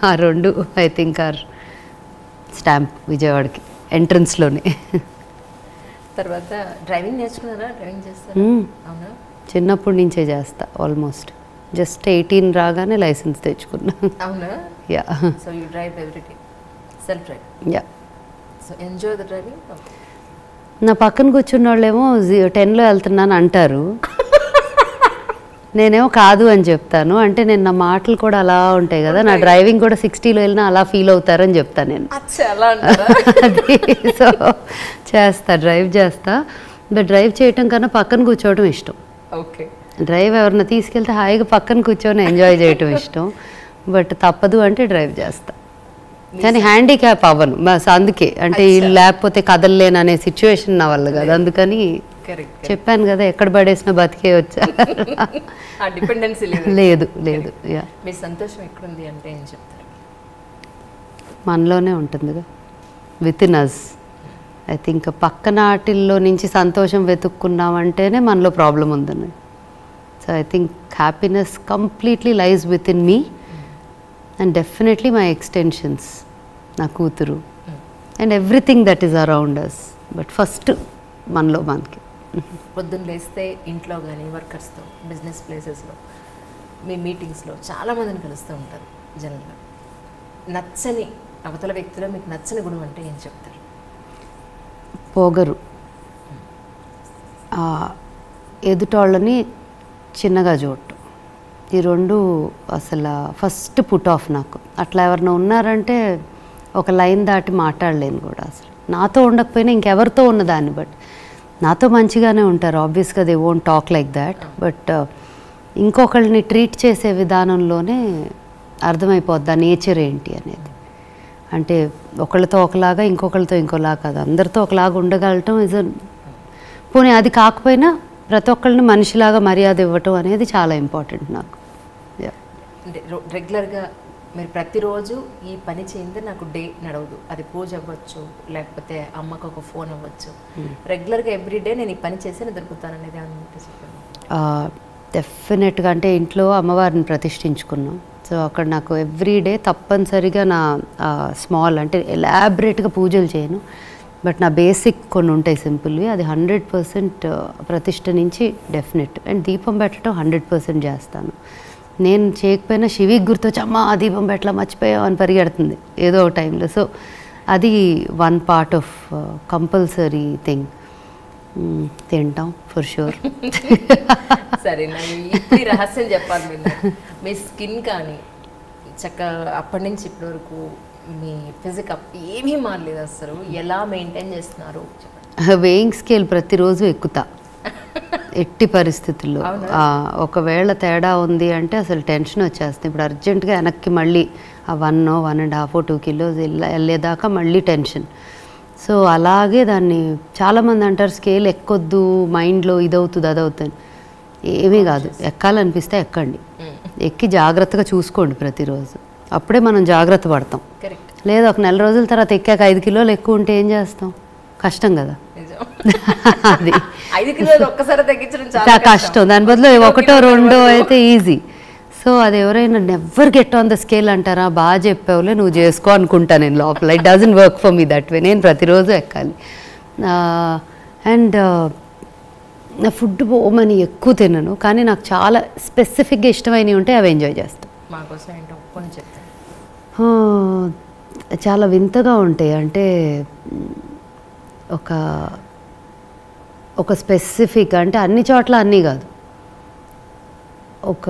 ఆ రెండు ఐ థింక్ ఆర్ స్టాంప్ విజయవాడకి ఎంట్రన్స్లోనే. తర్వాత డ్రైవింగ్ నేర్చుకున్నారా? డ్రైవింగ్ చేస్తారా? అవునా? చిన్నప్పటి నుంచే చేస్తా. ఆల్మోస్ట్ జస్ట్ 18 రాగానే లైసెన్స్ తెచ్చుకున్నా. అవునా? Yeah. So you drive everyday, self drive? Yeah. So enjoy the driving? నా పక్కన కూర్చున్న వాళ్ళేమో 10లో వెళ్తున్నాను అంటారు, నేనేమో కాదు అని చెప్తాను. అంటే నేను నా మాటలు కూడా అలా ఉంటాయి కదా, నా డ్రైవింగ్ కూడా 60లో వెళ్ళినా అలా ఫీల్ అవుతారని చెప్తాను నేను. అది సో డ్రైవ్ చేస్తా. బట్ డ్రైవ్ చేయటం కన్నా పక్కన కూర్చోవడం ఇష్టం. ఓకే. డ్రైవ్ ఎవరన్నా తీసుకెళ్తే హాయిగా పక్కన కూర్చొని ఎంజాయ్ చేయటం ఇష్టం. బట్ తప్పదు అంటే డ్రైవ్ చేస్తా. కానీ హ్యాండిక్యాప్ అవ్వను బస్, అందుకే అంటే లేకపోతే కదలలేను అనే సిచ్యువేషన్ నా వల్ల కాదు. అందుకని చెప్పాను కదా, ఎక్కడ పడేసినా బతికే వచ్చా. లేదు. మీ సంతోషం ఎక్కడుంది అంటే ఏం చెప్తారు? మనలోనే ఉంటుందిగా, within us. I think పక్కన వాటిల్లో నుంచి సంతోషం వెతుక్కున్నామంటేనే మనలో ప్రాబ్లం ఉందని. So I think happiness completely lies within me and definitely my extensions, నా కూతురు and everything that is around us. But first మనలో మనకి. పొద్దున్న లేస్తే ఇంట్లో కానీ వర్కర్స్తో, బిజినెస్ ప్లేసెస్లో, మీ మీటింగ్స్లో చాలామందిని కలుస్తూ ఉంటారు జనరల్గా. నచ్చని అవతల వ్యక్తిలో మీకు నచ్చని గుణం అంటే ఏం చెప్తారు? పొగరు, ఎదుటోళ్ళని చిన్నగా చూడటం, ఈ రెండు అసలు ఫస్ట్ పుట్ ఆఫ్ నాకు. అట్లా ఎవరైనా ఉన్నారంటే ఒక లైన్ దాటి మాట్లాడలేను కూడా అసలు. నాతో ఉండకపోయినా ఇంకెవరితో ఉన్నదాన్ని, బట్ నాతో మంచిగానే ఉంటారు ఆబ్వియస్గా, they won't talk like that. But ఇంకొకళ్ళని ట్రీట్ చేసే విధానంలోనే అర్థమైపోద్ది ఆ నేచర్ ఏంటి అనేది. అంటే ఒకళ్ళతో ఒకలాగా ఇంకొకళ్ళతో ఇంకోలాగా కాదు, అందరితో ఒకలాగా ఉండగలటం ఇస్ పోనీ అది కాకపోయినా ప్రతి ఒక్కళ్ళని మనిషిలాగా మర్యాద ఇవ్వటం అనేది చాలా ఇంపార్టెంట్ నాకు. అంటే రెగ్యులర్గా మీరు ప్రతిరోజు ఈ పని చేయండి నాకు డే నడవదు, అది పూజ అవ్వచ్చు లేకపోతే అమ్మకు ఒక ఫోన్ అవ్వచ్చు, రెగ్యులర్గా ఎవ్రీడే నేను ఈ పని చేసి దొరుకుతాను అనేది డెఫినెట్గా. అంటే ఇంట్లో అమ్మవారిని ప్రతిష్ఠించుకున్నాం, సో అక్కడ నాకు ఎవ్రీడే తప్పనిసరిగా నా స్మాల్ అంటే ఎలాబరేట్గా పూజలు చేయను, బట్ నా బేసిక్ కొన్ని ఉంటాయి సింపుల్వి, అది 100% ప్రతిష్ఠ నుంచి డెఫినెట్. అండ్ దీపం పెట్టడం 100% చేస్తాను. నేను చేయకపోయినా శివికి గుర్తొచ్చి అమ్మ ఆ దీపం పెట్టలా మర్చిపోయావు అని పరిగెడుతుంది ఏదో ఒక టైంలో. సో అది one part of compulsory thing. తింటాం ఫర్ షూర్. సరే, ఈ రహస్యం చెప్పాలి మీరు. మీ స్కిన్ కానీ చక్కగా అప్పటి నుంచి ఇప్పటి వరకు మీ ఫిజిక్ ఏమీ మారలేదు అసలు, ఎలా మెయింటైన్ చేస్తున్నారు? వేయింగ్ స్కేల్ ప్రతిరోజు ఎక్కుతా, ఎట్టి పరిస్థితుల్లో ఒకవేళ తేడా ఉంది అంటే అసలు టెన్షన్ వచ్చేస్తుంది. ఇప్పుడు అర్జెంటుగా వెనక్కి మళ్ళీ ఆ 1.5 2 కిలోస్ వెళ్ళేదాకా మళ్ళీ టెన్షన్. సో అలాగే దాన్ని చాలామంది అంటారు స్కేల్ ఎక్కొద్దు, మైండ్లో ఇదవుతుంది అదవుతుంది. ఏమీ కాదు, ఎక్కాలనిపిస్తే ఎక్కండి, ఎక్కి జాగ్రత్తగా చూసుకోండి ప్రతిరోజు. అప్పుడే మనం జాగ్రత్త పడతాం. లేదా ఒక నెల రోజుల తర్వాత ఎక్కాక 5 కిలోలు ఎక్కువ ఉంటే ఏం చేస్తాం? కష్టం కదా. అది 5 కిలోలు ఒక్కసారి తగ్గించడం చాలా కష్టం. దాని బదులు 1 2 అయితే ఈజీ. సో అది ఎవరైనా never get on the scale అంటారా, బాగా చెప్పావులే నువ్వు చేసుకో అనుకుంటా నేను లోపల. It doesn't work for me that way. నేను ప్రతిరోజు ఎక్కాలి. అండ్ నా ఫుడ్ పోమని ఎక్కువ తినను, కానీ నాకు చాలా స్పెసిఫిక్గా ఇష్టమైనవి ఉంటే అవి ఎంజాయ్ చేస్తాను. మాకోసం ఏంటో కొన్ని చెప్తాను. చాలా వింతగా ఉంటాయి. అంటే ఒక స్పెసిఫిక్ అంటే అన్ని చోట్ల అన్నీ కాదు. ఒక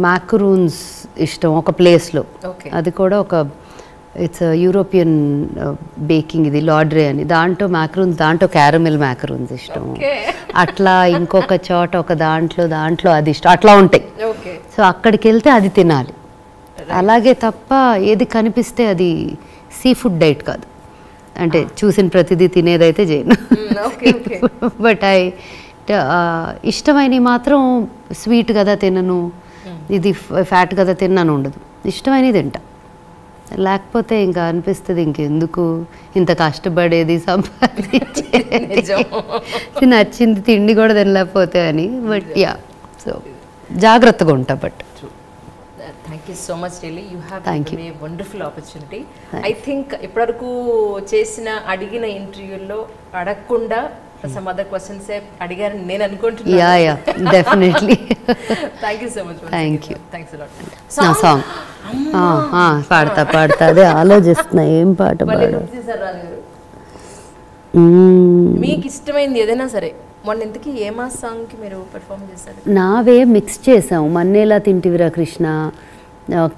మ్యాక్రూన్స్ ఇష్టం ఒక ప్లేస్లో. అది కూడా ఒక ఇట్స్ యూరోపియన్ బేకింగ్, ఇది లాడ్రే అని. దాంట్లో మ్యాక్రూన్స్, దాంట్లో క్యారమెల్ మ్యాక్రూన్స్ ఇష్టం. అట్లా ఇంకొక చోట ఒక దాంట్లో అది ఇష్టం. అట్లా ఉంటాయి. సో అక్కడికి వెళ్తే అది తినాలి. అలాగే తప్ప ఏది కనిపిస్తే అది సీ ఫుడ్ డైట్ కాదు. అంటే చూసిన ప్రతిదీ తినేదైతే చేయను. బట్ ఇష్టమైనవి మాత్రం స్వీట్ కదా తినను, ఇది ఫ్యాట్ కదా తిన్నాను ఉండదు. ఇష్టమైనది తింటా. లేకపోతే ఇంకా అనిపిస్తుంది ఇంకెందుకు ఇంత కష్టపడేది సంపాదించేది, నచ్చింది తిండి కూడా తినలేకపోతే అని. బట్ యా, సో జాగ్రత్తగా ఉంటా. But thank you so much really. You have a wonderful opportunity. I think ఇప్పటివరకు చేసిన అడిగిన ఇంటర్వ్యూల్లో అడగకుండా some other questions అడిగారని నేను అనుకుంటున్నాను. Yeah definitely. Thank you so much. Thank you. Thanks a lot. నా సాంగ్ పాడతా అదే ఆలోచిస్తున్నా ఏం పాట పాడు. మీకు ఇష్టమైంది ఏదైనా సరే. మొన్న ఇంతకీ ఏ మా సాంగ్కి మీరు పెర్ఫార్మ్ చేశారు? నావే మిక్స్ చేసాం. మన్నేలా తింటివిరా కృష్ణ,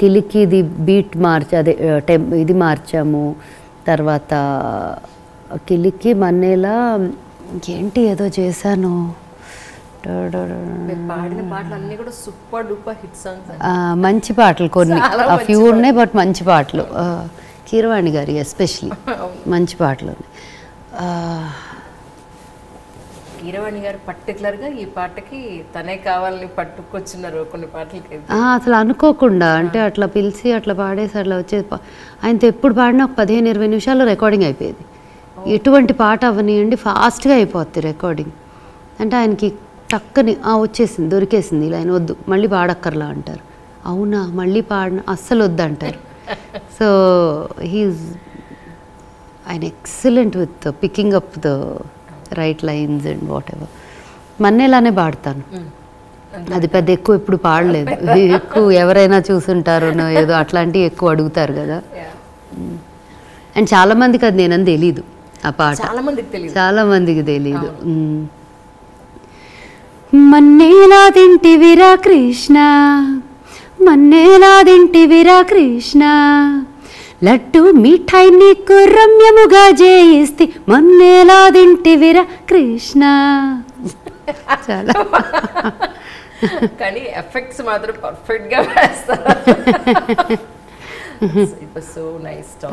కిలికి ఇది బీట్ అదే ఇది మార్చాము. తర్వాత కిలికి మన్నేలా ఇంకేంటి ఏదో చేశాను. పాడిన పాటలు అన్నీ కూడా సూపర్ డూపర్ హిట్ సాంగ్స్. మంచి పాటలు కొన్ని, ఆ ఫ్యూ ఉన్నాయి. బట్ మంచి పాటలు, కీరవాణి గారి ఎస్పెషలీ మంచి పాటలు. కీరవాణి గారు పర్టికులర్గా ఈ పాటకి తనే కావాలని పట్టుకొచ్చినారు కొన్ని పాటలకి. అసలు అనుకోకుండా, అంటే అట్లా పిలిచి అట్లా పాడేసి అట్లా వచ్చేది. ఆయనతో ఎప్పుడు పాడినా ఒక 15-20 నిమిషాల్లో రికార్డింగ్ అయిపోయేది. ఎటువంటి పాట అవనియండి ఫాస్ట్గా అయిపోద్ది రికార్డింగ్. అంటే ఆయనకి టక్కని వచ్చేసింది, దొరికేసింది, ఇలా ఆయన వద్దు మళ్ళీ పాడక్కర్లా అంటారు. అవునా మళ్ళీ పాడిన అస్సలు వద్దు అంటారు. సో ఆయన excellent with picking up the right lines and whatever. మన్నేలానే పాడతాను. అది పెద్ద ఎక్కువ ఎప్పుడు పాడలేదు. ఎక్కువ ఎవరైనా చూసుంటారు ఏదో అట్లాంటివి ఎక్కువ అడుగుతారు కదా. అండ్ చాలామందికి అది నేనని తెలీదు ఆ పాట. చాలా మందికి తెలీదు. మన్నేలా తింటివిరా కృష్ణ, మన్నేలా తింటివిరా కృష్ణ, లడ్డు మిఠాయి నీకు రమ్యముగా జయిస్తే మన్నేలా తింటివిరా కృష్ణ. చాలా కానీ ఎఫెక్ట్స్ మాత్రం పర్ఫెక్ట్ గా వేస్తారు.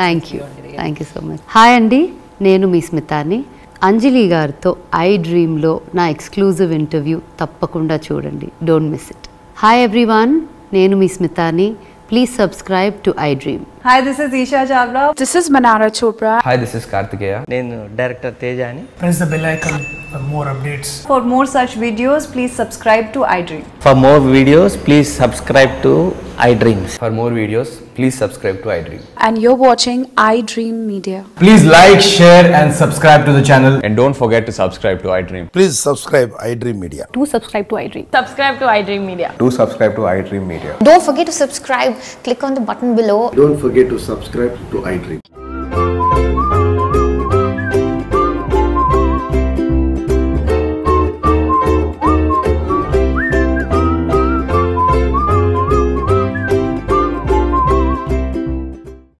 Thank you so much. Hi అండి, నేను మీ స్మితాని. అంజలి గారితో ఐ డ్రీమ్లో నా ఎక్స్క్లూజివ్ ఇంటర్వ్యూ తప్పకుండా చూడండి. Don't miss it. Hi everyone, నేను మీ స్మితాని. Please subscribe to iDream. Hi, this is Isha Chavla. This is Manara Chopra. Hi, this is Kartikeya. నేను director తేజాని. Press the bell icon for more updates. For more such videos, please subscribe to iDream. For more videos, please subscribe to iDreams. For more videos, please subscribe to iDream. And you're watching iDream Media. Please like, share and subscribe to the channel. And don't forget to subscribe to iDream. Please subscribe iDream Media. Do subscribe to iDream. Subscribe to iDream Media. Do subscribe to iDream Media. Don't forget to subscribe. Click on the button below. Don't forget to subscribe to iDream.